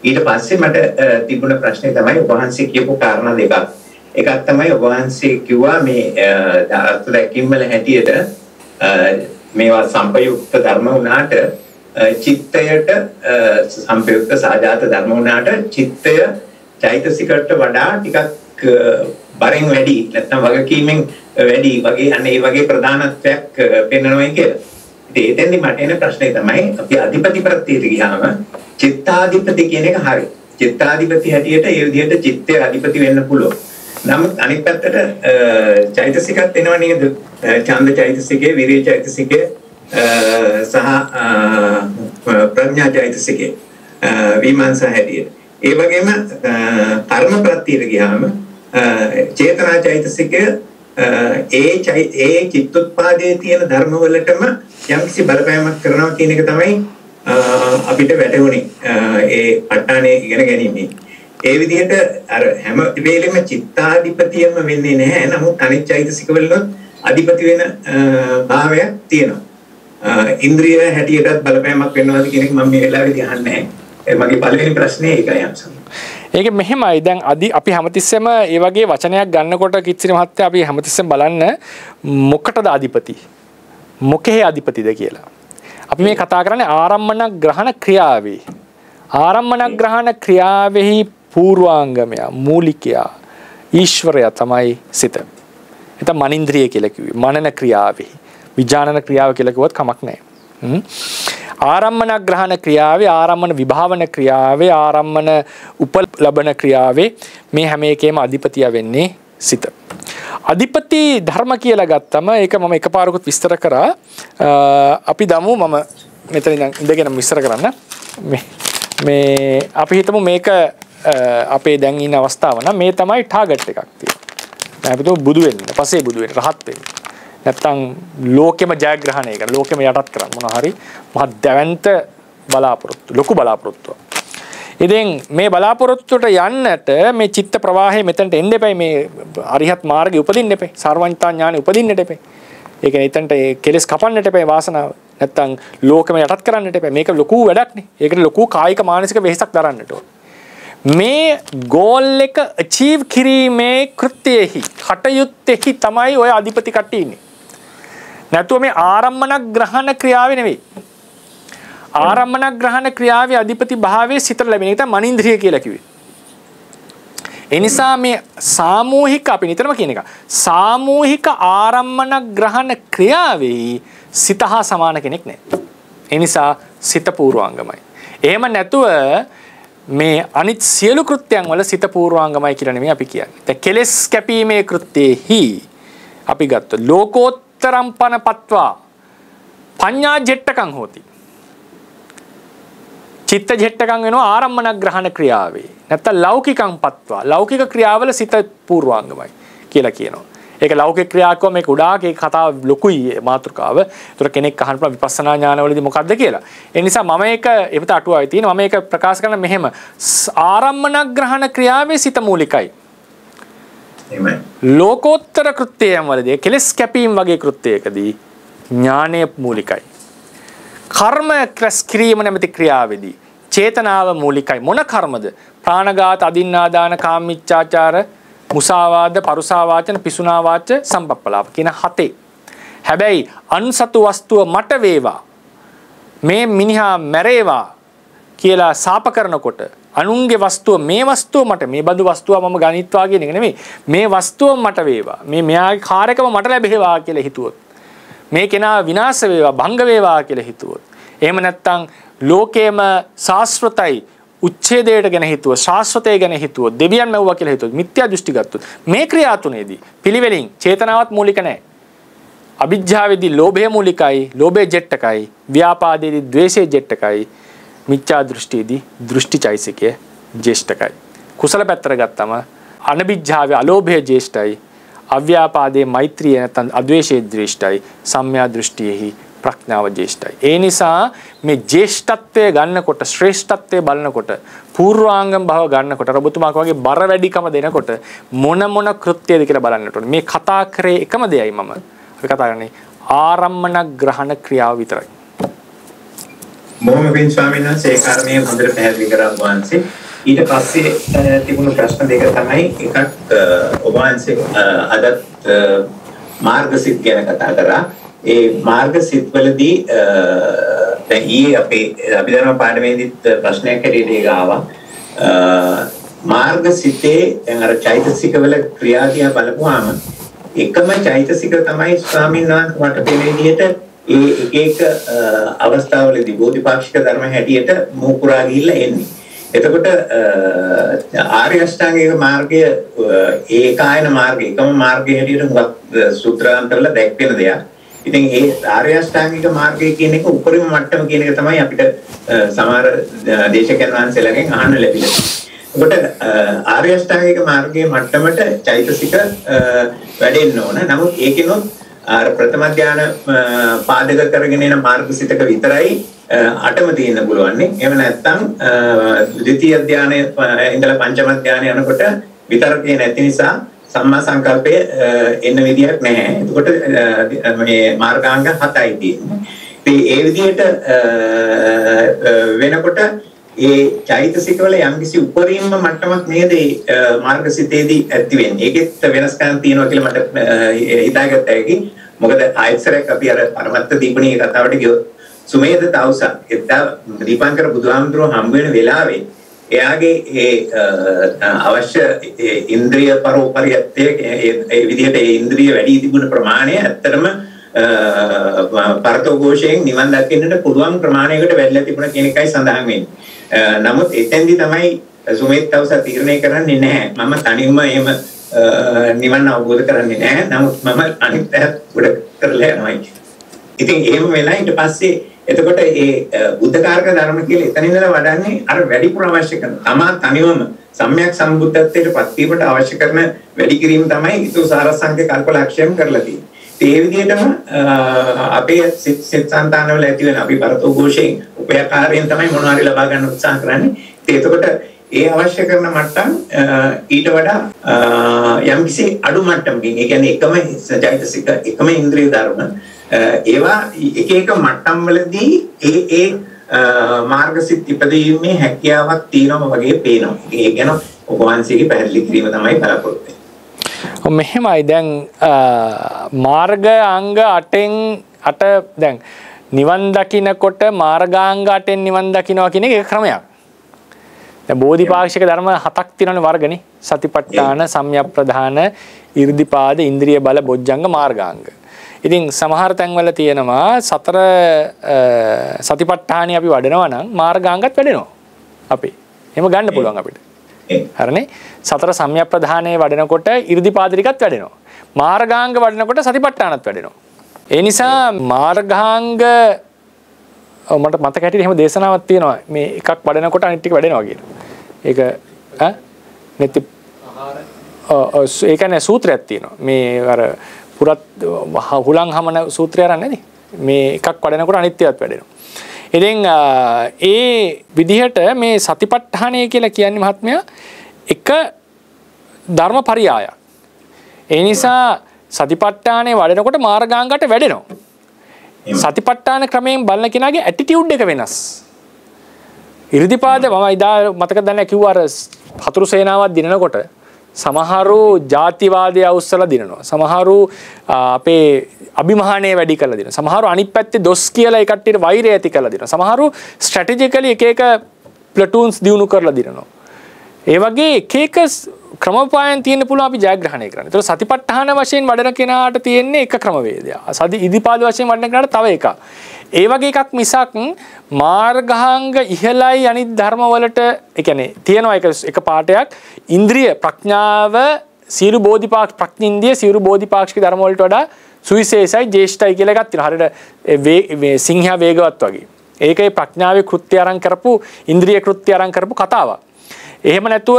ඊට පස්සේ මට තිබුණ ප්‍රශ්නේ තමයි ඔබ වහන්සේ කියපු කාරණා දෙකක්. එකක් තමයි ඔබ වහන්සේ කිව්වා මේ අර්ථ දැක්වීම වල හැටියට මේවා සම්පයුක්ත ධර්ම වුණාට චිත්තයට සම්පයුක්ත සාජාත ධර්ම වුණාට චිත්තය චෛතසිකයට වඩා ටිකක් බරෙන් වැඩි නැත්නම් වගකීමෙන් වැඩි වගේ අන්න ඒ වගේ ප්‍රධානත්වයක් පෙන්වනවා කියලා. එතෙන්දි මට එන ප්‍රශ්නේ තමයි අපි අධිපති ප්‍රත්‍යයට ගියාම චිත්තාධිපති කියන එක හරි. චිත්තාධිපති හැටියට ඒ විදිහට චිත්තය අධිපති වෙන්න පුළුවන්. නමුත් අනිත් පැත්තට චෛතසිකත් එනවා නේද? ඡන්ද චෛතසිකේ, විරිය චෛතසිකේ සහ ප්‍රඥා චෛතසිකේ විමර්ශන හැටියට. ඒ වගේම කර්ම ප්‍රත්‍යයට ගියාම චේතනා චෛතසිකය ඒ චිත්තෝත්පාදයේ තියෙන ධර්ම වලටම යම්කිසි බලපෑමක් කරනවා කියන එක තමයි අපිට වැටහුනේ ඒ ප ဋ ාණේ ඉගෙන ගැනීමේ. ඒ විදිහට අර හැම වෙලෙම චිත්තාධිපතියම වෙන්නේ නැහැ. නමුත් අනිත් චෛතසික වලත් අධිපති වෙන භාවයක් තියෙනවා. ඉන්ද්‍රිය හැටියටත් බලපෑමක් වෙනවාද කියන එක මම මේ වෙලාවේදී අහන්නේ නැහැ. මගේ පළවෙනි ප්‍රශ්නේ ඒකයි අම්සම්. ඒක මෙහෙමයි. දැන් අපි හැමතිස්සෙම මේ වගේ වචනයක් ගන්නකොට කිච්චිරි මහත්තයා අපි හැමතිස්සෙම බලන්න මොකටද අධිපති? මොකෙහි අධිපතිද කියලා. අපි මේ කතා කරන්නේ ආරම්මන ග්‍රහණ ක්‍රියාවේ. ආරම්මනග්‍රහණ ක්‍රියාවෙහි පූර්වාංගමය මූලිකයා ඊශ්වරයා තමයි සිත. එතන මනින්ද්‍රිය කියලා කිව්වේ. මනන ක්‍රියාවෙහි. විඥානන ක්‍රියාව කියලා කිව්වොත් කමක් නැහැ. ආරම්මනග්‍රහණ ක්‍රියාවේ ආරම්මන විභාවන ක්‍රියාවේ ආරම්මන උපලබන ක්‍රියාවේ මේ හැම එකේම අධිපතිය වෙන්නේ සිත. අධිපති ධර්ම කියලා ගත්තම ඒක මම එකපාරකුත් විස්තර කරා. අපි දමු මම මෙතන ඉඳගෙන විස්තර කරන්න. මේ අපි හිතමු මේක අපේ දැන් ඉන්න අවස්ථාව නම් මේ තමයි ටාගට් එකක් තියෙනවා. අපි හිතමු බුදු වෙන්න, පස්සේ බුදු වෙන්න, රහත් වෙන්න. නැත්තම් ලෝකෙම ජයග්‍රහණය කරන, ලෝකෙම යටත් කරන මොනවා හරි මහ දැවැන්ත බලාපොරොත්තු, ලොකු බලාපොරොත්තුවක්. ඉතින් මේ බලාපොරොත්තුට යන්නට මේ චිත්ත ප්‍රවාහය මෙතනට එන්න එපයි, මේ අරිහත් මාර්ගය උපදින්න එපයි, සර්වඥතා ඥානෙ උපදින්නට එපයි. ඒ කියන්නේ එතනට ඒ කෙලස් කපන්නට එපයි වාසනාව. නැත්තම් ලෝකෙම යටත් කරන්නට එපයි. මේක ලොකු වැඩක්නේ. ඒකට ලොකු කායික මානසික වෙහෙසක් දරන්නට ඕන. මේ ගෝල් එක අචීව් කිරීමේ කෘත්‍යෙහි කටයුත්තේහි තමයි ඔය අධිපති කට්ටිය ඉන්නේ. නැතුව මේ ආරම්මන ග්‍රහණ ක්‍රියාවේ නෙවෙයි. ආරම්මන ග්‍රහණ ක්‍රියාවේ අධිපති භාවයේ සිතට ලැබෙන එක තමයි මනින්ද්‍රිය කියලා කිව්වේ. ඒ නිසා මේ සාමූහික අපි නිතරම කියන එක සාමූහික ආරම්මන ග්‍රහණ ක්‍රියාවේ සිත හා සමාන කෙනෙක් නැහැ. ඒ නිසා සිත පූර්වාංගමයි. එහෙම නැතුව මේ අනිත් සියලු කෘත්‍යයන් වල සිත පූර්වාංගමයි කියලා නෙමෙයි අපි කියන්නේ. දැන් කෙලස් කැපීමේ කෘත්‍යෙහි අපි ගත්තොත් ලෝකෝත්තරම් පනපත්වා පඤ්ඤා ජෙට්ටකං හෝති. චිත්ත ජෙට්ටකං වෙනවා ආරම්මන ග්‍රහණ ක්‍රියාවේ. නැත්තම් ලෞකිකං පත්වා ලෞකික ක්‍රියාවල සිත පූර්වාංගමයි කියලා කියනවා. ඒක ලෞකික ක්‍රියාවක මේක උඩාක ඒ කතාව ලොකුයි මාතෘකාව. ඒතර කෙනෙක් අහන්න පුළුවන් විපස්සනා ඥානවලදී මොකද්ද කියලා. ඒ නිසා මම ඒක එපත අටුවාවේ තියෙනවා. මම ඒක ප්‍රකාශ කරන මෙහෙම ආරම්මන ග්‍රහණ ක්‍රියාවේ සිත මූලිකයි. එහෙමයි. ලෝකෝත්තර කෘත්‍යයන් වලදී කෙලස් කැපීම් වගේ කෘත්‍යයකදී ඥානය මූලිකයි. කර්ම ක්‍රියාව නැමැති ක්‍රියාවේදී චේතනාව මූලිකයි. මොන කර්මද? ප්‍රාණඝාත, අදින්නාදාන, කාමීච්ඡාචාර, මුසාවාද, පරුසා වාචන, පිසුනා වාච, සම්පප්පලාප කියන හතේ. හැබැයි අන්සතු වස්තුව මට වේවා, මේ මිනිහා මැරේවා කියලා සාප කරනකොට අනුන්ගේ වස්තුව මේ වස්තුව මට, මේ බඳු වස්තුව මම ගනිත්වා කියන එක නෙමෙයි. මේ වස්තුව මට වේවා, මේ මෙයාගේ කාර්යකම මට ලැබේවා කියලා හිතුවොත්, මේ කෙනා විනාශ වේවා, භංග වේවා කියලා හිතුවොත්, එහෙම නැත්නම් ලෝකේම සාස්වතයි උච්ඡේදයට ගැන හිතුව, ශාස්වතය ගැන හිතුව, දෙවියන් මැව්වා කියලා හිතුව, මිත්‍යා දෘෂ්ටි ගත්තොත් මේ ක්‍රියා තුනේදී පිළිවෙලින් චේතනාවත් මූලික නැහැ. අවිජ්ජාවේදී ලෝභය මූලිකයි, ලෝභය ජෙට්ටකයි, ව්‍යාපාදයේදී ද්වේෂය ජෙට්ටකයි, මිත්‍යා දෘෂ්ටියේදී දෘෂ්ටිචෛසිකය ජේෂ්ඨකයි. කුසල පැත්තට ගත්තම අනවිජ්ජාවේ අලෝභය ජේෂ්ඨයි, අව්‍යාපාදයේ මෛත්‍රිය නැත්නම් අද්වේෂයේ ද්වේෂ්ඨයි, සම්‍යා දෘෂ්ටියෙහි ප්‍රඥාව ජේෂ්ඨයි. ඒ නිසා මේ ජේෂ්ඨත්වය ගන්නකොට, ශ්‍රේෂ්ඨත්වය බලනකොට, පූර්වාංගම භව ගන්නකොට, රබතුමාක වගේ බර වැඩිකම දෙනකොට මොන මොන කෘත්‍යද කියලා බලන්නට ඕනේ. මේ කතා කරේ එකම දෙයයි මම. අපි කතා කරන්නේ ආරම්මන ග්‍රහණ ක්‍රියාව විතරයි. මොහොම පින් ස්වාමීන් වහන්සේ ඒ කාරණේ හොඳට පැහැදිලි කරා වහන්සේ. ඊට පස්සේ තිබුණු ප්‍රශ්න දෙක තමයි එකක් ඔබ වහන්සේ අද මාර්ගසිත ගැන කතා කරා. ඒ මාර්ගසිත වලදී දැන් ඊයේ අපේ අභිධර්ම පාඩමේදීත් ප්‍රශ්නයක් හැටියට ඒක ආවා. මාර්ගසිතේ දැන් අර චෛතසිකවල ක්‍රියාදියා බලපුවාම එකම චෛතසික තමයි ස්වාමීන් වහන්සේ මට පෙනෙන විදිහට ඒ එක අවස්ථාවලදී බෝධිපාක්ෂික ධර්ම හැටියට මුහුකුරා ගිහිල්ලා එන්නේ. එතකොට ආර්ය අෂ්ටාංගික මාර්ගය ඒකායන මාර්ගය එකම මාර්ගය හැටියට සූත්‍රාන්තරවල දැක්වෙන දෙයක්. ඉතින් ඒ ආර්ය අෂ්ටාංගික මාර්ගය කියන එක උපරිම මට්ටම කියන එක තමයි අපිට සමහර දේශකයන් වහන්සේලාගෙන් අහන්න ලැබිලා. ඔබට ආර්ය අෂ්ටාංගික මාර්ගයේ මට්ටමට චෛතසික වැඩෙන්න ඕන. නමුත් ඒකිනොත් අර ප්‍රථම ධානය පාදක කරගෙන යන මාර්ගසිතක විතරයි අටම තියෙන්න පුළුවන් නේ. එහෙම නැත්නම් ද්විතීය ධානයේ ඉඳලා පංචම ධානය යනකොට විතරකේ නැති නිසා සම්මා සංකල්පය එන්න විදියක් නැහැ. එතකොට මේ මාර්ගාංග 7යි තියෙන්නේ. ඉතින් ඒ විදිහට වෙනකොට ඒ චෛතසික වල යම්කිසි උපරිම මට්ටමක් නේද මාර්ගසිතේදී ඇති වෙන්නේ. ඒකෙත් වෙනස්කම් තියෙනවා කියලා මට හිතාගත්තා. මොකද ආයතනයක් අපි අර පරමත්ත දීපණී කතාවට ගියොත් සුමේද තවුස එදා දීපංකර බුදුහාමුදුරුවෝ හම්බ වෙන වෙලාවේ එයාගේ අවශ්‍ය ඉන්ද්‍රිය පරෝපරියත්තේ ඒ විදිහට ඒ ඉන්ද්‍රිය වැඩි තිබුණ ප්‍රමාණය ඇත්තටම පරතෝഘോഷයෙන් නිවන් දකින්නට පුළුවන් ප්‍රමාණයකට වැඩිලා තිබුණා කියන එකයි සඳහන් වෙන්නේ. නමුත් එතෙන්දි තමයි සුමේත් තවුස තීරණය කරන්නේ නැහැ. මම තනියම එහෙම නිවන් අවබෝධ කරන්නේ නැහැ. නමුත් මම අනිත් පැත්ත උඩ කරලා යනවා. ඉතින් එහෙම වෙලා ඊට පස්සේ එතකොට ඒ බුද්ධකාරක ධර්ම කියලා එතන ඉඳලා වඩන්නේ අර වැඩිපුර අවශ්‍ය කරන තමා තනිවම සම්‍යක් සම්බුද්ධත්වයට පත් වීමට අවශ්‍ය කරන වැඩි කිරීම තමයි ඊතු සාරසංඛ්‍ය කල්පලක්ෂයම කරලා තියෙන්නේ. ඒ විදිහටම අපේ සිත් සංතානවල ඇති වෙන අපි පරතෝഘോഷයෙන් උපයාකාරයෙන් තමයි මොනවා හරි ලබා ගන්න උත්සාහ කරන්නේ. එතකොට ඒ අවශ්‍ය කරන මට්ටම් ඊට වඩා යම්කිසි අඩු මට්ටමකින් ඒ කියන්නේ එකම චෛතසික එකම ඉන්ද්‍රිය ධර්ම ඒවා එක එක මට්ටම් වලදී ඒ මාර්ගසිත ඉපදීමේ හැකියාවක් තියෙනවා වගේ පේනවා. ඒ කියන ඔබ වහන්සේගේ පැහැදිලි කිරීම තමයි බලාපොරොත්තු වෙන්නේ. මෙහෙමයි දැන් මාර්ගාංග 8න් 8 දැන් නිවන් දකින්නකොට මාර්ගාංග 8න් නිවන් දකින්නවා කියන එක ක්‍රමයක්. දැන් බෝධිපාක්ෂික ධර්ම 7ක් තියෙනවනේ වර්ගනේ. සතිපට්ඨාන, සම්‍යක්ප්‍රධාන, ඉර්ධිපාද, ඉන්ද්‍රිය බල, බොජ්ජංග, මාර්ගාංග. ඉතින් සමහර තැන්වල තියෙනවා සතර සතිපට්ඨානිය අපි වඩනවා නම් මාර්ගාංගත් වැඩෙනවා. අපි එහෙම ගන්න පුළුවන් අපිට. හරිනේ? සතර සම්‍යක්ප්‍රධානයේ වඩනකොට ඉර්ධිපාද ටිකත් වැඩෙනවා. මාර්ගාංග වඩනකොට සතිපට්ඨානත් වැඩෙනවා. ඒ නිසා මාර්ගාංග මට මතක හැටියට එහෙම දේශනාවක් තියෙනවා. මේ එකක් වඩනකොට අනිත් ටික වැඩෙනවා කියලා. ඒක නැති ඒ කියන්නේ සූත්‍රයක් තියෙනවා. මේ අර පුරත් හුලං හමන සූත්‍රය අරන් නැති. මේ එකක් වඩනකොට අනිත් ඒවාත් වැඩෙනවා. ඉතින් ඒ විදිහට මේ සතිපට්ඨානය කියලා කියන්නේ මහත්මයා එක ධර්මපරියායක්. ඒ නිසා සතිපට්ඨානය වඩනකොට මාර්ගාංගට වැඩෙනවා. සතිපට්ඨාන ක්‍රමයෙන් බලන කෙනාගේ ඇටිටියුඩ් එක වෙනස්. ඉර්ධිපාද මම ඉදා මතක දැන කිව්වා අර හතුරු සේනාවක් දිනනකොට සමහරු ජාතිවාදය අවුස්සලා දිනනවා. සමහරු අපේ අභිමානය වැඩි කරලා දිනනවා. සමහරු අනිත් පැත්තේ දොස් කියලා ඒ කට්ටියට වෛරය ඇති කරලා දිනනවා. සමහරු ස්ට්‍රැටජිකලි එක එක ප්ලටූන්ස් දිනු කරලා දිනනවා. ඒ වගේ එක එක ක්‍රමෝපායන් තියෙන්න පුළුවන් අපි ජයග්‍රහණය කරන්න. ඒතර සතිපට්ඨාන වශයෙන් වඩන කෙනාට තියෙන්නේ එක ක්‍රමවේදයක්. සති ඉදිපාද වශයෙන් වඩන කෙනාට තව එකක්. ඒ වගේ එකක් මිසක් මාර්ගාංග ඉහළයි අනිත් ධර්ම වලට ඒ කියන්නේ තියෙනවා එක පාඩයක් ඉන්ද්‍රිය ප්‍රඥාව සියලු බෝධිපාක්ෂ ප්‍රඥින්දිය සියලු බෝධිපාක්ෂික ධර්ම වලට වඩා සුවිශේෂයි ජේෂ්ඨයි කියලා එකක් තියෙනවා. හරියට මේ සිංහයා වේගවත් වගේ. ඒකේ ප්‍රඥාවේ කෘත්‍ය අරන් කරපු ඉන්ද්‍රිය කෘත්‍ය අරන් කරපු කතාවක්. එහෙම නැතුව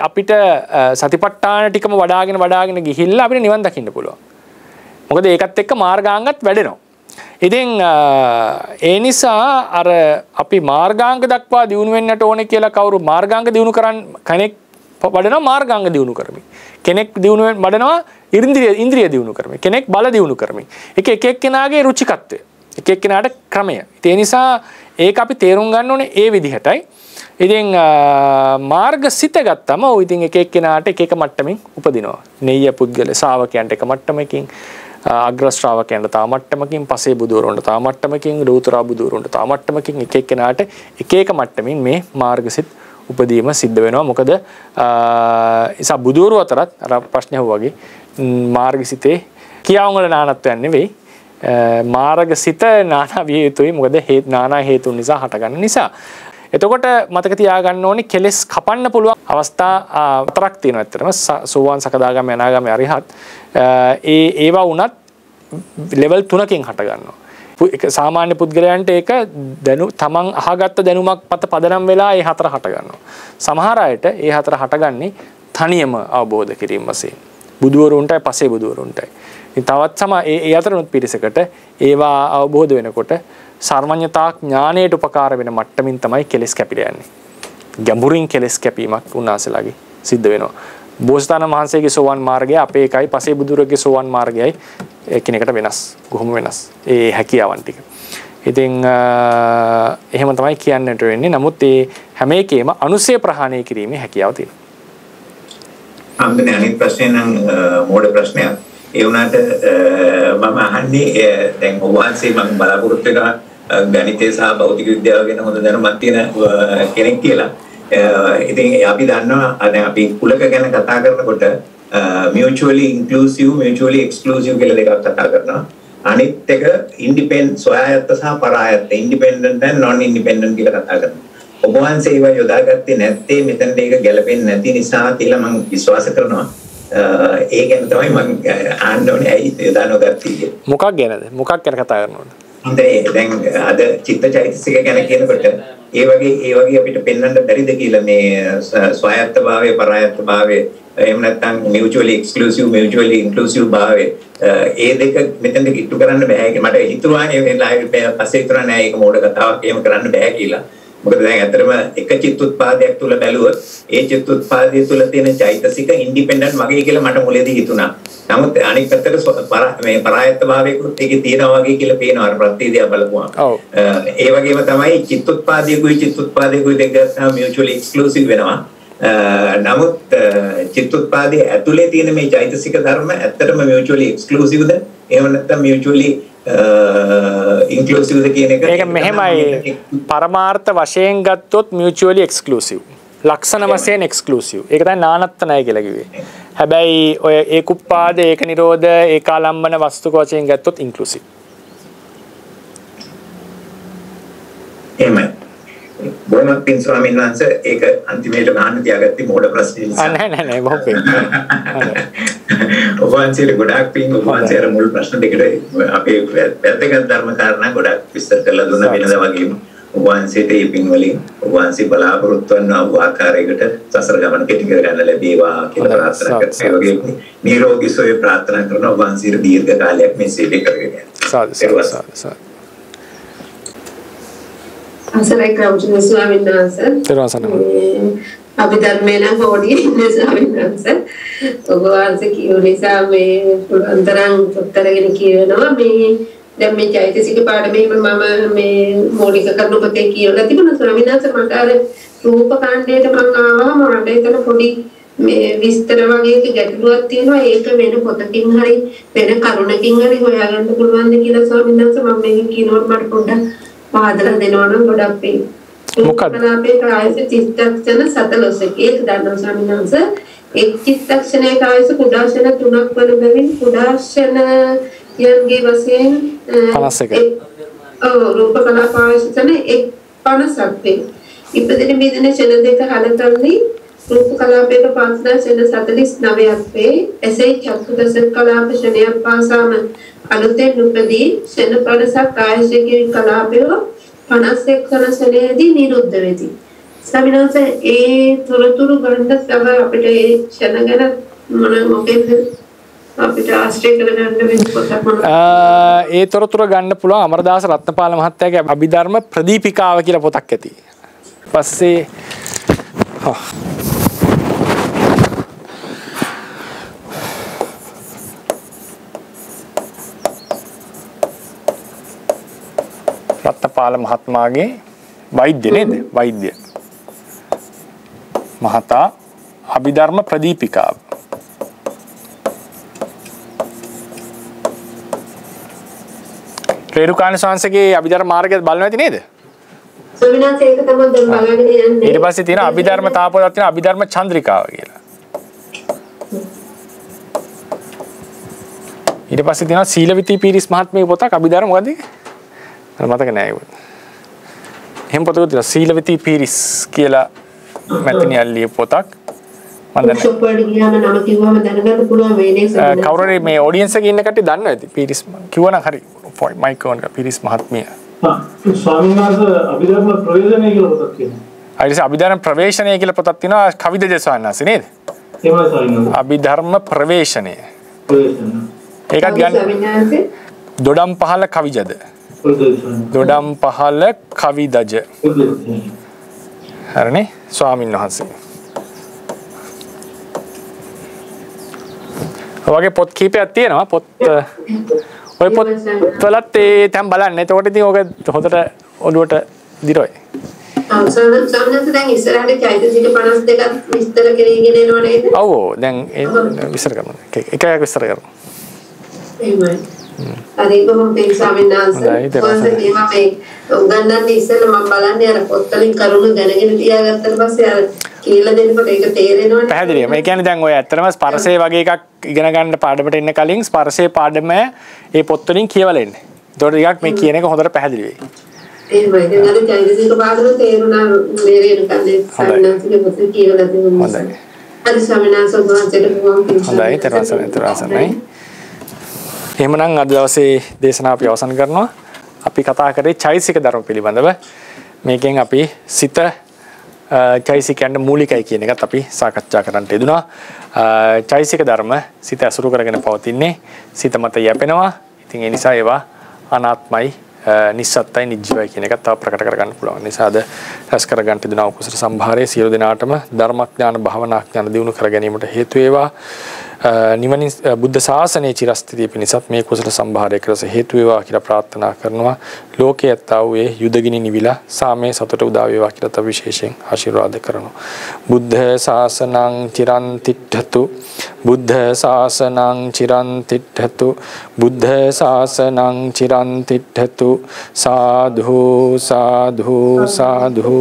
අපිට සතිපට්ඨාන ටිකම වඩාගෙන ගිහිල්ලා අපිට නිවන් දකින්න පුළුවන්. මොකද ඒකත් එක්ක මාර්ගාංගත් වැඩෙනවා. ඉතින් ඒ නිසා අර අපි මාර්ගාංග දක්වා දියුණු වෙන්නට ඕනේ කියලා කවුරු මාර්ගාංග දියුණු කරන් කෙනෙක් වඩනවා මාර්ගාංග දියුණු කරමින්. කෙනෙක් දියුණු වඩනවා ඉන්ද්‍රිය දියුණු කරමින්. කෙනෙක් බල දියුණු කරමින්. එක එක්කෙනාගේ රුචිකත්වය. එක එක්කෙනාට ක්‍රමය. ඒ නිසා ඒක අපි තේරුම් ගන්න ඕනේ ඒ විදිහටයි. ඉතින් මාර්ගසිත ගත්තම ඔය ඉතින් එක එක්කෙනාට එක එක මට්ටමින් උපදිනවා. නෙය්‍ය පුද්ගල ශාවකයන්ට එක මට්ටමකින් අග්‍ර ශ්‍රාවකයන්ට තව මට්ටමකින් පසේ බුදුවරුන්ට තව මට්ටමකින් ලෝතර බුදුවරුන්ට තව මට්ටමකින් එක එක්කෙනාට එක එක මට්ටමින් මේ මාර්ගසිත උපදීම සිද්ධ වෙනවා. මොකද ඉතින් බුදුවරු අතරත් අර ප්‍රශ්නේ වගේ මාර්ගසිතේ කියාවුන් වල නානත්වයක් නෙවෙයි. මාර්ගසිත නානා විය යුතුයි. මොකද නානා හේතුන් නිසා හටගන්න නිසා. එතකොට මතක තියාගන්න ඕනේ කෙලස් කපන්න පුළුවන් අවස්ථා හතරක් තියෙනවා. ඇත්තටම සෝවාන් සකදාගාමී අනාගාමී අරිහත් ඒවා වුණත් ලෙවල් 3කින් හට ගන්නවා. ඒක සාමාන්‍ය පුද්ගලයන්ට ඒක තමන් අහගත්ත දැනුමක් මත පදනම් වෙලා ඒ හතර හට ගන්නවා. සමහර අයට ඒ හතර හටගන්නේ තනියම අවබෝධ කිරීම වශයෙන්. බුදුවරුන්ටයි පසේ බුදුවරුන්ටයි. ඉතින් තවත් ඒ අතරුත් පිරිසකට ඒවා අවබෝධ වෙනකොට සර්වඥතා ඥානයට උපකාර වෙන මට්ටමින් තමයි කෙලස් කැපිලා යන්නේ. ගැඹුරින් කෙලස් කැපීමක් උන්වහන්සේලාගේ සිද්ධ වෙනවා. බෝසතාණන් වහන්සේගේ සෝවන් මාර්ගය අපේ එකයි පසේ බුදුරගේ සෝවන් මාර්ගයයි එකිනෙකට වෙනස්. කොහොම වෙනස්? ඒ හැකියාවන් ටික. ඉතින් එහෙම තමයි කියන්නට වෙන්නේ. නමුත් ඒ හැම එකේම අනුසය ප්‍රහාණය කිරීමේ හැකියාව තියෙනවා. අනිත් ප්‍රශ්නේ නම් මෝඩ ප්‍රශ්නයක්. ඒ වුණාට මම අහන්නේ දැන් ඔබ වහන්සේ මම බලාපොරොත්තු වෙනවා ගණිතය සහ භෞතික විද්‍යාව ගැන හොඳ දැනුමක් තියෙන කෙනෙක් කියලා. ඉතින් අපි දන්නවා අපි කුලක ගැන කතා කරනකොට mutually inclusive mutually exclusive කියලා දෙකක් කතා කරනවා. අනිත් එක independent ස්වයාත්ත සහ පරායත්ත independent and non independent කියලා කතා කරනවා. ඔබ වහන්සේ ඒවා යොදාගත්තේ නැත්තේ මෙතනට ඒක ගැලපෙන්නේ නැති නිසා කියලා මම විශ්වාස කරනවා. ඒ ගැන තමයි මම ආන්න ඕනේ ඇයි යොදා නොගත්තේ කියලා. මොකක් ගැනද? මොකක් ගැන කතා කරනවද? දැන් අද චිත්තචෛතසික ගැන කියනකොට ඒ වගේ අපිට පෙන්වන්න බැරිද කියලා මේ ස්වයත්තභාවය පරායත්තභාවය එහෙම නැත්නම් mutually exclusive mutually inclusive භාවය ඒ දෙක මෙතෙන්ද කිට්ටු කරන්න බෑ කියලා මට හිතුවානේ පස්සේ හිතුණා නෑ ඒක මෝඩ කතාවක් එහෙම කරන්න බෑ කියලා. මොකද දැන් ඇත්තටම එක චිත්තුත්පාදයක් තුල බැලුවොත් ඒ චිත්තුත්පාදය තුල තියෙන චෛතසික ඉන්ඩිපෙන්ඩන්ට් වගේ කියලා මට මුලදී හිතුණා. නමුත් අනිත් පැත්තට මේ පරායත්ත භාවයකුත් ඒකේ තියෙනවා වගේ කියලා පේනවා අර ප්‍රතිදියා බලපුවාම. ඒ වගේම තමයි චිත්තුත්පාදයකුයි දෙක mutually exclusive වෙනවා. නමුත් චිත්තුත්පාදයේ ඇතුලේ තියෙන මේ චෛතසික ධර්ම ඇත්තටම mutually exclusiveද එහෙම නැත්නම් mutually inclusive කියන එක ඒක මෙහෙමයි පරමාර්ථ වශයෙන් ගත්තොත් mutually exclusive ලක්ෂණ වශයෙන් exclusive ඒක තමයි නානත්තනය කියලා කිව්වේ. හැබැයි ඔය ඒකුප්පාද ඒක නිරෝධ ඒකාලම්බන වස්තුක වශයෙන් ගත්තොත් inclusive. එහෙමයි. බොහොම පින් ස්වාමීන් වහන්සේ ඒක අන්තිමේට ගන්න තියාගත්තේ මොඩ ප්‍රශ්නේ නිසා. නෑ බොහොම පින්. ඔබ වහන්සේට ගොඩාක් පින් ඔබ වහන්සේට මුල් ප්‍රශ්න දෙකට අපේ වැදගත් ධර්ම කාරණා ගොඩාක් විස්තර කරලා දුන්න වෙනදා වගේම ඔබ වහන්සේට මේ පින් වලින් ඔබ වහන්සේ බලාපොරොත්තු වන ආකාරයකට සසර ගමන කෙටි කර ගන්න ලැබේවා කියලා ප්‍රාර්ථනා කරනවා. ඒ වගේම නිරෝගී සුවය ප්‍රාර්ථනා කරනවා ඔබ වහන්සේට දීර්ඝ කාලයක් මේ සේවය කරගෙන යන්න. සාදු. අසලයි කවුරුන් ස්වාමීන් වහන්සේ අපි ධර්මේන හොඩියේ ඉන්නේ ස්වාමීන් වහන්සේ ඔබ වහන්සේ කියු නිසා මේ අන්තරන් උත්තරගෙන කියනවා මේ දැන් මේ චෛතසික පාඩමේ මම මේ මූලික කරුණුපතේ කියලා තිබුණා ස්වාමීන් වහන්සේ මට අර රූප කාණ්ඩයට මම ආවම මට එතන පොඩි මේ විස්තර වගේ ගැටලුවක් තියෙනවා ඒක වෙන පොතකින් හරි වෙන කරුණකින් හරි හොයාගන්න පුළුවන්ද කියලා ස්වාමීන් වහන්සේ මම මේක කියනකොට මට පොඩ්ඩක් පාදලා දෙනවනම් ගොඩක් පිං. මොකක්ද? අපේ කායස චිත්තක්ෂණ 17 ඒක දන්නවා ස්වාමීන් වහන්සේ. එක් චිත්තක්ෂණයක ආයස කුඩාක්ෂණ 3ක් වන බැවින් කුඩාක්ෂණ යන්ගේ වශයෙන් 51. රූප කලාප ආයතන 50ක් වේ. ඉපදෙන බෙදෙන ෂණ දෙක හලතල්ලි රූප කලාපයක පාස්නා ෂණ 49ක් වේ. එසේ චක්කු දස කලාප ෂණයක් පාසාම අලුතෙන් උපදී ෂණ 50ක් ආයශකේ කලාපය 51 වන ෂණයේදී නිරුද්ධ වෙති. ස්වාමීන් වහන්සේ ඒ තොරතුරු ගන්න තව අපිට ඒ ෂණ ගැන මොකෙන්ද අපිට ආශ්‍රය කරගන්න වෙන්නේ පොතක් මොනවද? ඒ තොරතුරු ගන්න පුළුවන් අමරදාස රත්නපාල මහත්තයාගේ අභිධර්ම ප්‍රදීපිකාව කියලා පොතක් ඇති. පස්සේ රත්නපාල මහත්මයාගේ වෛද්‍ය නේද? වෛද්‍ය මහතා අභිධර්ම ප්‍රදීපිකාව. රේරුකාණ සංසගේ අභිධර්ම මාර්ගය බලන්න ඇති නේද? ස්වාමීනාත් ඒක තමයි දැන් බලගෙන යන්නේ. ඊට පස්සේ තියෙන අභිධර්ම තාපෝදක් තියෙන අභිධර්ම චන්ද්‍රිකාව කියලා. ඊට පස්සේ තියෙනවා සීලවිති පීරිස් මහත්මියගේ පොතක් අභිධර්ම මොකද්ද? මතක නෑ ඒක. එහෙම පොතක් තියෙනවා සීලවිති පීරිස් කියලා මැතිනියල් ලිය පොතක්. මම දැන් සුපර් ගියාම නම කිව්වම දැනගන්න පුළුවන් මේනේ සර්. කවුරුරි මේ ඔඩියන්ස් එකේ ඉන්න කට්ටිය දන්නවා ඇති. පීරිස් කිව්වනම් හරි. මයික් ඔන් පීරිස් මහත්මිය. ස්වාමීන් වහන්සේ අභිධර්ම ප්‍රවේශනය කියලා පොතක් තියෙනවා. අයිතිස අභිධර්ම ප්‍රවේශනය කියලා පොතක් තියෙනවා කවිද ජයසවන්න ආසේ නේද? එහෙමයි ස්වාමීන් වහන්සේ. අභිධර්ම ප්‍රවේශනය. ඒකත් ගන්න. දොඩම් පහල කවිජද? දොඩම් පහල කවිදජ. හරිනේ ස්වාමීන් වහන්සේ. ඔයගේ පොත් කීපයක් තියෙනවා පොත් ඔය පොත් වලත් ඒ තැන් බලන්න. එතකොට ඉතින් ඔක හොඳට ඔළුවට දිරොයි. සාමාන්‍යයෙන් දැන් ඉස්සරහට චෛතසික 52ක් විස්තර කරගෙන එනවා නේද? ඔව් දැන් ඒ විස්තර කරනවා. එක විස්තර කරනවා. එහෙමයි. හරි කොහොම මේ ස්වාමීන් වහන්සේ මේවා මේ උගන්වන්නේ ඉස්සෙල්ලා මම බලන්නේ අර පොත්වලින් කරුණු දැනගෙන තියාගත්තට පස්සේ අර කියලා දෙනකොට ඒක තේරෙනවනේ. පැහැදිලියි. මේ කියන්නේ දැන් ඔය ඇත්තටම ස්පර්ශය වගේ එකක් ඉගෙන ගන්න පාඩමට එන්න කලින් ස්පර්ශයේ පාඩම ඒ පොත්වලින් කියවලා එන්න. ඒතකොට ටිකක් මේ කියන එක හොඳට පැහැදිලි වෙයි. එහෙමයි. දැන් අර චෛතසික පාඩම තේරුණා මේ රේණුකන්නේ සම්මාසික පොත් කියවලා තිබුණා. හොඳයි. හරි ස්වාමීන් වහන්සේ හොඳයි තරවසනයි. එහෙමනම් අද දවසේ දේශනාව අපි අවසන් කරනවා. අපි කතා කරේ චෛතසික ධර්ම පිළිබඳව. මේකෙන් අපි සිත චෛතසිකයන්ට මූලිකයි කියන එකත් අපි සාකච්ඡා කරන්නට යෙදුනා. චෛතසික ධර්ම සිත ඇසුරු කරගෙන පවතින්නේ සිත මත යැපෙනවා. ඉතින් ඒ නිසා ඒවා අනාත්මයි, නිස්සත්තයි, නිජ්ජීවයි කියන එකත් තව ප්‍රකට කරගන්න පුළුවන්. නිසා අද රැස් කරගන්න යෙදුනා කුසල සම්භාරයේ සියලු දෙනාටම ධර්මඥාන භාවනා ඥාන දියුණු කර ගැනීමට හේතු වේවා. නිවනින් බුද්ධ ශාසනයේ චිරස්ථිතිය පිණිසත් මේ කුසල සම්භාරය කරස හේතු වේවා කියලා ප්‍රාර්ථනා කරනවා. ලෝකයේ ඇත්තා වූ ඒ යුදගිනි නිවිලා සාමයේ සතුට උදා වේවා කියලා තව විශේෂයෙන් ආශිර්වාද කරනවා. බුද්ධ ශාසනං චිරන් තිට්ඨතු බුද්ධ ශාසනං චිරන් තිට්ඨතු බුද්ධ ශාසනං චිරන් තිට්ඨතු සාධු සාධු සාධු